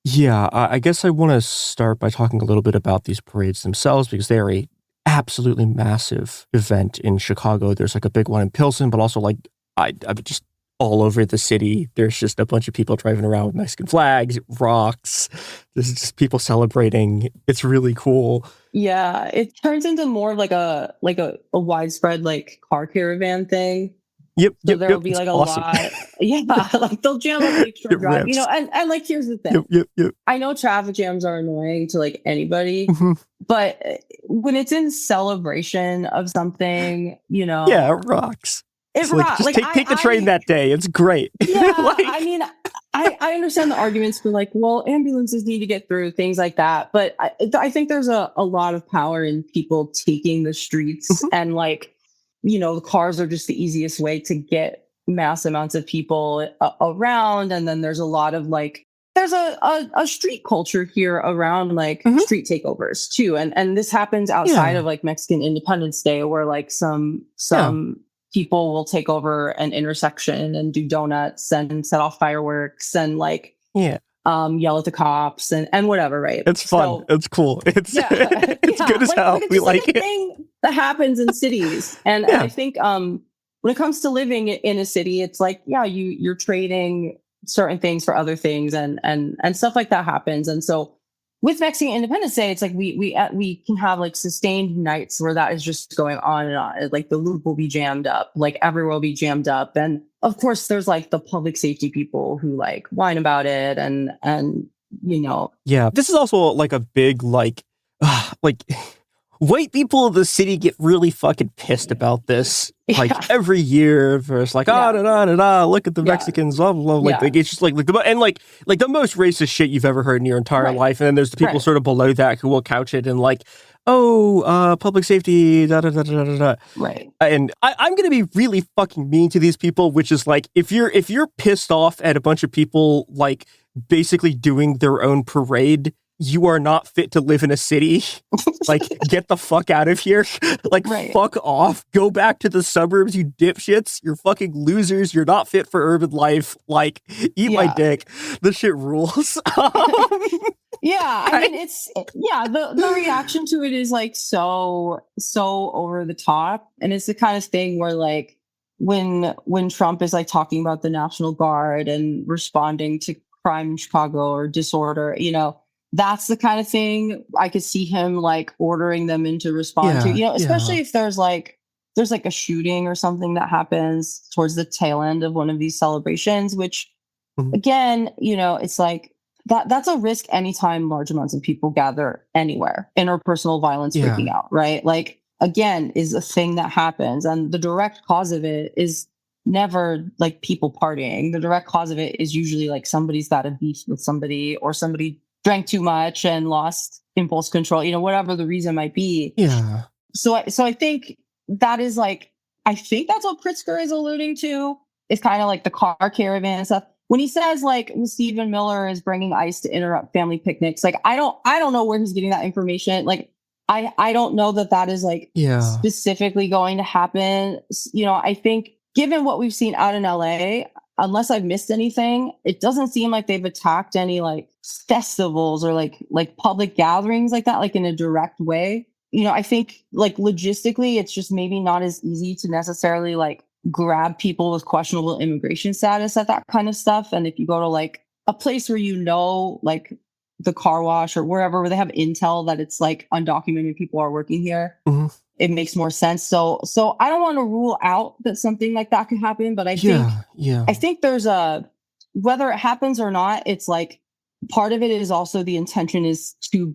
yeah, I guess I want to start by talking a little bit about these parades themselves because they are a absolutely massive event in Chicago. There's like a big one in Pilsen, but also like I'm just all over the city. There's just a bunch of people driving around with Mexican flags, rocks. There's just people celebrating. It's really cool. Yeah, it turns into more of like a widespread like car caravan thing. Yep. So there'll be like a lot. Yeah. Like they'll jam up Lakeshore Drive, and like, here's the thing. Yep. I know traffic jams are annoying to like anybody, but when it's in celebration of something, Yeah, it rocks. It rocks. Just take the train that day. It's great. Yeah. I mean, I understand the arguments for like, well, ambulances need to get through, things like that. But I think there's a lot of power in people taking the streets and like, the cars are just the easiest way to get mass amounts of people around. And then there's a lot of like, there's a street culture here around like street takeovers too. And this happens outside of like Mexican Independence Day where like some people will take over an intersection and do donuts and set off fireworks and like, yell at the cops and whatever, right? It's fun. It's cool. It's good as hell. We like it. Thing that happens in cities. And I think when it comes to living in a city, it's like, you're trading certain things for other things and stuff like that happens. And so with Mexican Independence Day, it's like we can have like sustained nights where that is just going on and on. Like the loop will be jammed up, like everywhere will be jammed up. And of course there's like the public safety people who like whine about it and Yeah, this is also like a big like white people of the city get really fucking pissed about this. Like every year, it's like, look at the Mexicans, blah, blah, blah. Like it's just like the most racist shit you've ever heard in your entire life. And then there's the people sort of below that who will couch it and like, public safety, da da da da da da. Right. And I'm gonna be really fucking mean to these people, which is like, if you're pissed off at a bunch of people like basically doing their own parade, you are not fit to live in a city. Like, get the fuck out of here. Like, fuck off. Go back to the suburbs, you dipshits. You're fucking losers. You're not fit for urban life. Like, eat my dick. This shit rules. Yeah, I mean, it's the reaction to it is like so over the top, and it's the kind of thing where like when Trump is like talking about the National Guard and responding to crime in Chicago or disorder, you know, that's the kind of thing I could see him like ordering them in to respond to, you know, especially if there's like a shooting or something that happens towards the tail end of one of these celebrations, which again, you know, it's like that's a risk anytime large amounts of people gather anywhere. Interpersonal violence breaking out, right? Like, again, is a thing that happens, and the direct cause of it is never like people partying. The direct cause of it is usually like somebody's got a beef with somebody, or somebody drank too much and lost impulse control, you know, whatever the reason might be. Yeah. So I think that is like, I think that's what Pritzker is alluding to. It's kind of like the car caravan and stuff. When he says like Stephen Miller is bringing ICE to interrupt family picnics, like I don't know where he's getting that information. Like I don't know that is like specifically going to happen. You know, I think given what we've seen out in LA, unless I've missed anything, it doesn't seem like they've attacked any like festivals or like public gatherings like that, like in a direct way. You know, I think like logistically, it's just maybe not as easy to necessarily like grab people with questionable immigration status at that kind of stuff. And if you go to like a place where, you know, like the car wash or wherever where they have intel that it's like undocumented people are working here, it makes more sense. So I don't want to rule out that something like that could happen, but I think there's whether it happens or not, it's like part of it is also the intention is to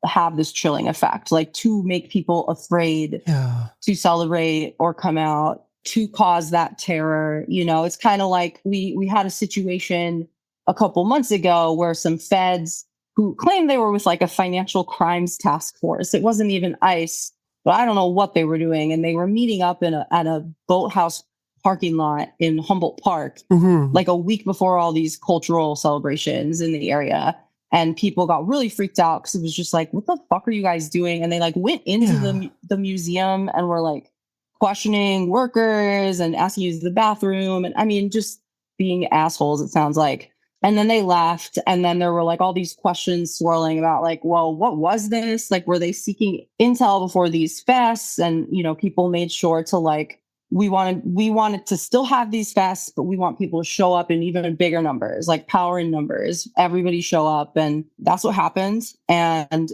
have this chilling effect, like to make people afraid to celebrate or come out, to cause that terror. You know, it's kind of like we had a situation a couple months ago where some feds who claimed they were with like a financial crimes task force. It wasn't even ICE, but I don't know what they were doing. And they were meeting up at a boathouse parking lot in Humboldt Park, like a week before all these cultural celebrations in the area. And people got really freaked out because it was just like, what the fuck are you guys doing? And they like went into the museum and were like questioning workers and asking to use the bathroom. And I mean, just being assholes, it sounds like. And then they left. And then there were like all these questions swirling about like, well, what was this? Like, were they seeking intel before these fests? And, you know, people made sure to like, we wanted to still have these fests, but we want people to show up in even bigger numbers, like power in numbers. Everybody show up. And that's what happened. And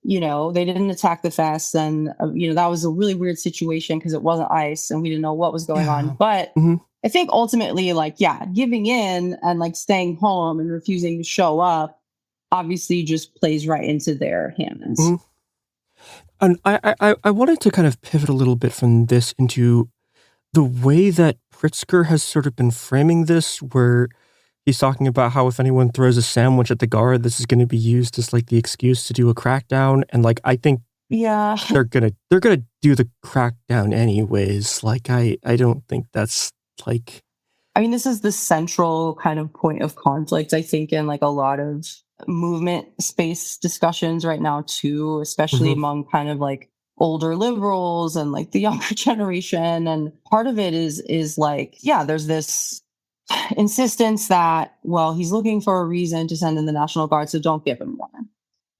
you know, they didn't attack the fest. And, you know, that was a really weird situation because it wasn't ICE and we didn't know what was going on. But I think ultimately, like, giving in and like staying home and refusing to show up obviously just plays right into their hands. And I wanted to kind of pivot a little bit from this into the way that Pritzker has sort of been framing this, where he's talking about how if anyone throws a sandwich at the guard, this is going to be used as like the excuse to do a crackdown. And like, I think they're gonna do the crackdown anyways. Like, I don't think that's like, I mean, this is the central kind of point of conflict, I think, in like a lot of movement space discussions right now too, especially among kind of like older liberals and like the younger generation. And part of it is like, there's this insistence that, well, he's looking for a reason to send in the National Guard, so don't give him one.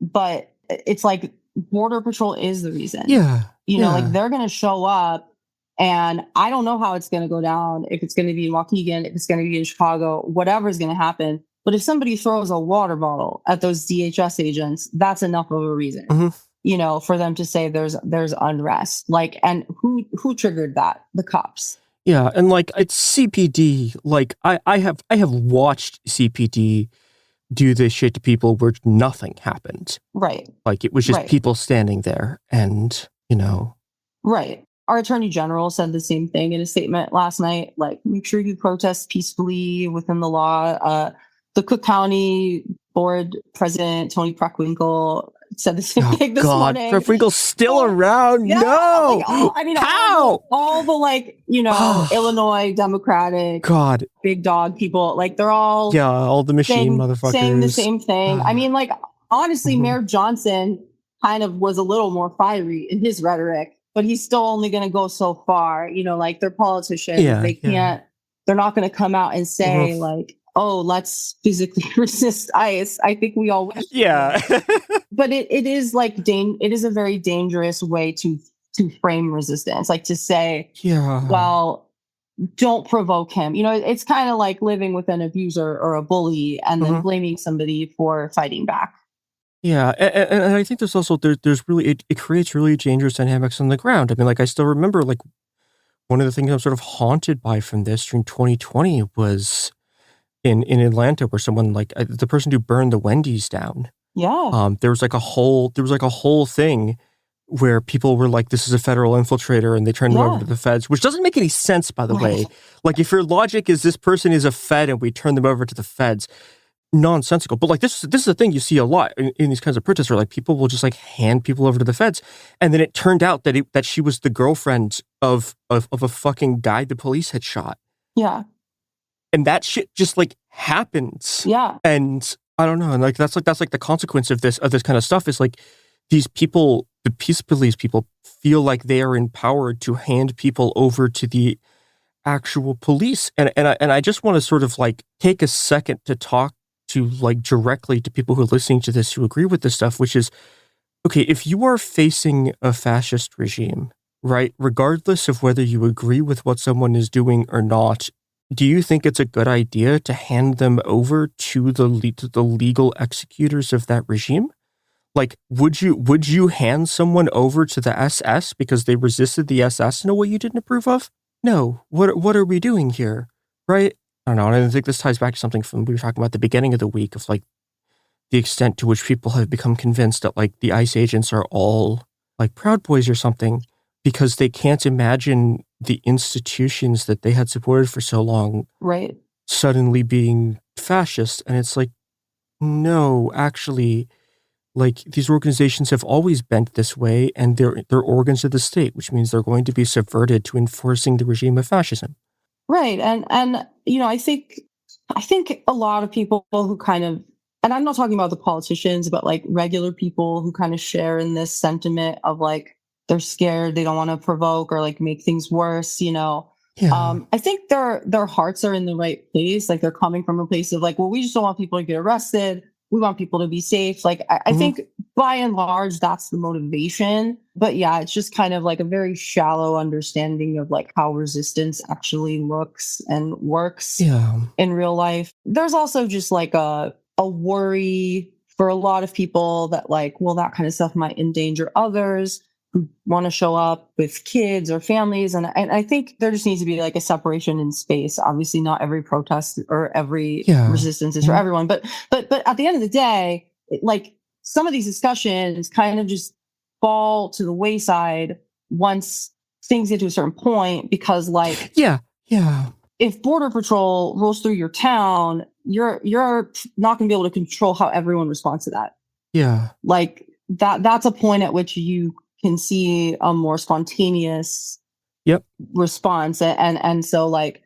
But it's like Border Patrol is the reason. You know, like they're going to show up, and I don't know how it's going to go down, if it's going to be in Waukegan, if it's going to be in Chicago, whatever is going to happen. But if somebody throws a water bottle at those DHS agents, that's enough of a reason, you know, for them to say there's unrest. Like, and who triggered that? The cops. Yeah, and like it's CPD. Like I have watched CPD do this shit to people where nothing happened. Right. Like it was just people standing there, and you know. Right. Our attorney general said the same thing in a statement last night. Like, make sure you protest peacefully within the law. The Cook County Board President Tony Preckwinkle said the same thing this God, morning. Trev Winkel's still around. Yeah, No, how? All the like, Illinois Democratic, God, big dog people, like they're all all the machine motherfuckers saying the same thing. I mean, like honestly, Mayor Johnson kind of was a little more fiery in his rhetoric, but he's still only going to go so far. Like they're politicians, they can't. They're not going to come out and say like, "Oh, let's physically resist ICE." I think we all wish. Yeah. But it is like it is a very dangerous way to frame resistance, like to say, well, don't provoke him. It's kind of like living with an abuser or a bully and then blaming somebody for fighting back. Yeah, and I think there's also there's really it creates really dangerous dynamics on the ground. I mean, like I still remember like one of the things I'm sort of haunted by from this during 2020 was in Atlanta, where someone like the person who burned the Wendy's down. Yeah. There was like a whole thing where people were like, "This is a federal infiltrator," and they turned them over to the feds, which doesn't make any sense, by the way. Like, if your logic is this person is a fed and we turn them over to the feds, nonsensical. But like this is the thing you see a lot in these kinds of protests, where like people will just like hand people over to the feds, and then it turned out that she was the girlfriend of a fucking guy the police had shot. Yeah. And that shit just like happens. Yeah. And I don't know. And like that's like the consequence of this kind of stuff is like these people, the peace police people, feel like they are empowered to hand people over to the actual police. And I just want to sort of like take a second to talk to like directly to people who are listening to this who agree with this stuff, which is, okay, if you are facing a fascist regime, right, regardless of whether you agree with what someone is doing or not, do you think it's a good idea to hand them over to the legal executors of that regime? Like, would you hand someone over to the SS because they resisted the SS in a way you didn't approve of? No. What are we doing here? Right? I don't know. And I think this ties back to something from we were talking about at the beginning of the week of like the extent to which people have become convinced that like the ICE agents are all like Proud Boys or something because they can't imagine the institutions that they had supported for so long suddenly being fascist. And it's like, no, actually, like these organizations have always bent this way, and they're organs of the state, which means they're going to be subverted to enforcing the regime of fascism. Right. And I think a lot of people who kind of, and I'm not talking about the politicians, but like regular people who kind of share in this sentiment of like they're scared, they don't want to provoke or like make things worse, I think their hearts are in the right place. Like they're coming from a place of like, well, we just don't want people to get arrested. We want people to be safe. Like, I think by and large, that's the motivation. But yeah, it's just kind of like a very shallow understanding of like how resistance actually looks and works in real life. There's also just like a worry for a lot of people that like, well, that kind of stuff might endanger others who want to show up with kids or families. And I think there just needs to be like a separation in space. Obviously not every protest or every resistance is for everyone, but at the end of the day, like some of these discussions kind of just fall to the wayside once things get to a certain point, because like, if Border Patrol rolls through your town, you're not going to be able to control how everyone responds to that. Yeah. Like that's a point at which you can see a more spontaneous response. And so like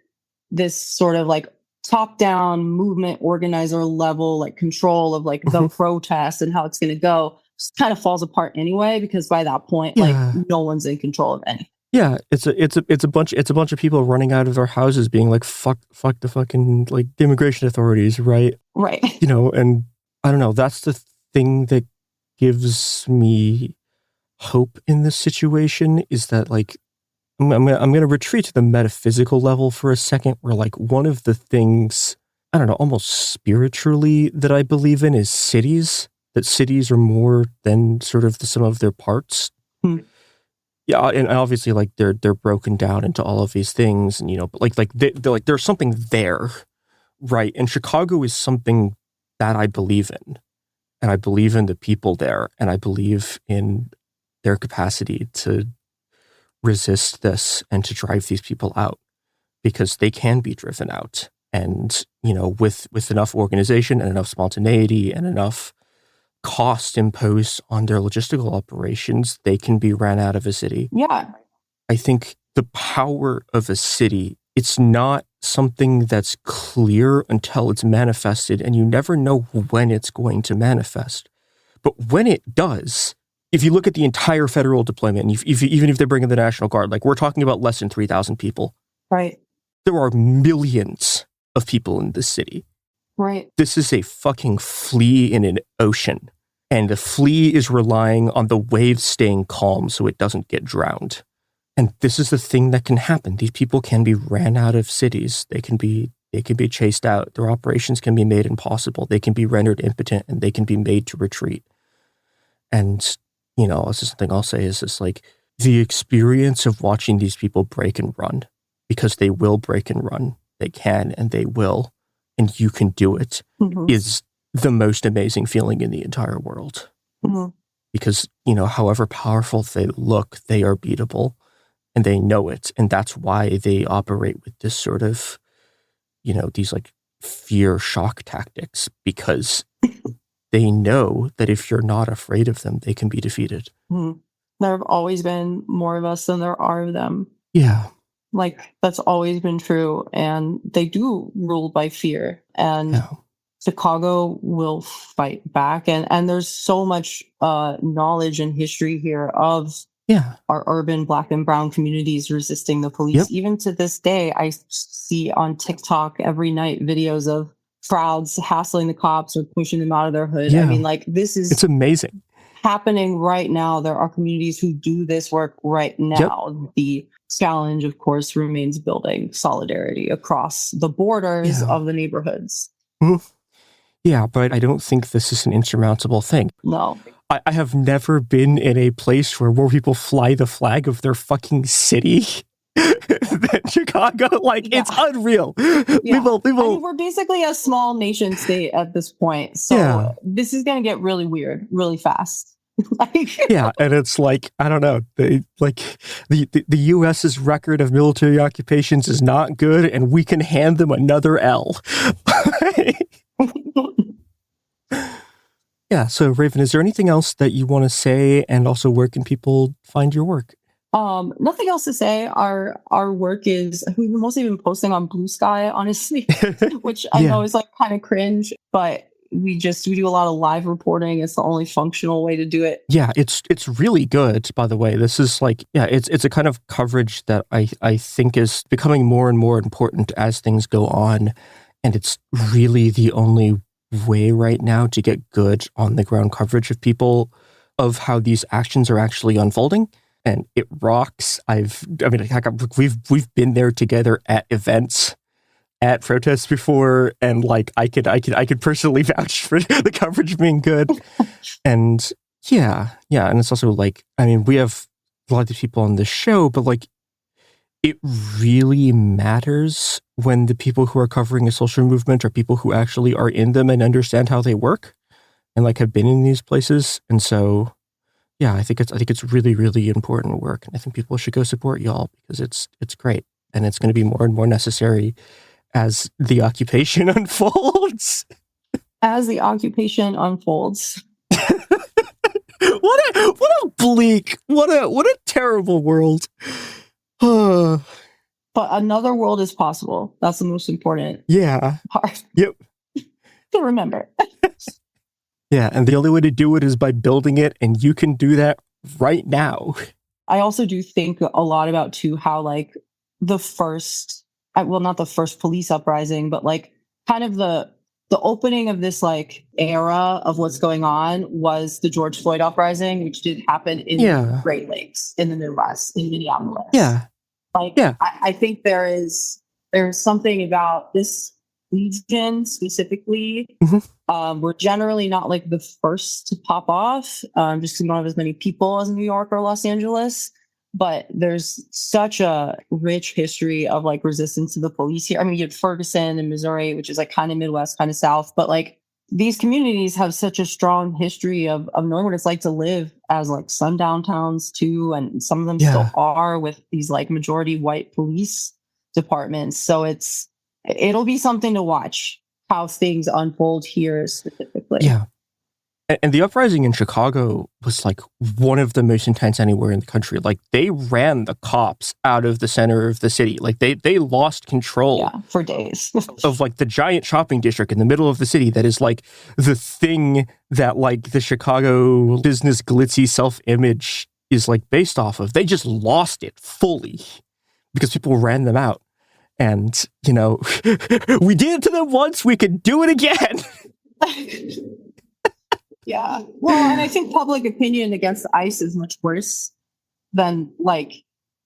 this sort of like top-down movement organizer level, like control of like the protest and how it's going to go just kind of falls apart anyway, because by that point, like no one's in control of anything. Yeah, it's a bunch of people running out of their houses being like, fuck the fucking like the immigration authorities, right? Right. And I don't know, that's the thing that gives me hope in this situation, is that like I'm going to retreat to the metaphysical level for a second, where like one of the things, I don't know, almost spiritually that I believe in is cities, that cities are more than sort of the sum of their parts. Yeah, and obviously like they're broken down into all of these things, and but they're like there's something there, right? And Chicago is something that I believe in, and I believe in the people there, and I believe in their capacity to resist this and to drive these people out, because they can be driven out. And, with enough organization and enough spontaneity and enough cost imposed on their logistical operations, they can be ran out of a city. Yeah. I think the power of a city, it's not something that's clear until it's manifested, and you never know when it's going to manifest. But when it does, if you look at the entire federal deployment, and even if they bring in the National Guard, like we're talking about less than 3,000 people. Right. There are millions of people in this city. Right. This is a fucking flea in an ocean. And the flea is relying on the waves staying calm so it doesn't get drowned. And this is the thing that can happen. These people can be ran out of cities. They can be chased out. Their operations can be made impossible. They can be rendered impotent, and they can be made to retreat. And, you know, also something I'll say is this, like, the experience of watching these people break and run, because they will break and run. They can, and they will. And you can do it, is the most amazing feeling in the entire world. Because, you know, however powerful they look, they are beatable, and they know it. And that's why they operate with this sort of, you know, these like fear shock tactics, because they know that if you're not afraid of them, they can be defeated. There have always been more of us than there are of them. Yeah. Like, that's always been true. And they do rule by fear. And Chicago will fight back. And there's so much knowledge and history here of our urban Black and brown communities resisting the police. Even to this day, I see on TikTok every night videos of crowds hassling the cops or pushing them out of their hood. I mean, like, it's amazing. Happening right now. There are communities who do this work right now. The challenge, of course, remains building solidarity across the borders of the neighborhoods. Yeah, but I don't think this is an insurmountable thing. No. I have never been in a place where more people fly the flag of their fucking city than Chicago. Like, it's unreal. People. I mean, we're basically a small nation state at this point. So this is going to get really weird, really fast. And it's like, I don't know, the U.S.'s record of military occupations is not good, and we can hand them another L. Yeah, so Raven, is there anything else that you want to say, and also where can people find your work? Nothing else to say. Our work is, we've mostly been posting on Blue Sky, honestly, which I know is like kind of cringe, but we do a lot of live reporting. It's the only functional way to do it. Yeah, it's really good, by the way. This is like, it's a kind of coverage that I think is becoming more and more important as things go on. And it's really the only way right now to get good on the ground coverage of people, of how these actions are actually unfolding. And it rocks. We've been there together at events, at protests before, and like I could personally vouch for the coverage being good. And and it's also like, I mean, we have a lot of these people on the show, but like, it really matters when the people who are covering a social movement are people who actually are in them and understand how they work, and like have been in these places. And so, I think it's really, really important work, and I think people should go support y'all, because it's great, and it's going to be more and more necessary as the occupation unfolds. As the occupation unfolds. What a bleak, what a terrible world. But another world is possible. That's the most important part. Yep. To remember. Yeah, and the only way to do it is by building it, and you can do that right now. I also do think a lot about, too, how, like, the first, well, not the first police uprising, but, like, kind of the opening of this, like, era of what's going on was the George Floyd uprising, which did happen in the Great Lakes, in the Midwest, in Minneapolis. I think there's something about this region specifically. We're generally not like the first to pop off, just because we don't have as many people as New York or Los Angeles. But there's such a rich history of like resistance to the police here. I mean, you had Ferguson in Missouri, which is like kind of Midwest, kind of South, but like these communities have such a strong history of knowing what it's like to live as like sundown towns too. And some of them still are, with these like majority white police departments. So it'll be something to watch how things unfold here specifically. Yeah. And the uprising in Chicago was like one of the most intense anywhere in the country. Like they ran the cops out of the center of the city. Like they lost control for days of like the giant shopping district in the middle of the city. That is like the thing that like the Chicago business glitzy self-image is like based off of. They just lost it fully because people ran them out. And, you know, we did it to them once, we could do it again. Yeah. Well, and I think public opinion against ICE is much worse than like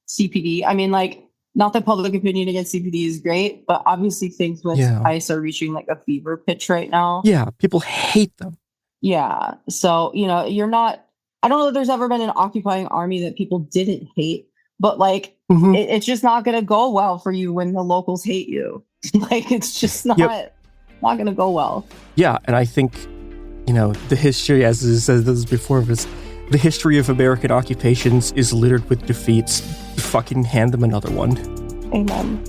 CPD. I mean, like, not that public opinion against CPD is great, but obviously things with ICE are reaching like a fever pitch right now. Yeah, people hate them. Yeah. So, you know, I don't know if there's ever been an occupying army that people didn't hate, but like, it's just not going to go well for you when the locals hate you. Like, it's just not going to go well. Yeah, and I think, you know, the history, as it says before, was the history of American occupations is littered with defeats. Fucking hand them another one. Amen.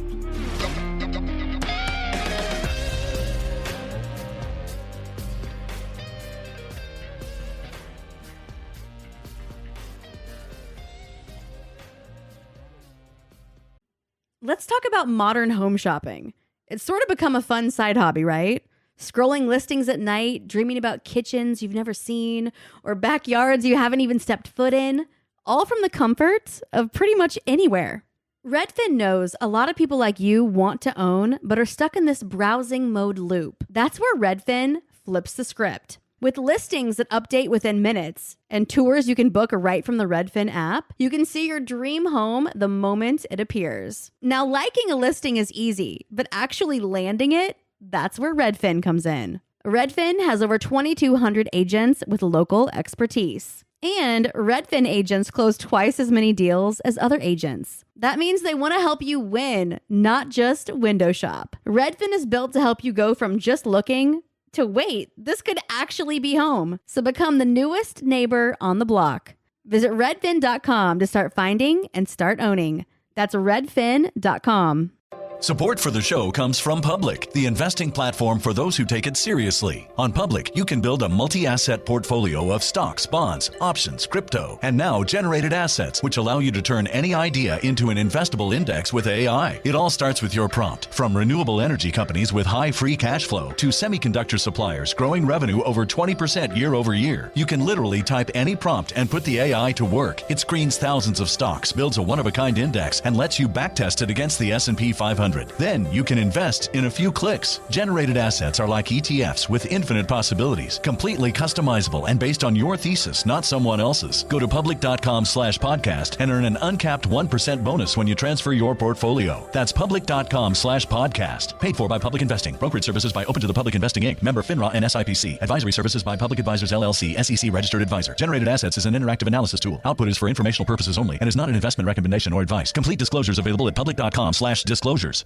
Let's talk about modern home shopping. It's sort of become a fun side hobby, right? Scrolling listings at night, dreaming about kitchens you've never seen, or backyards you haven't even stepped foot in, all from the comfort of pretty much anywhere. Redfin knows a lot of people like you want to own, but are stuck in this browsing mode loop. That's where Redfin flips the script. With listings that update within minutes and tours you can book right from the Redfin app, you can see your dream home the moment it appears. Now, liking a listing is easy, but actually landing it, that's where Redfin comes in. Redfin has over 2,200 agents with local expertise. And Redfin agents close twice as many deals as other agents. That means they want to help you win, not just window shop. Redfin is built to help you go from just looking to wait, this could actually be home. So become the newest neighbor on the block. Visit redfin.com to start finding and start owning. That's redfin.com. Support for the show comes from Public, the investing platform for those who take it seriously. On Public, you can build a multi-asset portfolio of stocks, bonds, options, crypto, and now generated assets, which allow you to turn any idea into an investable index with AI. It all starts with your prompt. From renewable energy companies with high free cash flow to semiconductor suppliers growing revenue over 20% year over year, you can literally type any prompt and put the AI to work. It screens thousands of stocks, builds a one-of-a-kind index, and lets you backtest it against the S&P 500. Then you can invest in a few clicks. Generated assets are like ETFs with infinite possibilities, completely customizable and based on your thesis, not someone else's. Go to public.com/podcast and earn an uncapped 1% bonus when you transfer your portfolio. That's public.com/podcast. Paid for by Public Investing. Brokerage services by Open to the Public Investing Inc. Member FINRA and SIPC. Advisory services by Public Advisors LLC, SEC registered advisor. Generated assets is an interactive analysis tool. Output is for informational purposes only and is not an investment recommendation or advice. Complete disclosures available at public.com/disclosures.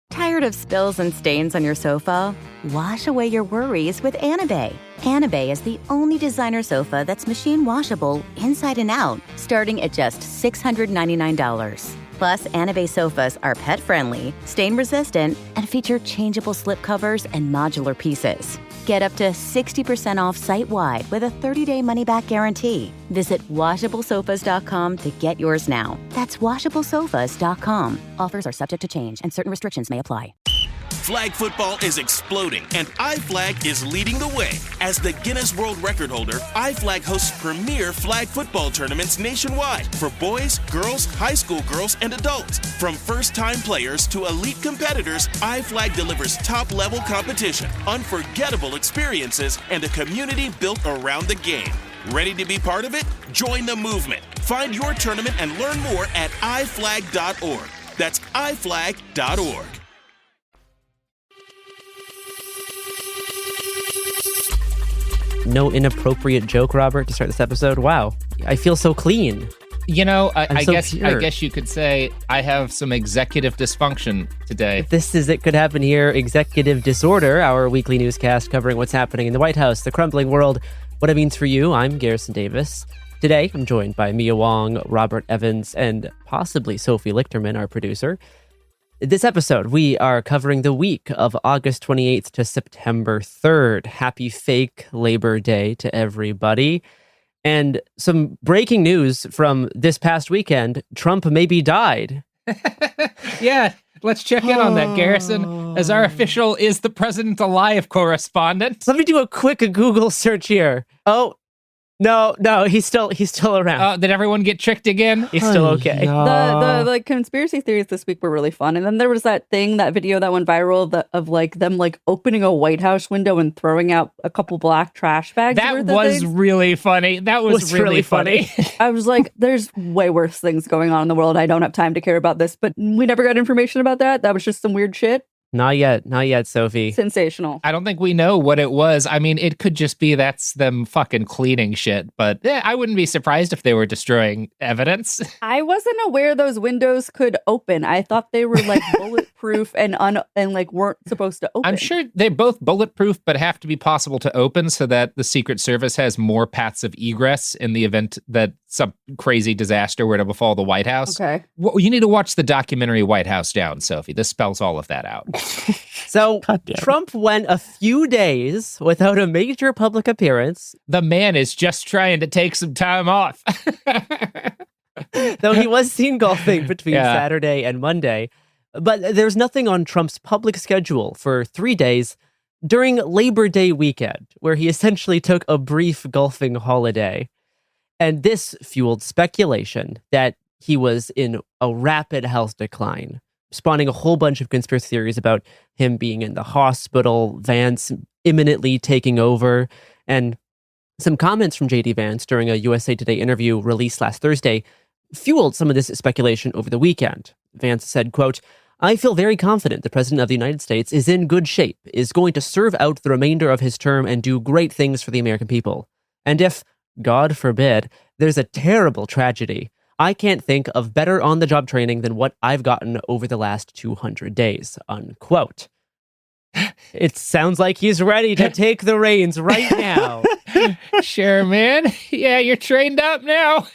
Tired of spills and stains on your sofa? Wash away your worries with Anabay. Anabay is the only designer sofa that's machine washable inside and out, starting at just $699. Plus, Anabay sofas are pet-friendly, stain-resistant, and feature changeable slip covers and modular pieces. Get up to 60% off site-wide with a 30-day money-back guarantee. Visit washablesofas.com to get yours now. That's washablesofas.com. Offers are subject to change, and certain restrictions may apply. Flag football is exploding, and iFlag is leading the way. As the Guinness World Record holder, iFlag hosts premier flag football tournaments nationwide for boys, girls, high school girls, and adults. From first-time players to elite competitors, iFlag delivers top-level competition, unforgettable experiences, and a community built around the game. Ready to be part of it? Join the movement. Find your tournament and learn more at iflag.org. That's iflag.org. No inappropriate joke, Robert, to start this episode. Wow, I feel so clean. You know, I so guess pure. I guess you could say I have some executive dysfunction today. This is It Could Happen Here, Executive Disorder, our weekly newscast covering what's happening in the White House, the crumbling world, what it means for you. I'm Garrison Davis. Today, I'm joined by Mia Wong, Robert Evans, and possibly Sophie Lichterman, our producer. This episode, we are covering the week of August 28th to September 3rd. Happy fake Labor Day to everybody. And some breaking news from this past weekend, Trump maybe died. Yeah, let's check in on that, Garrison, as our official Is the President Alive correspondent. Let me do a quick Google search here. Oh, no, he's still around. Did everyone get tricked again? He's still okay. The conspiracy theories this week were really fun. And then there was that video that went viral of them opening a White House window and throwing out a couple black trash bags. That was really funny. That was really funny. I was like, there's way worse things going on in the world. I don't have time to care about this. But we never got information about that. That was just some weird shit. Not yet, Sophie. Sensational. I don't think we know what it was. I mean, it could just be that's them fucking cleaning shit, but I wouldn't be surprised if they were destroying evidence. I wasn't aware those windows could open. I thought they were bulletproof and weren't supposed to open. I'm sure they're both bulletproof, but have to be possible to open so that the Secret Service has more paths of egress in the event that some crazy disaster were to befall the White House. Okay. Well, you need to watch the documentary White House Down, Sophie. This spells all of that out. So Trump went a few days without a major public appearance. The man is just trying to take some time off. Though he was seen golfing between Saturday and Monday. But there's nothing on Trump's public schedule for 3 days during Labor Day weekend, where he essentially took a brief golfing holiday. And this fueled speculation that he was in a rapid health decline, spawning a whole bunch of conspiracy theories about him being in the hospital, Vance imminently taking over, and some comments from J.D. Vance during a USA Today interview released last Thursday fueled some of this speculation over the weekend. Vance said, quote, "I feel very confident the President of the United States is in good shape, is going to serve out the remainder of his term and do great things for the American people. And if, God forbid, there's a terrible tragedy, I can't think of better on-the-job training than what I've gotten over the last 200 days, unquote. It sounds like he's ready to take the reins right now. Sure, man. Yeah, you're trained up now.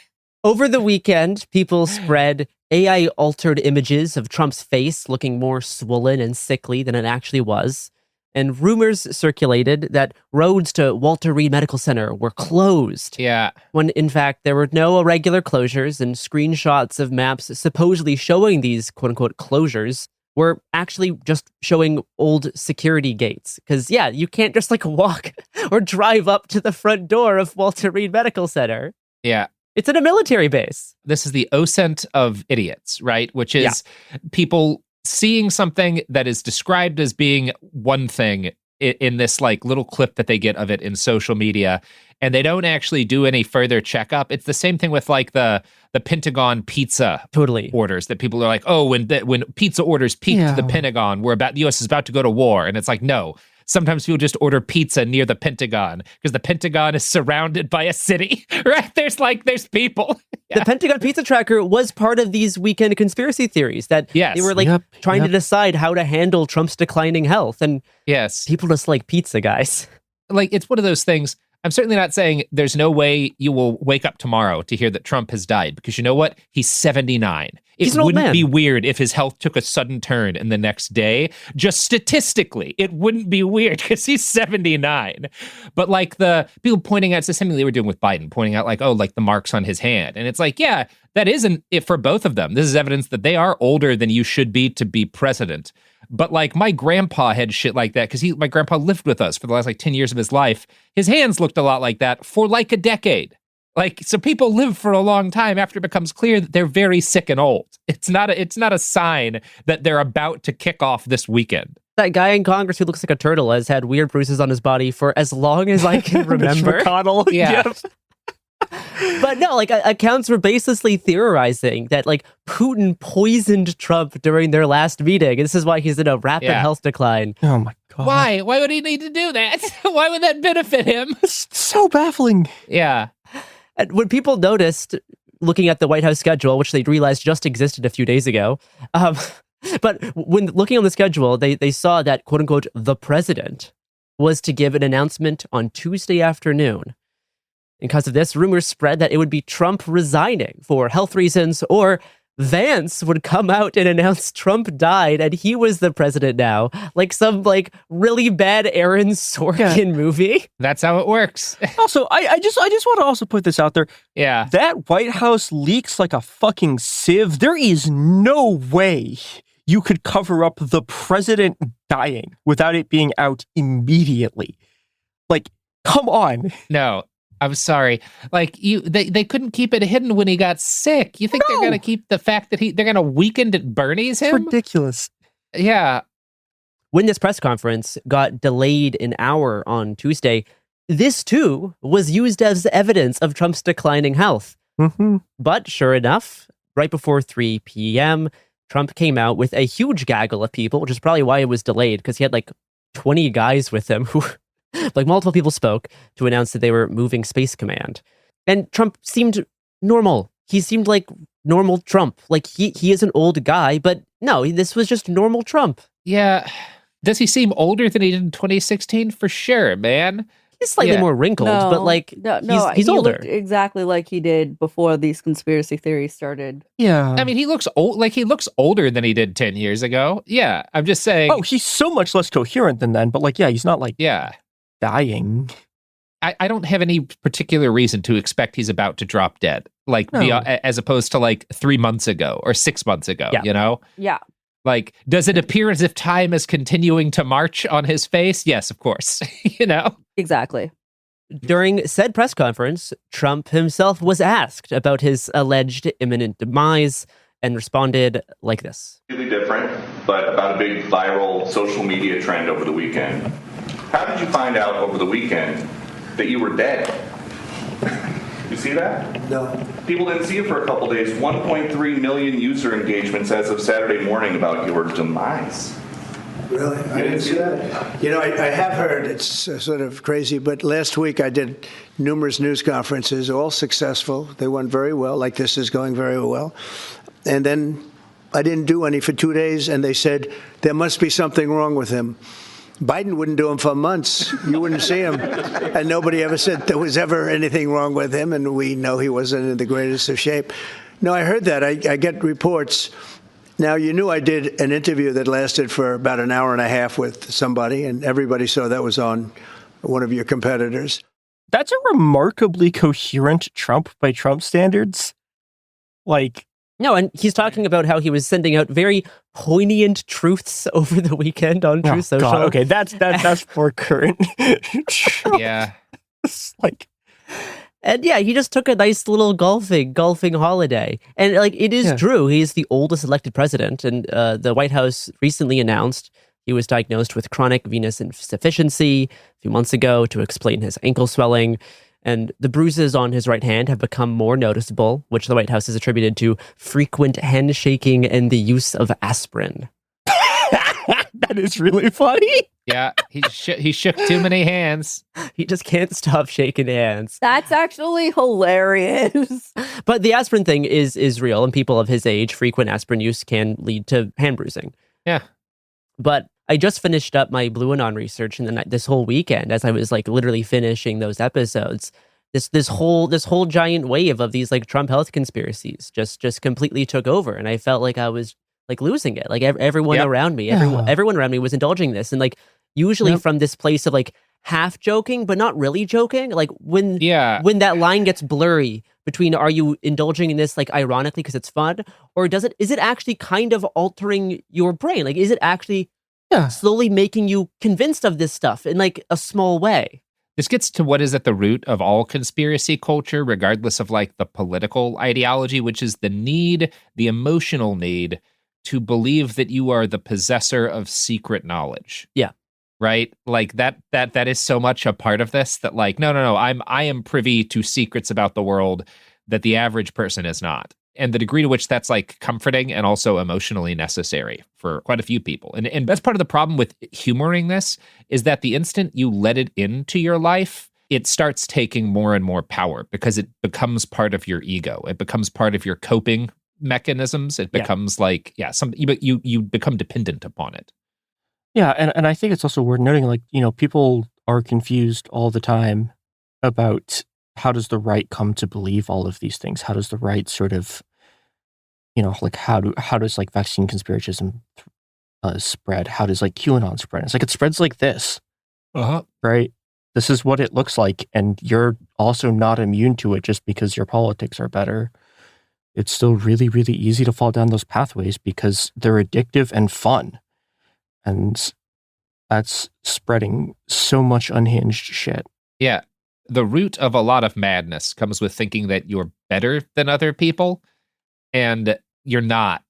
Over the weekend, people spread AI-altered images of Trump's face looking more swollen and sickly than it actually was. And rumors circulated that roads to Walter Reed Medical Center were closed. Yeah. When, in fact, there were no irregular closures, and screenshots of maps supposedly showing these quote-unquote closures were actually just showing old security gates. Because, you can't just walk or drive up to the front door of Walter Reed Medical Center. Yeah. It's in a military base. This is the OSINT of idiots, right? Which is people seeing something that is described as being one thing in this little clip that they get of it in social media, and they don't actually do any further checkup. It's the same thing with the Pentagon pizza orders that people are like, oh, when pizza orders peaked to the Pentagon, the U.S. is about to go to war, and it's like, no. Sometimes people just order pizza near the Pentagon because the Pentagon is surrounded by a city, right? There's people. The Pentagon pizza tracker was part of these weekend conspiracy theories that they were trying to decide how to handle Trump's declining health. And people just like pizza, guys. It's one of those things. I'm certainly not saying there's no way you will wake up tomorrow to hear that Trump has died, because you know what? He's 79. He's it an old wouldn't man. be weird if his health took a sudden turn in the next day. Just statistically, it wouldn't be weird because he's 79. But the people pointing out, it's the same thing they were doing with Biden, pointing out the marks on his hand. And it's that isn't it for both of them. This is evidence that they are older than you should be to be president. But my grandpa had shit like that because my grandpa lived with us for the last 10 years of his life. His hands looked a lot like that for a decade. So people live for a long time after it becomes clear that they're very sick and old. It's not a sign that they're about to kick off this weekend. That guy in Congress who looks like a turtle has had weird bruises on his body for as long as I can remember. McConnell. Yeah. Yep. But no, accounts were baselessly theorizing that Putin poisoned Trump during their last meeting. And this is why he's in a rapid health decline. Oh my God. Why? Why would he need to do that? Why would that benefit him? It's so baffling. Yeah. And when people noticed, looking at the White House schedule, which they realized just existed a few days ago, but when looking on the schedule, they saw that, quote unquote, the president was to give an announcement on Tuesday afternoon. Because of this, rumors spread that it would be Trump resigning for health reasons or Vance would come out and announce Trump died and he was the president now, like some like really bad Aaron Sorkin movie. That's how it works. Also, I just want to also put this out there. Yeah. That White House leaks like a fucking sieve. There is no way you could cover up the president dying without it being out immediately. Like, come on. No. I'm sorry. Like they couldn't keep it hidden when he got sick. You think they're going to keep the fact that they're going to weekend at Bernie's him? It's ridiculous. Yeah. When this press conference got delayed an hour on Tuesday, this too was used as evidence of Trump's declining health. Mm-hmm. But sure enough, right before 3 p.m., Trump came out with a huge gaggle of people, which is probably why it was delayed, because he had like 20 guys with him who like multiple people spoke to announce that they were moving Space Command. And Trump seemed normal. He seemed like normal Trump. Like he is an old guy, but no, this was just normal Trump. Yeah. Does he seem older than he did in 2016? For sure, man. He's slightly more wrinkled, but like he's older. Looked exactly like he did before these conspiracy theories started. Yeah. I mean, he looks old. Like he looks older than he did 10 years ago. Yeah. I'm just saying. Oh, he's so much less coherent than then, but like, yeah, he's not like dying. I don't have any particular reason to expect he's about to drop dead, like as opposed to like 3 months ago or 6 months ago, you know? Yeah. Like, does it appear as if time is continuing to march on his face? Yes, of course. You know? Exactly. During said press conference, Trump himself was asked about his alleged imminent demise and responded like this. Really different, but about a big viral social media trend over the weekend. How did you find out over the weekend that you were dead? You see that? No. People didn't see it for a couple days. 1.3 million user engagements as of Saturday morning about your demise. Really? I didn't see that. You know, I have heard, it's sort of crazy, but last week I did numerous news conferences, all successful. They went very well, like this is going very well. And then I didn't do any for 2 days, and they said there must be something wrong with him. Biden wouldn't do him for months. You wouldn't see him. And nobody ever said there was ever anything wrong with him, and we know he wasn't in the greatest of shape. No, I heard that. I get reports. Now, you knew I did an interview that lasted for about an hour and a half with somebody, and everybody saw that was on one of your competitors. That's a remarkably coherent Trump by Trump standards. Like, no, and he's talking about how he was sending out very poignant truths over the weekend on Truth Social. God, okay, that's more current. Yeah. Like, and yeah, he just took a nice little golfing holiday. And like, it is true, he's the oldest elected president. And the White House recently announced he was diagnosed with chronic venous insufficiency a few months ago to explain his ankle swelling. And the bruises on his right hand have become more noticeable, which the White House has attributed to frequent handshaking and the use of aspirin. That is really funny. Yeah, he shook too many hands. He just can't stop shaking hands. That's actually hilarious. But the aspirin thing is real, and people of his age, frequent aspirin use can lead to hand bruising. Yeah. But I just finished up my BlueAnon research this whole weekend as I was like literally finishing those episodes. This whole giant wave of these like Trump health conspiracies just completely took over, and I felt like I was like losing it. Like everyone around me, everyone around me was indulging this, and like usually from this place of like half joking but not really joking. Like when that line gets blurry between are you indulging in this like ironically because it's fun, or is it actually kind of altering your brain? Like is it actually slowly making you convinced of this stuff in like a small way? This gets to what is at the root of all conspiracy culture, regardless of like the political ideology, which is the emotional need to believe that you are the possessor of secret knowledge. Yeah. Right? Like that is so much a part of this that like, no, I am privy to secrets about the world that the average person is not. And the degree to which that's like comforting and also emotionally necessary for quite a few people. And that's part of the problem with humoring this is that the instant you let it into your life, it starts taking more and more power because it becomes part of your ego. It becomes part of your coping mechanisms. It becomes you become dependent upon it. Yeah, and I think it's also worth noting, like, you know, people are confused all the time about how does the right come to believe all of these things? How does the right sort of like how does like vaccine conspiracism spread? How does like QAnon spread? It's like it spreads like this, right? This is what it looks like, and you're also not immune to it just because your politics are better. It's still really, really easy to fall down those pathways because they're addictive and fun, and that's spreading so much unhinged shit. Yeah. The root of a lot of madness comes with thinking that you're better than other people, and you're not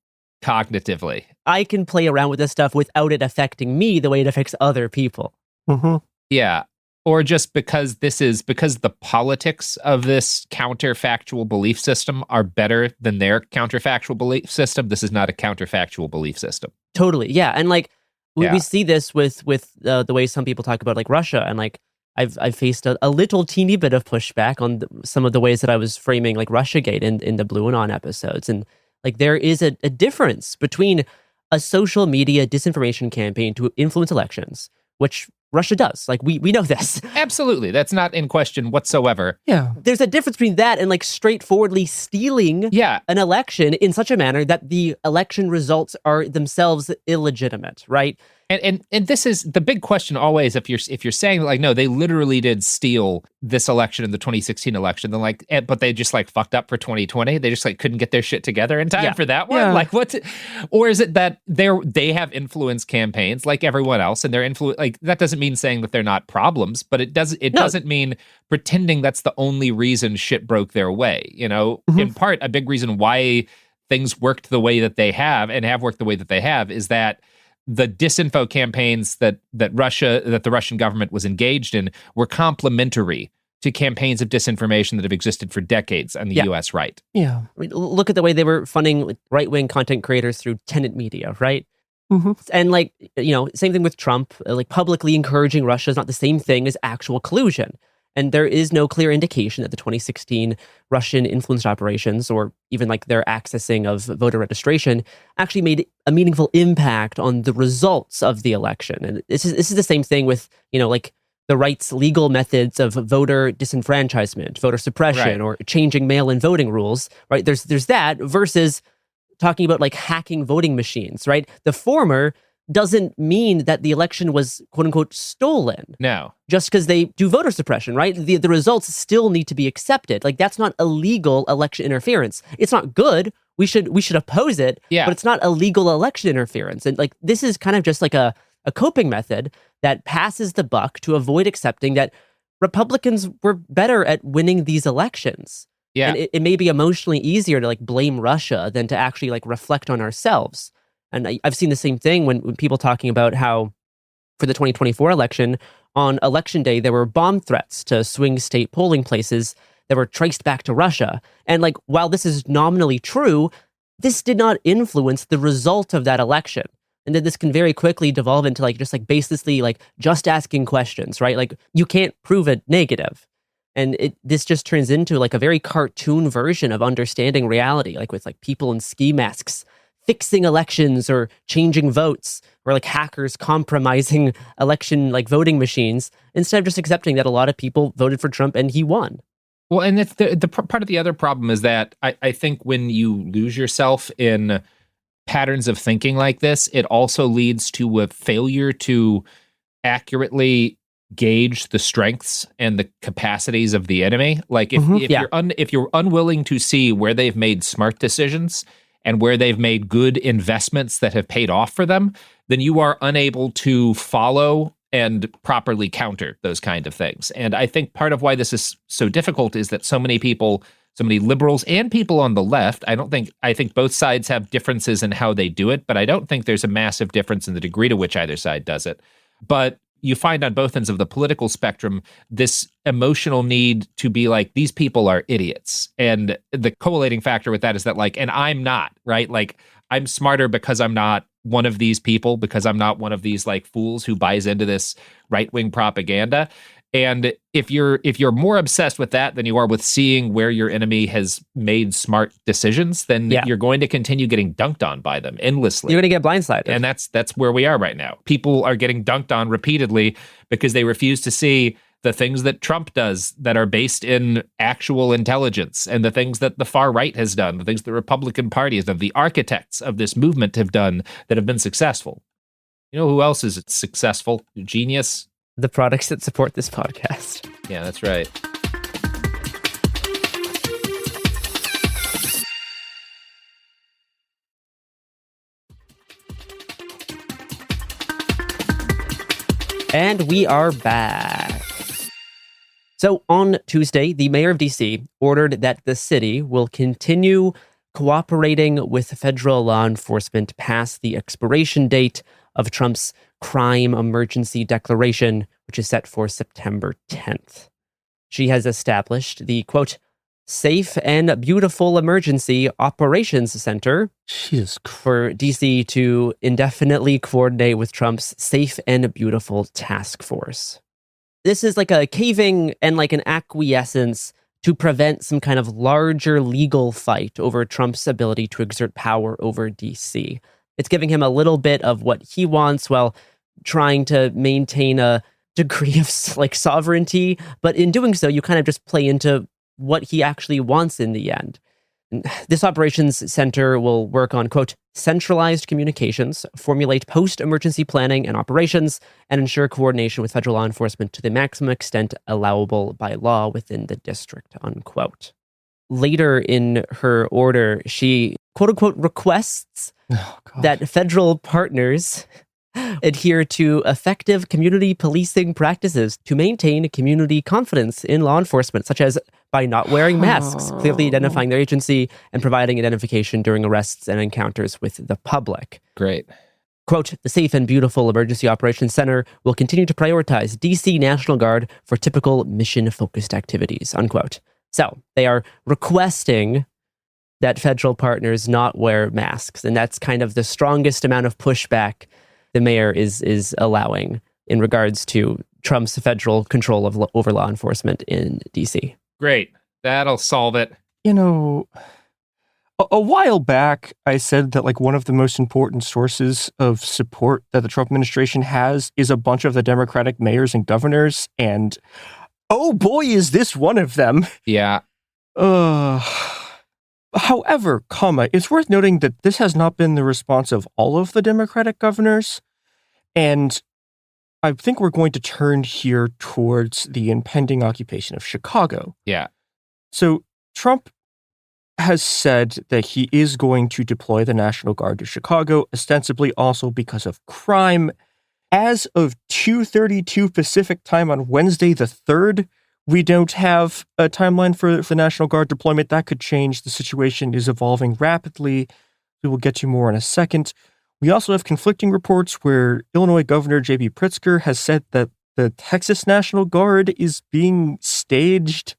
cognitively. I can play around with this stuff without it affecting me the way it affects other people. Mm-hmm. Yeah. Or just because the politics of this counterfactual belief system are better than their counterfactual belief system. This is not a counterfactual belief system. Totally. Yeah. And like, we see this with the way some people talk about like Russia, and like I've faced a little teeny bit of pushback on some of the ways that I was framing like Russiagate in the BlueAnon episodes. And like there is a difference between a social media disinformation campaign to influence elections, which Russia does. Like we know this. Absolutely. That's not in question whatsoever. Yeah. There's a difference between that and like straightforwardly stealing an election in such a manner that the election results are themselves illegitimate, right? And this is the big question always. If you're saying like, no, they literally did steal this election in the 2016 election, then like, but they just like fucked up for 2020. They just like couldn't get their shit together in time for that one. Yeah. Like or is it that they have influence campaigns like everyone else, and they're like that doesn't mean saying that they're not problems, but it doesn't mean pretending that's the only reason shit broke their way. You know, in part, a big reason why things worked the way that they have and have worked the way that they have is that the disinfo campaigns that the Russian government was engaged in were complementary to campaigns of disinformation that have existed for decades on the U.S. right. Yeah. I mean, look at the way they were funding right-wing content creators through tenant media, right? Mm-hmm. And like, same thing with Trump, like publicly encouraging Russia is not the same thing as actual collusion. And there is no clear indication that the 2016 Russian influence operations, or even like their accessing of voter registration, actually made a meaningful impact on the results of the election. And this is the same thing with, like the right's legal methods of voter disenfranchisement, voter suppression, or changing mail-in voting rules, right? There's that versus talking about like hacking voting machines, right? The former doesn't mean that the election was quote unquote stolen. No. Just because they do voter suppression, right? The results still need to be accepted. Like that's not illegal election interference. It's not good. We should oppose it. Yeah. But it's not illegal election interference. And like this is kind of just like a coping method that passes the buck to avoid accepting that Republicans were better at winning these elections. Yeah. And it may be emotionally easier to like blame Russia than to actually like reflect on ourselves. And I've seen the same thing when people talking about how for the 2024 election, on election day, there were bomb threats to swing state polling places that were traced back to Russia. And like, while this is nominally true, this did not influence the result of that election. And then this can very quickly devolve into like, just like baselessly, like just asking questions, right? Like you can't prove it negative. And this just turns into like a very cartoon version of understanding reality, like with like people in ski masks fixing elections or changing votes, or like hackers compromising election like voting machines, instead of just accepting that a lot of people voted for Trump and he won. Well, and it's the part of the other problem is that I think when you lose yourself in patterns of thinking like this, it also leads to a failure to accurately gauge the strengths and the capacities of the enemy. Like if you're unwilling to see where they've made smart decisions and where they've made good investments that have paid off for them, then you are unable to follow and properly counter those kind of things. And I think part of why this is so difficult is that so many people, so many liberals and people on the left, I think both sides have differences in how they do it, but I don't think there's a massive difference in the degree to which either side does it. But you find on both ends of the political spectrum this emotional need to be like, these people are idiots. And the collating factor with that is that like, and I'm not, right? Like I'm smarter because I'm not one of these people, because I'm not one of these like fools who buys into this right-wing propaganda. And if you're more obsessed with that than you are with seeing where your enemy has made smart decisions, then you're going to continue getting dunked on by them endlessly. You're going to get blindsided. And that's where we are right now. People are getting dunked on repeatedly because they refuse to see the things that Trump does that are based in actual intelligence, and the things that the far right has done, the things the Republican Party has done, the architects of this movement have done that have been successful. You know who else is successful? Genius? The products that support this podcast. Yeah, that's right. And we are back. So on Tuesday, the mayor of DC ordered that the city will continue cooperating with federal law enforcement past the expiration date of Trump's crime emergency declaration, which is set for September 10th. She has established the, quote, Safe and Beautiful Emergency Operations Center for DC to indefinitely coordinate with Trump's Safe and Beautiful Task Force. This is like a caving and like an acquiescence to prevent some kind of larger legal fight over Trump's ability to exert power over DC. It's giving him a little bit of what he wants while trying to maintain a degree of like sovereignty. But in doing so, you kind of just play into what he actually wants in the end. This operations center will work on, quote, centralized communications, formulate post-emergency planning and operations, and ensure coordination with federal law enforcement to the maximum extent allowable by law within the district, unquote. Later in her order, she, quote unquote, requests that federal partners adhere to effective community policing practices to maintain community confidence in law enforcement, such as by not wearing masks, clearly identifying their agency, and providing identification during arrests and encounters with the public. Great. Quote, the Safe and Beautiful Emergency Operations Center will continue to prioritize DC National Guard for typical mission-focused activities, unquote. So they are requesting that federal partners not wear masks, and that's kind of the strongest amount of pushback the mayor is allowing in regards to Trump's federal control of over law enforcement in DC. Great. That'll solve it. You know, a while back, I said that like one of the most important sources of support that the Trump administration has is a bunch of the Democratic mayors and governors, and oh boy, is this one of them. Yeah. However, it's worth noting that this has not been the response of all of the Democratic governors, and I think we're going to turn here towards the impending occupation of Chicago. Yeah. So Trump has said that he is going to deploy the National Guard to Chicago, ostensibly also because of crime. As of 2:32 Pacific time on Wednesday the 3rd, we don't have a timeline for the National Guard deployment. That could change. The situation is evolving rapidly. We will get to more in a second. We also have conflicting reports where Illinois Governor J.B. Pritzker has said that the Texas National Guard is being staged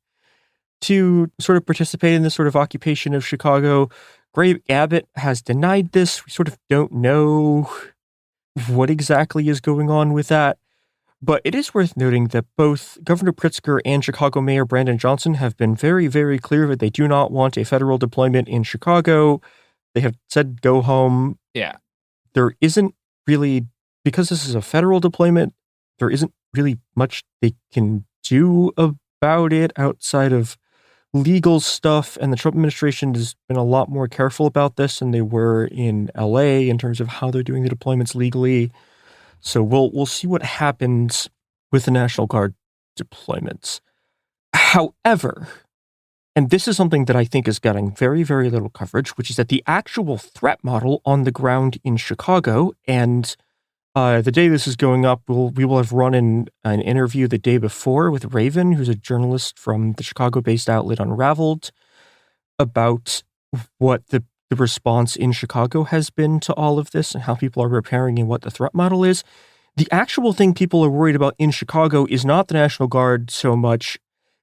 to sort of participate in this sort of occupation of Chicago. Greg Abbott has denied this. We sort of don't know what exactly is going on with that. But it is worth noting that both Governor Pritzker and Chicago Mayor Brandon Johnson have been very, very clear that they do not want a federal deployment in Chicago. They have said, go home. Yeah. There isn't really, because this is a federal deployment, there isn't really much they can do about it outside of legal stuff. And the Trump administration has been a lot more careful about this than they were in LA in terms of how they're doing the deployments legally. So we'll see what happens with the National Guard deployments. However, and this is something that I think is getting very, very little coverage, which is that the actual threat model on the ground in Chicago, and the day this is going up, we will have run an interview the day before with Raven, who's a journalist from the Chicago-based outlet Unraveled, about what the response in Chicago has been to all of this and how people are preparing and what the threat model is. The actual thing people are worried about in Chicago is not the National Guard so much.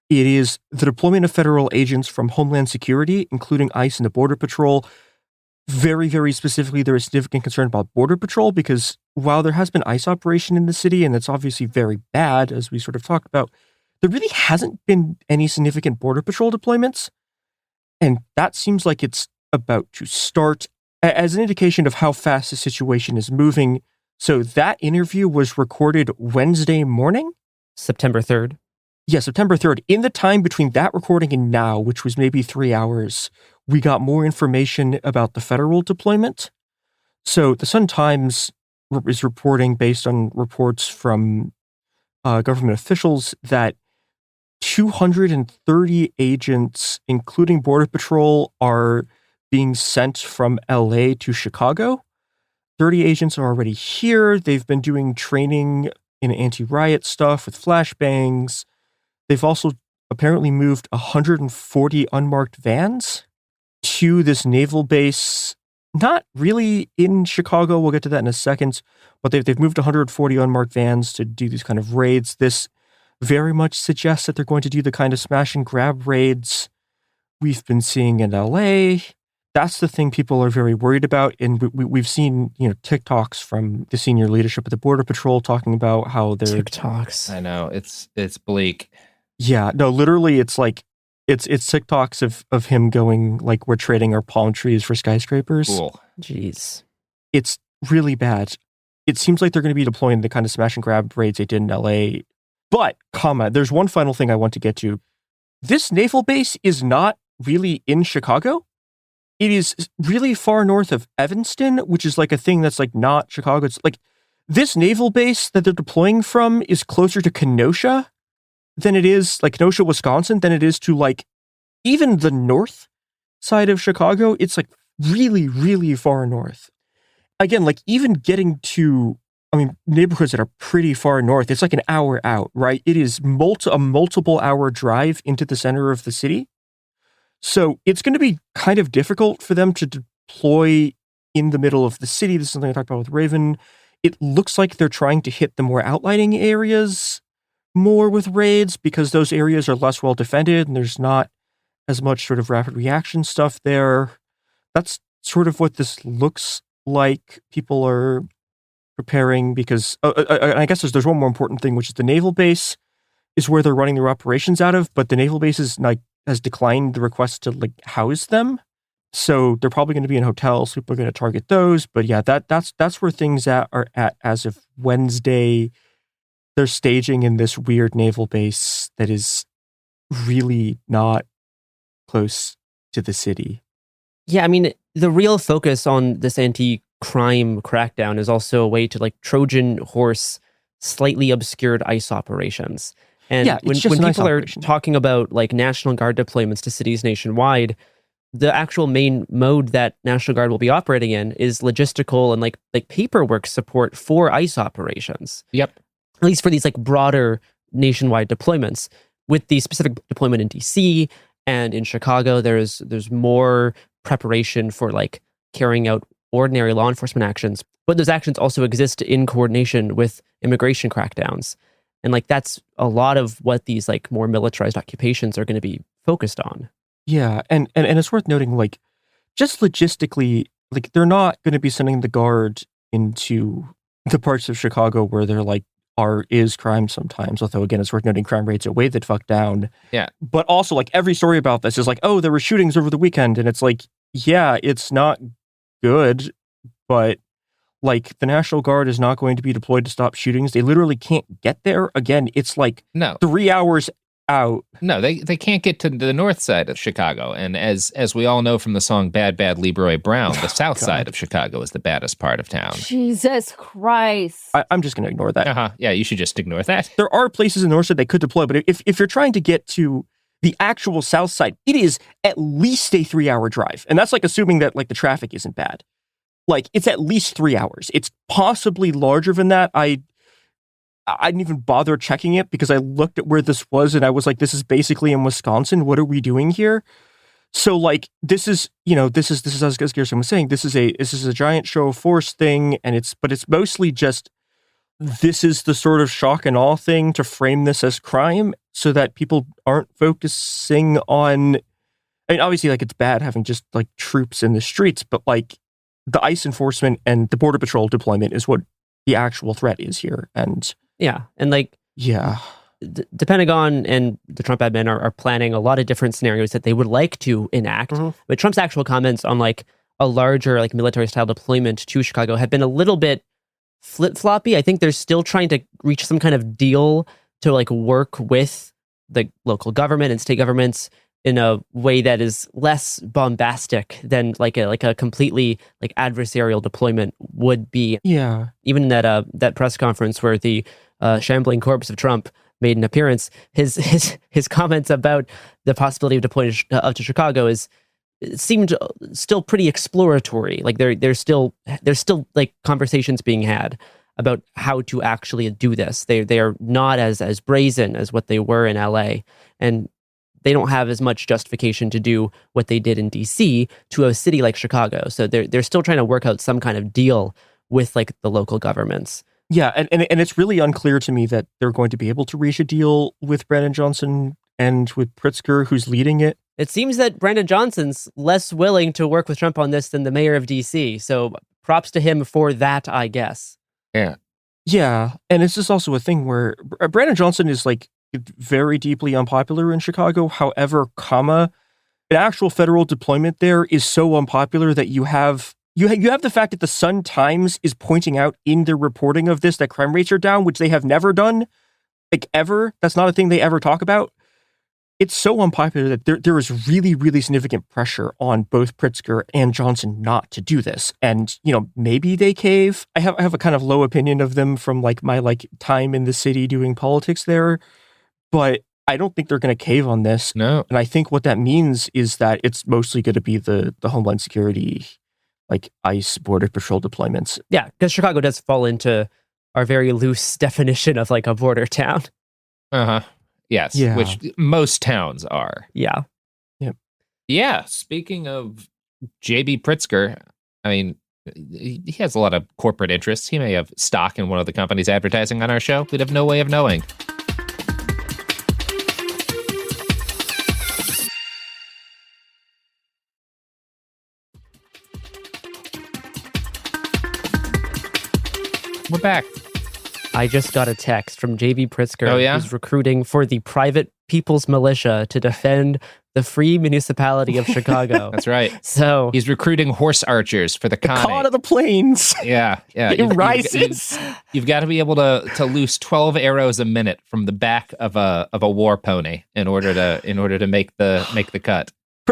It is the deployment of federal agents from Homeland Security, including ICE and the Border Patrol. Very, very specifically, there is significant concern about Border Patrol because while there has been ICE operation in the city, and it's obviously very bad, as we sort of talked about, there really hasn't been any significant Border Patrol deployments. And that seems like it's about to start as an indication of how fast the situation is moving. So that interview was recorded Wednesday morning? September 3rd. Yeah, September 3rd. In the time between that recording and now, which was maybe 3 hours, we got more information about the federal deployment. So the Sun-Times is reporting, based on reports from government officials, that 230 agents, including Border Patrol, are being sent from LA to Chicago. 30 agents are already here. They've been doing training in anti-riot stuff with flashbangs. They've also apparently moved 140 unmarked vans to this naval base, not really in Chicago. We'll get to that in a second, but they've moved 140 unmarked vans to do these kind of raids. This very much suggests that they're going to do the kind of smash and grab raids we've been seeing in LA. That's the thing people are very worried about. And we've seen, TikToks from the senior leadership of the Border Patrol talking about how they're... TikToks. I know, it's bleak. Yeah, no, literally it's like, it's TikToks of him going like, we're trading our palm trees for skyscrapers. Cool. Jeez. It's really bad. It seems like they're going to be deploying the kind of smash and grab raids they did in LA. But, there's one final thing I want to get to. This naval base is not really in Chicago. It is really far north of Evanston, which is like a thing that's like not Chicago. It's like this naval base that they're deploying from is closer to Kenosha than it is, like Kenosha, Wisconsin, than it is to like even the north side of Chicago. It's like really, really far north. Again, like even getting to, neighborhoods that are pretty far north, it's like an hour out, right? It is a multiple hour drive into the center of the city. So it's going to be kind of difficult for them to deploy in the middle of the city. This is something I talked about with Raven. It looks like they're trying to hit the more outlining areas more with raids because those areas are less well defended and there's not as much sort of rapid reaction stuff there. That's sort of what this looks like. People are preparing because I guess there's one more important thing, which is the naval base is where they're running their operations out of, but the naval base is has declined the request to like house them. So they're probably going to be in hotels. People are going to target those. But yeah, that's where things are at as of Wednesday. They're staging in this weird naval base that is really not close to the city. Yeah, the real focus on this anti-crime crackdown is also a way to like Trojan horse slightly obscured ICE operations. And yeah, when people are talking about like National Guard deployments to cities nationwide, the actual main mode that National Guard will be operating in is logistical and like paperwork support for ICE operations. Yep. At least for these like broader nationwide deployments. With the specific deployment in DC and in Chicago, there's more preparation for like carrying out ordinary law enforcement actions, but those actions also exist in coordination with immigration crackdowns. And like that's a lot of what these like more militarized occupations are going to be focused on. Yeah, and it's worth noting, like, just logistically, like they're not going to be sending the Guard into the parts of Chicago where there like is crime sometimes. Although again, it's worth noting crime rates are way the fuck down. Yeah. But also like every story about this is like, oh, there were shootings over the weekend, and it's like, yeah, it's not good, but like the National Guard is not going to be deployed to stop shootings. They literally can't get there. Again, it's like 3 hours out. No, they can't get to the north side of Chicago. And as we all know from the song Bad Bad Leroy Brown, the south side of Chicago is the baddest part of town. Jesus Christ. I'm just going to ignore that. Yeah, you should just ignore that. There are places in the north side they could deploy, but if you're trying to get to the actual south side, it is at least a 3 hour drive. And that's like assuming that like the traffic isn't bad. Like it's at least 3 hours. It's possibly larger than that. I didn't even bother checking it because I looked at where this was and I was like, this is basically in Wisconsin. What are we doing here? So like, this is as Gerson was saying, this is a giant show of force thing. And it's mostly just, this is the sort of shock and awe thing to frame this as crime so that people aren't focusing on, obviously like it's bad having just like troops in the streets, but like the ICE enforcement and the Border Patrol deployment is what the actual threat is here. And yeah. And like, yeah, the Pentagon and the Trump admin are planning a lot of different scenarios that they would like to enact. Mm-hmm. But Trump's actual comments on like a larger like military style deployment to Chicago have been a little bit flip-floppy. I think they're still trying to reach some kind of deal to like work with the local government and state governments in a way that is less bombastic than like a completely like adversarial deployment would be. Yeah. Even that press conference where the shambling corpse of Trump made an appearance, his comments about the possibility of deploying up to Chicago seemed still pretty exploratory. Like there's still like conversations being had about how to actually do this. They are not as brazen as what they were in LA, and they don't have as much justification to do what they did in DC to a city like Chicago. So they're still trying to work out some kind of deal with like the local governments. Yeah, and it's really unclear to me that they're going to be able to reach a deal with Brandon Johnson and with Pritzker, who's leading it. It seems that Brandon Johnson's less willing to work with Trump on this than the mayor of DC. So props to him for that, I guess. Yeah. Yeah, and it's just also a thing where Brandon Johnson is like very deeply unpopular in Chicago. However, an actual federal deployment there is so unpopular that you have the fact that the Sun-Times is pointing out in their reporting of this that crime rates are down, which they have never done, like ever. That's not a thing they ever talk about. It's so unpopular that there is really, really significant pressure on both Pritzker and Johnson not to do this. And, maybe they cave. I have a kind of low opinion of them from like my like time in the city doing politics there, but I don't think they're going to cave on this. No. And I think what that means is that it's mostly going to be the Homeland Security, like ICE Border Patrol deployments. Yeah, because Chicago does fall into our very loose definition of like a border town. Uh-huh. Yes, yeah. Which most towns are. Yeah. Yep. Yeah, speaking of J.B. Pritzker, I mean, he has a lot of corporate interests. He may have stock in one of the companies advertising on our show. We'd have no way of knowing. We're back. I just got a text from J.B. Pritzker, Oh, yeah? who's recruiting for the private people's militia to defend the free municipality of Chicago. That's right. So he's recruiting horse archers for the Con of the Plains. Yeah. It rises. You've got to be able to loose 12 arrows a minute from the back of a war pony in order to make the cut.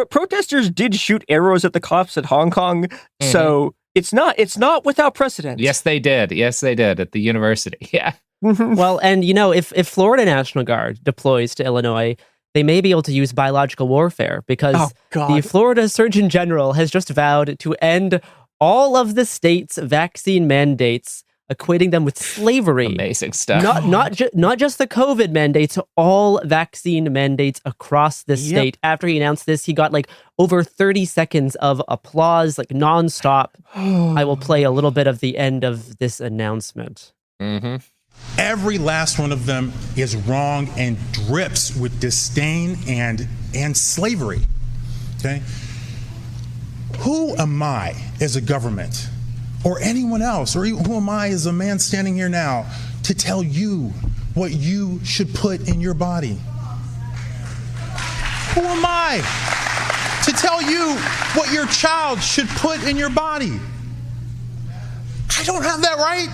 Protesters did shoot arrows at the cops at Hong Kong, so it's not without precedent. Yes, they did. At the university. Yeah. Well, and if Florida National Guard deploys to Illinois, they may be able to use biological warfare because the Florida Surgeon General has just vowed to end all of the state's vaccine mandates, equating them with slavery. Amazing stuff. Not just the COVID mandates, all vaccine mandates across the state. After he announced this, he got like over 30 seconds of applause, like nonstop. I will play a little bit of the end of this announcement. Mm-hmm. Every last one of them is wrong and drips with disdain and slavery. Okay? Who am I as a government or anyone else, or who am I as a man standing here now to tell you what you should put in your body? Who am I to tell you what your child should put in your body? I don't have that right.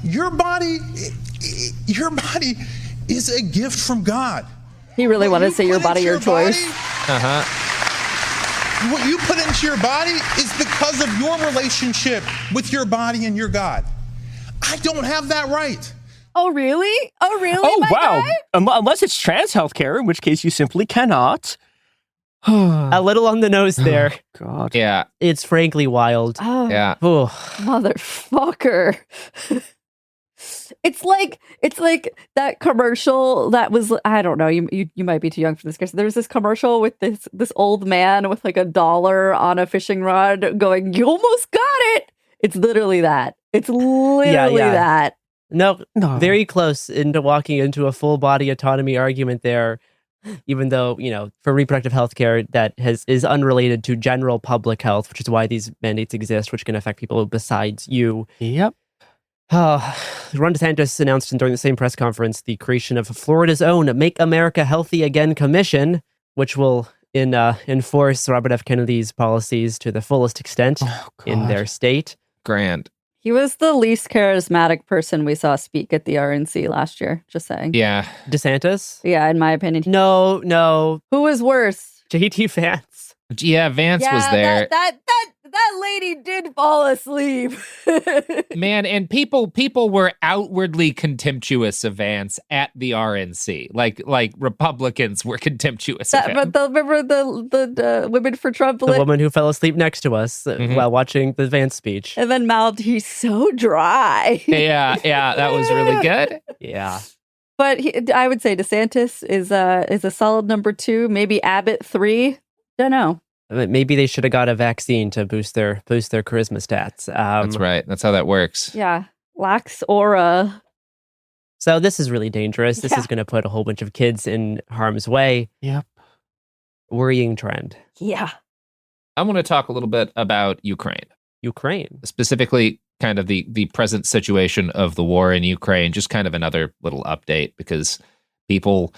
Your body is a gift from God. He really wanted to say your body, your choice. What you put into your body is because of your relationship with your body and your God. I don't have that right. Oh, really? Oh, wow. Unless it's trans healthcare, in which case you simply cannot. A little on the nose there. Oh, God. Yeah. It's frankly wild. Oh, yeah. Oh. Motherfucker. It's like that commercial that was, I don't know, you might be too young for this, Chris. There was this commercial with this old man with like $1 on a fishing rod going, "You almost got it." It's literally that. It's literally that. No, very close into walking into a full body autonomy argument there, even though, for reproductive health care that is unrelated to general public health, which is why these mandates exist, which can affect people besides you. Yep. Ron DeSantis announced during the same press conference the creation of Florida's own Make America Healthy Again Commission, which will enforce Robert F. Kennedy's policies to the fullest extent in their state. Grand. He was the least charismatic person we saw speak at the RNC last year. Just saying. Yeah. DeSantis? Yeah, in my opinion. No. Who was worse? JD Vance. Yeah, Vance was there. That lady did fall asleep. Man, and people were outwardly contemptuous of Vance at the RNC. Like Republicans were contemptuous of him. But remember the Women for Trump? The woman who fell asleep next to us while watching the Vance speech. And then mouthed, "He's so dry." Yeah, that was really good. Yeah. But I would say DeSantis is a solid number 2. Maybe Abbott 3. Don't know. Maybe they should have got a vaccine to boost their charisma stats. That's right. That's how that works. Yeah. Lacks aura. So this is really dangerous. This is going to put a whole bunch of kids in harm's way. Yep. Worrying trend. Yeah. I want to talk a little bit about Ukraine. Specifically, kind of the present situation of the war in Ukraine. Just kind of another little update, because people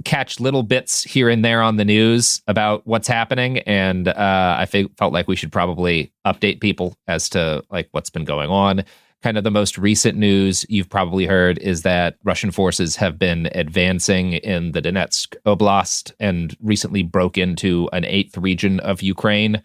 catch little bits here and there on the news about what's happening, and I felt like we should probably update people as to like what's been going on. Kind of the most recent news you've probably heard is that Russian forces have been advancing in the Donetsk Oblast and recently broke into an 8th region of Ukraine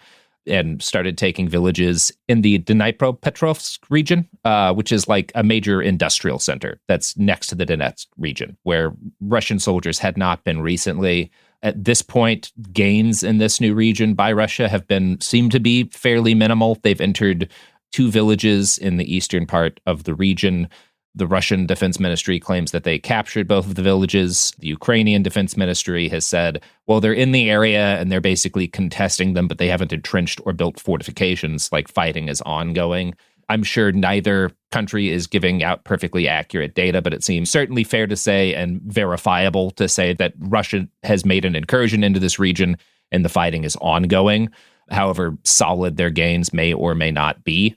and started taking villages in the Dnipropetrovsk region, which is like a major industrial center that's next to the Donetsk region, where Russian soldiers had not been recently. At this point, gains in this new region by Russia seem to be fairly minimal. They've entered 2 villages in the eastern part of the region. The Russian Defense Ministry claims that they captured both of the villages. The Ukrainian Defense Ministry has said, well, they're in the area and they're basically contesting them, but they haven't entrenched or built fortifications. Like, fighting is ongoing. I'm sure neither country is giving out perfectly accurate data, but it seems certainly fair to say and verifiable to say that Russia has made an incursion into this region and the fighting is ongoing. However solid their gains may or may not be.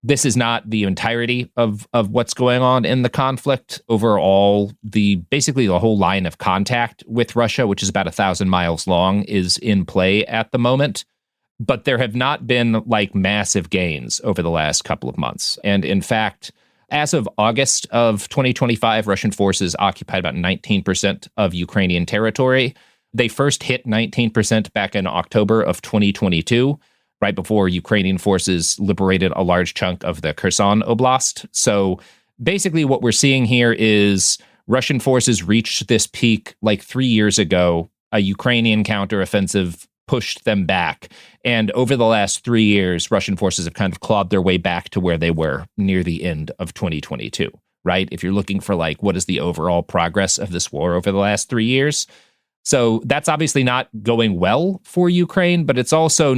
This is not the entirety of what's going on in the conflict. Overall, basically the whole line of contact with Russia, which is about 1,000 miles long, is in play at the moment. But there have not been like massive gains over the last couple of months. And in fact, as of August of 2025, Russian forces occupied about 19% of Ukrainian territory. They first hit 19% back in October of 2022. Right before Ukrainian forces liberated a large chunk of the Kherson Oblast. So basically what we're seeing here is Russian forces reached this peak like 3 years ago. A Ukrainian counteroffensive pushed them back. And over the last 3 years, Russian forces have kind of clawed their way back to where they were near the end of 2022, right? If you're looking for like, what is the overall progress of this war over the last 3 years? So that's obviously not going well for Ukraine, but it's also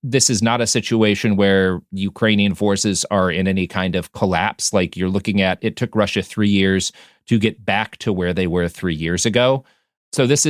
this is not a situation where Ukrainian forces are in any kind of collapse. Like, you're looking at, it took Russia 3 years to get back to where they were 3 years ago. So this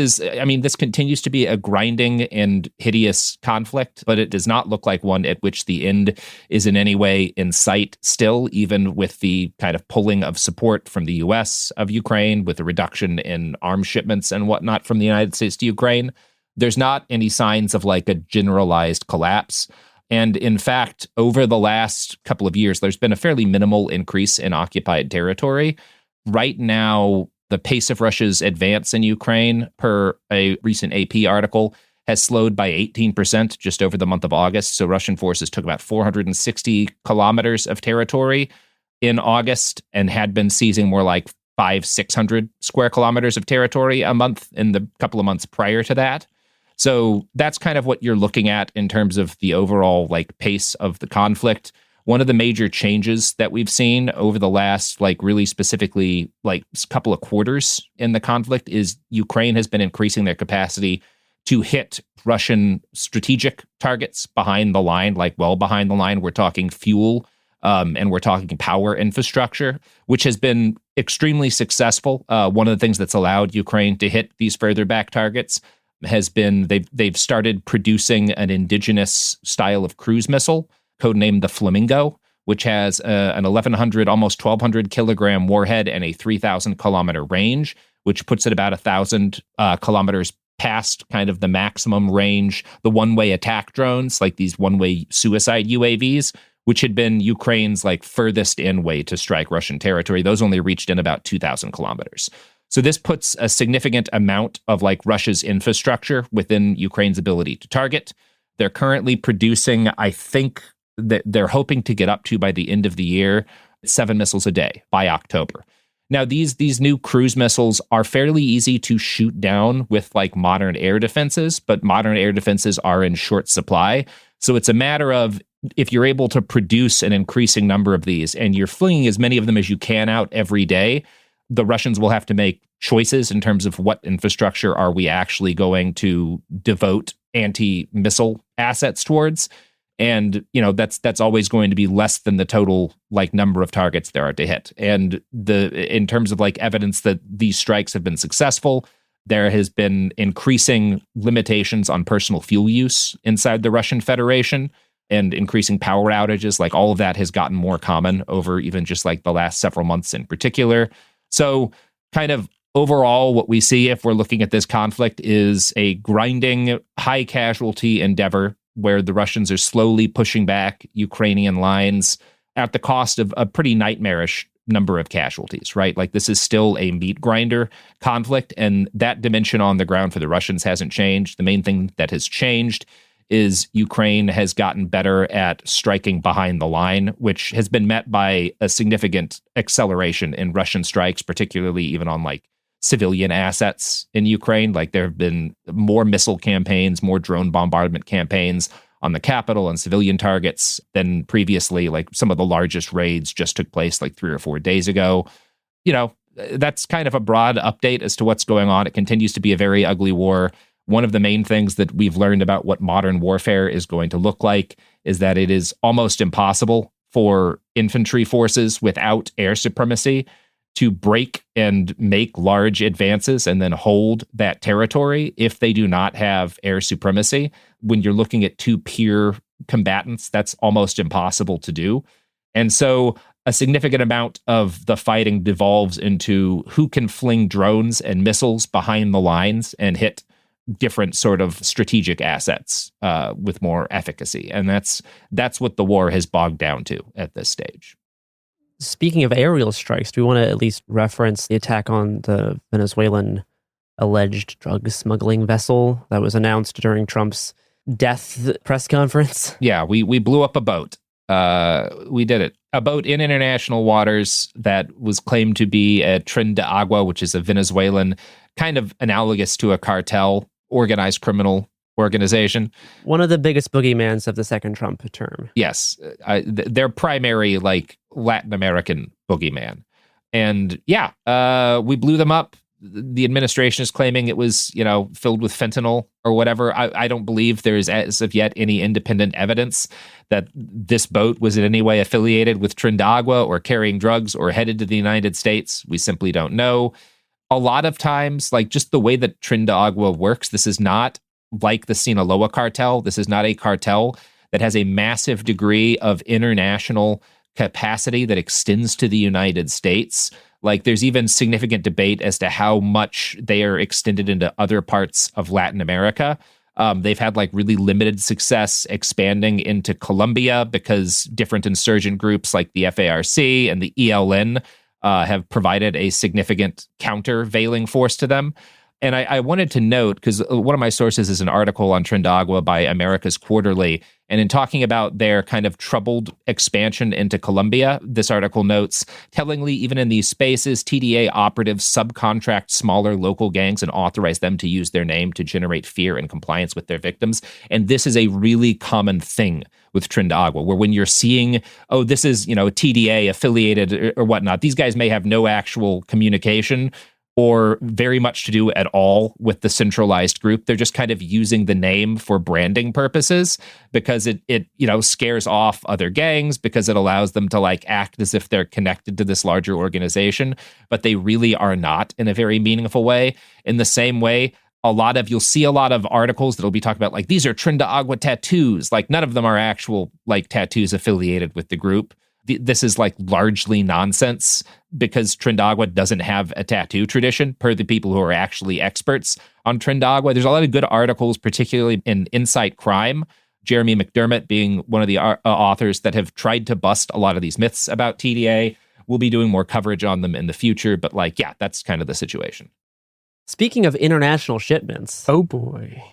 continues to be a grinding and hideous conflict, but it does not look like one at which the end is in any way in sight still, even with the kind of pulling of support from the U.S. of Ukraine, with a reduction in arms shipments and whatnot from the United States to Ukraine. There's not any signs of like a generalized collapse. And in fact, over the last couple of years, there's been a fairly minimal increase in occupied territory. Right now, the pace of Russia's advance in Ukraine, per a recent AP article, has slowed by 18% just over the month of August. So Russian forces took about 460 kilometers of territory in August and had been seizing more like 500-600 square kilometers of territory a month in the couple of months prior to that. So that's kind of what you're looking at in terms of the overall like pace of the conflict. One of the major changes that we've seen over the last, like really specifically, like couple of quarters in the conflict is Ukraine has been increasing their capacity to hit Russian strategic targets behind the line, like well behind the line. We're talking fuel and we're talking power infrastructure, which has been extremely successful. One of the things that's allowed Ukraine to hit these further back targets has been they've started producing an indigenous style of cruise missile, codenamed the Flamingo, which has an 1,100, almost 1,200 kilogram warhead and a 3,000 kilometer range, which puts it about 1,000 kilometers past kind of the maximum range, the one-way attack drones, like these one-way suicide UAVs, which had been Ukraine's like furthest in way to strike Russian territory. Those only reached in about 2,000 kilometers. So this puts a significant amount of like Russia's infrastructure within Ukraine's ability to target. They're currently producing, I think that they're hoping to get up to by the end of the year, 7 missiles a day by October. Now, these new cruise missiles are fairly easy to shoot down with like modern air defenses, but modern air defenses are in short supply. So it's a matter of if you're able to produce an increasing number of these and you're flinging as many of them as you can out every day, the Russians will have to make choices in terms of what infrastructure are we actually going to devote anti-missile assets towards. And, you know, that's always going to be less than the total like number of targets there are to hit. And in terms of like evidence that these strikes have been successful, there has been increasing limitations on personal fuel use inside the Russian Federation and increasing power outages. Like all of that has gotten more common over even just like the last several months in particular. So kind of overall, what we see if we're looking at this conflict is a grinding, high casualty endeavor where the Russians are slowly pushing back Ukrainian lines at the cost of a pretty nightmarish number of casualties, right? Like this is still a meat grinder conflict, and that dimension on the ground for the Russians hasn't changed. The main thing that has changed is Ukraine has gotten better at striking behind the line, which has been met by a significant acceleration in Russian strikes, particularly even on like civilian assets in Ukraine. Like there have been more missile campaigns, more drone bombardment campaigns on the capital and civilian targets than previously. Like some of the largest raids just took place like 3 or 4 days ago. You know, that's kind of a broad update as to what's going on. It continues to be a very ugly war. One of the main things that we've learned about what modern warfare is going to look like is that it is almost impossible for infantry forces without air supremacy to break and make large advances and then hold that territory if they do not have air supremacy. When you're looking at two peer combatants, that's almost impossible to do. And so a significant amount of the fighting devolves into who can fling drones and missiles behind the lines and hit different sort of strategic assets with more efficacy. And that's what the war has bogged down to at this stage. Speaking of aerial strikes, do we want to at least reference the attack on the Venezuelan alleged drug smuggling vessel that was announced during Trump's death press conference? Yeah, we blew up a boat. We did it. A boat in international waters that was claimed to be a Tren de Agua, which is a Venezuelan kind of analogous to a cartel, organized criminal organization. One of the biggest boogeymans of the second Trump term. Yes. Their primary, like, Latin American boogeyman. And yeah, we blew them up. The administration is claiming it was, you know, filled with fentanyl or whatever. I don't believe there is, as of yet, any independent evidence that this boat was in any way affiliated with Tren de Agua or carrying drugs or headed to the United States. We simply don't know. A lot of times, like just the way that Tren de Agua works, this is not like the Sinaloa cartel. This is not a cartel that has a massive degree of international capacity that extends to the United States. Like there's even significant debate as to how much they are extended into other parts of Latin America. They've had like really limited success expanding into Colombia because different insurgent groups like the FARC and the ELN have provided a significant countervailing force to them. And I wanted to note, because one of my sources is an article on Tren de Agua by America's Quarterly, and in talking about their kind of troubled expansion into Colombia, this article notes, tellingly, even in these spaces, TDA operatives subcontract smaller local gangs and authorize them to use their name to generate fear and compliance with their victims. And this is a really common thing with Tren de Agua, where when you're seeing, oh, this is, you know, TDA affiliated or whatnot, these guys may have no actual communication or very much to do at all with the centralized group. They're just kind of using the name for branding purposes because it you know, scares off other gangs, because it allows them to like act as if they're connected to this larger organization, but they really are not in a very meaningful way. In the same way, you'll see a lot of articles that'll be talking about like, these are Tren de Agua tattoos. Like none of them are actual like tattoos affiliated with the group. this is like largely nonsense because Trindagua doesn't have a tattoo tradition, per the people who are actually experts on Trindagua. There's a lot of good articles, particularly in Insight Crime, Jeremy McDermott being one of the authors that have tried to bust a lot of these myths about TDA. We'll be doing more coverage on them in the future, but like, yeah, that's kind of the situation. Speaking of international shipments. Oh boy.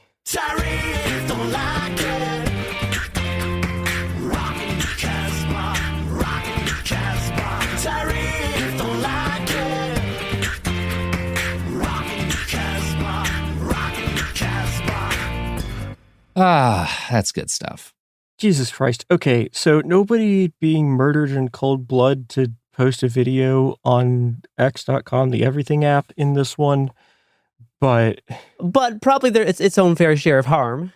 Ah, that's good stuff. Jesus Christ. Okay, so nobody being murdered in cold blood to post a video on X.com, the everything app, in this one, but probably it's its own fair share of harm.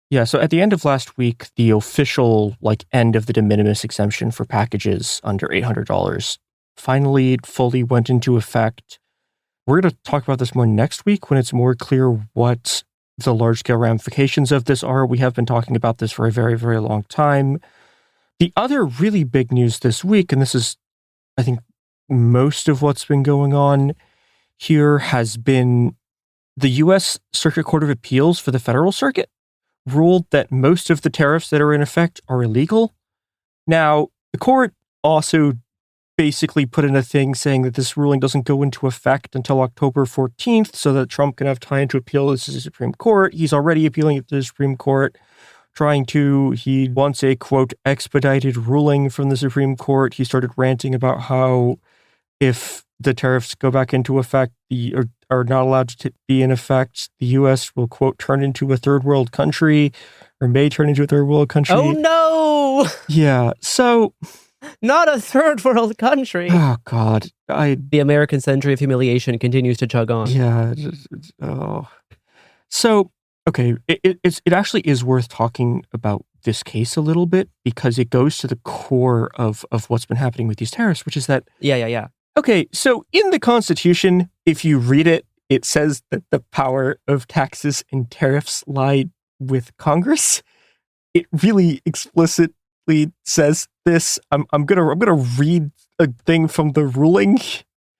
Yeah, so at the end of last week, the official end of the de minimis exemption for packages under $800 finally fully went into effect. We're going to talk about this more next week when it's more clear what the large-scale ramifications of this are. We have been talking about this for a very, very long time. The other really big news this week, and this is, I think, most of what's been going on here, has been the U.S. Circuit Court of Appeals for the Federal Circuit ruled that most of the tariffs that are in effect are illegal. Now, the court also basically put in a thing saying that this ruling doesn't go into effect until October 14th so that Trump can have time to appeal this to the Supreme Court. He's already appealing it to the Supreme Court, he wants a, quote, expedited ruling from the Supreme Court. He started ranting about how if the tariffs go back into effect, or are not allowed to be in effect, the U.S. will, quote, turn into a third world country, or may turn into a third world country. Oh, no! Yeah, so... Not a third world country. Oh, God. The American century of humiliation continues to chug on. Yeah. So, okay, it actually is worth talking about this case a little bit because it goes to the core of what's been happening with these tariffs, which is that... Yeah. Okay, so in the Constitution, if you read it, it says that the power of taxes and tariffs lie with Congress. It really explicitly says this. I'm gonna read a thing from the ruling.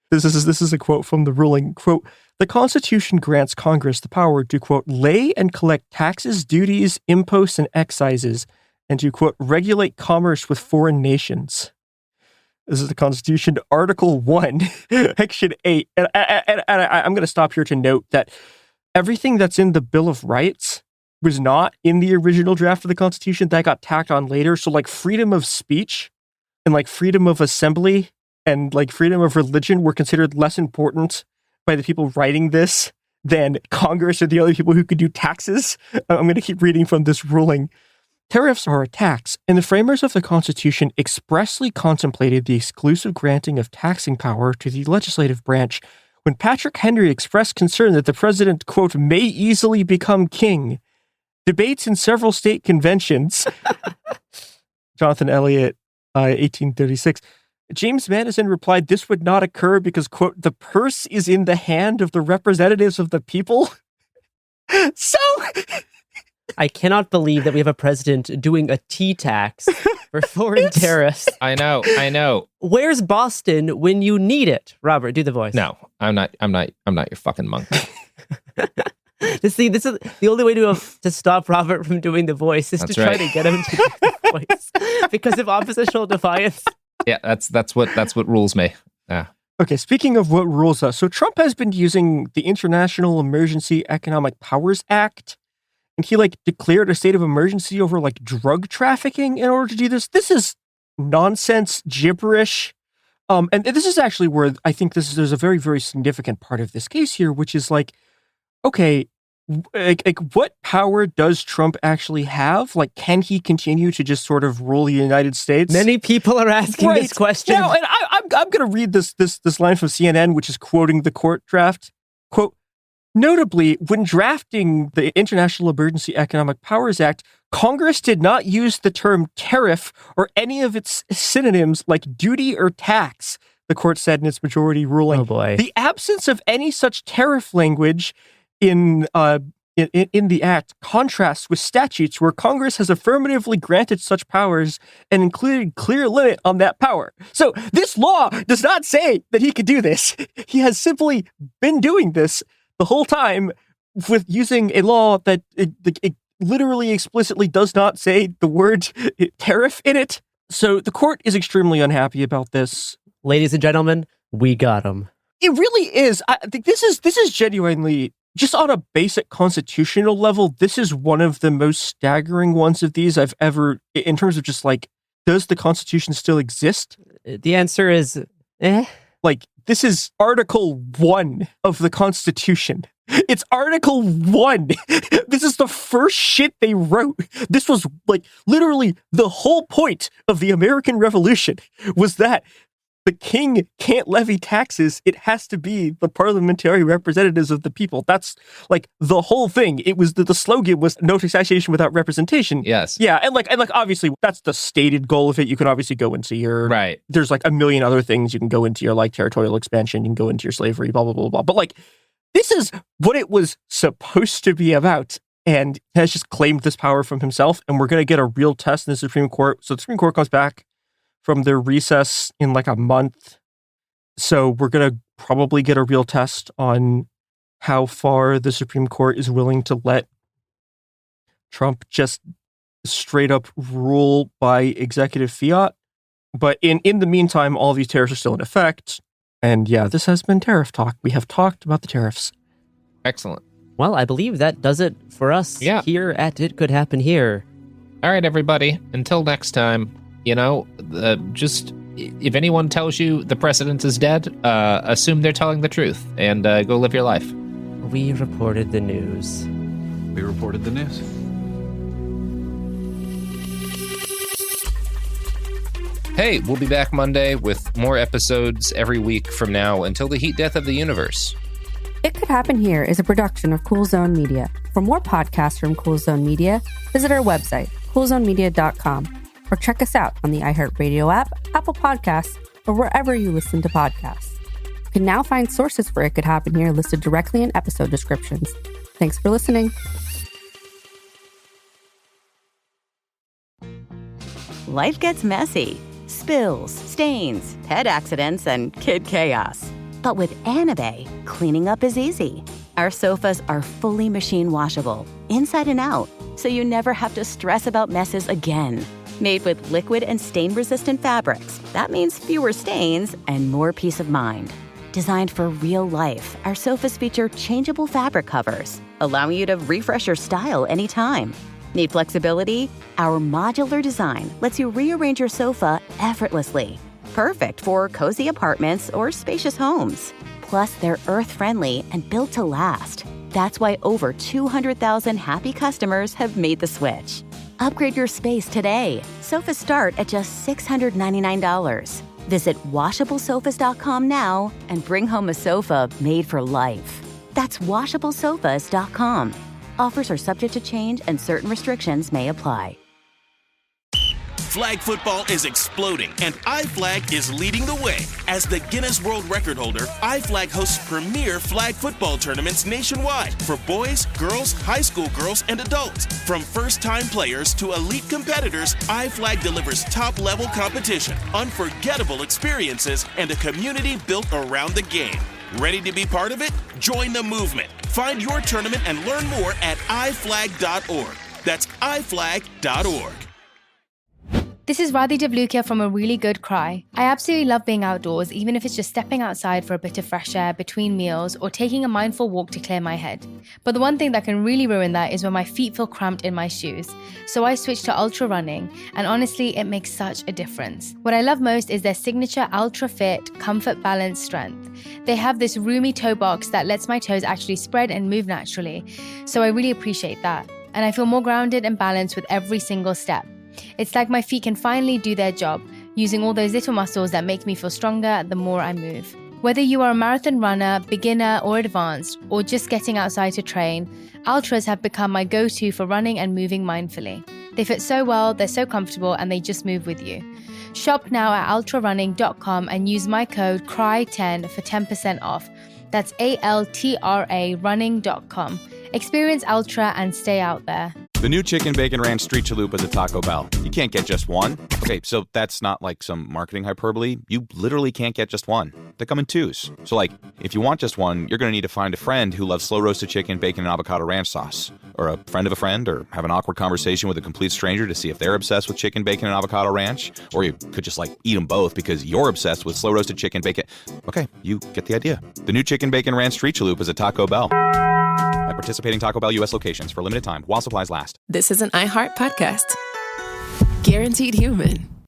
This is a quote from the ruling. Quote, the Constitution grants Congress the power to, quote, lay and collect taxes, duties, imposts, and excises, and to, quote, regulate commerce with foreign nations. This is the Constitution, Article 1, Section 8. And I'm going to stop here to note that everything that's in the Bill of Rights was not in the original draft of the Constitution. That got tacked on later. So freedom of speech and freedom of assembly and freedom of religion were considered less important by the people writing this than Congress or the other people who could do taxes. I'm going to keep reading from this ruling. Tariffs are a tax, and the framers of the Constitution expressly contemplated the exclusive granting of taxing power to the legislative branch when Patrick Henry expressed concern that the president, quote, may easily become king. Debates in several state conventions. Jonathan Elliott, 1836. James Madison replied this would not occur because, quote, the purse is in the hand of the representatives of the people. So... I cannot believe that we have a president doing a tea tax for foreign terrorists. I know. Where's Boston when you need it? Robert, do the voice. No, I'm not your fucking monkey. See, this is the only way to stop Robert from doing the voice is try to get him to do the voice because of oppositional defiance. Yeah, that's what rules me. Yeah. Okay, speaking of what rules us, so Trump has been using the International Emergency Economic Powers Act, and he declared a state of emergency over drug trafficking in order to do this. This is nonsense, gibberish. And this is actually where I think there's a very, very significant part of this case here, which is okay, what power does Trump actually have? Can he continue to just sort of rule the United States? Many people are asking this question. Now, and I'm going to read this line from CNN, which is quoting the court draft. Quote, notably, when drafting the International Emergency Economic Powers Act, Congress did not use the term tariff or any of its synonyms like duty or tax, the court said in its majority ruling. Oh boy. The absence of any such tariff language in in the Act contrasts with statutes where Congress has affirmatively granted such powers and included clear limit on that power. So this law does not say that he could do this. He has simply been doing this the whole time with using a law that it literally explicitly does not say the word tariff in it. So the court is extremely unhappy about this. Ladies and gentlemen, we got him. It really is. I think this is genuinely, just on a basic constitutional level, this is one of the most staggering ones of these I've ever, in terms of just like, does the Constitution still exist? The answer is, Like, this is Article 1 of the Constitution. It's Article 1. This is the first shit they wrote. This was, like, literally the whole point of the American Revolution was that the king can't levy taxes. It has to be the parliamentary representatives of the people. That's like the whole thing. It was the slogan was no taxation without representation. Yes. Yeah. And like obviously that's the stated goal of it. You can obviously go into your, right. There's like a million other things. You can go into your like territorial expansion. You can go into your slavery, blah, blah, blah, blah. But like, this is what it was supposed to be about. And has just claimed this power from himself. And we're going to get a real test in the Supreme Court. So the Supreme Court comes back from their recess in like a month. So we're going to probably get a real test on how far the Supreme Court is willing to let Trump just straight up rule by executive fiat. But in the meantime, all these tariffs are still in effect. And yeah, this has been tariff talk. We have talked about the tariffs. Excellent. Well, I believe that does it for us here at It Could Happen Here. All right, everybody. Until next time. You know, just if anyone tells you the president is dead, assume they're telling the truth and go live your life. We reported the news. We reported the news. Hey, we'll be back Monday with more episodes every week from now until the heat death of the universe. It Could Happen Here is a production of Cool Zone Media. For more podcasts from Cool Zone Media, visit our website, coolzonemedia.com. Or check us out on the iHeartRadio app, Apple Podcasts, or wherever you listen to podcasts. You can now find sources for It Could Happen Here listed directly in episode descriptions. Thanks for listening. Life gets messy. Spills, stains, pet accidents, and kid chaos. But with Anabe, cleaning up is easy. Our sofas are fully machine washable, inside and out, so you never have to stress about messes again. Made with liquid and stain-resistant fabrics, that means fewer stains and more peace of mind. Designed for real life, our sofas feature changeable fabric covers, allowing you to refresh your style anytime. Need flexibility? Our modular design lets you rearrange your sofa effortlessly. Perfect for cozy apartments or spacious homes. Plus, they're earth-friendly and built to last. That's why over 200,000 happy customers have made the switch. Upgrade your space today. Sofas start at just $699. Visit washablesofas.com now and bring home a sofa made for life. That's washablesofas.com. Offers are subject to change and certain restrictions may apply. Flag football is exploding, and iFlag is leading the way. As the Guinness World Record holder, iFlag hosts premier flag football tournaments nationwide for boys, girls, high school girls, and adults. From first-time players to elite competitors, iFlag delivers top-level competition, unforgettable experiences, and a community built around the game. Ready to be part of it? Join the movement. Find your tournament and learn more at iflag.org. That's iflag.org. This is Radhi Devlukia from A Really Good Cry. I absolutely love being outdoors, even if it's just stepping outside for a bit of fresh air between meals or taking a mindful walk to clear my head. But the one thing that can really ruin that is when my feet feel cramped in my shoes. So I switched to ultra running, and honestly, it makes such a difference. What I love most is their signature Ultra Fit Comfort Balance Strength. They have this roomy toe box that lets my toes actually spread and move naturally, so I really appreciate that. And I feel more grounded and balanced with every single step. It's like my feet can finally do their job, using all those little muscles that make me feel stronger the more I move. Whether you are a marathon runner, beginner, or advanced, or just getting outside to train, Ultras have become my go-to for running and moving mindfully. They fit so well, they're so comfortable, and they just move with you. Shop now at ultrarunning.com and use my code CRY10 for 10% off. That's ALTRA running.com. Experience Ultra and stay out there. The new Chicken Bacon Ranch Street Chalupa is at Taco Bell. You can't get just one. Okay, so that's not like some marketing hyperbole. You literally can't get just one. They come in twos. So like, if you want just one, you're going to need to find a friend who loves slow roasted chicken, bacon, and avocado ranch sauce. Or a friend of a friend, or have an awkward conversation with a complete stranger to see if they're obsessed with chicken, bacon, and avocado ranch. Or you could just like eat them both because you're obsessed with slow roasted chicken, bacon. Okay, you get the idea. The new Chicken Bacon Ranch Street Chalupa is at Taco Bell. At participating Taco Bell U.S. locations for a limited time while supplies last. This is an iHeart podcast. Guaranteed human.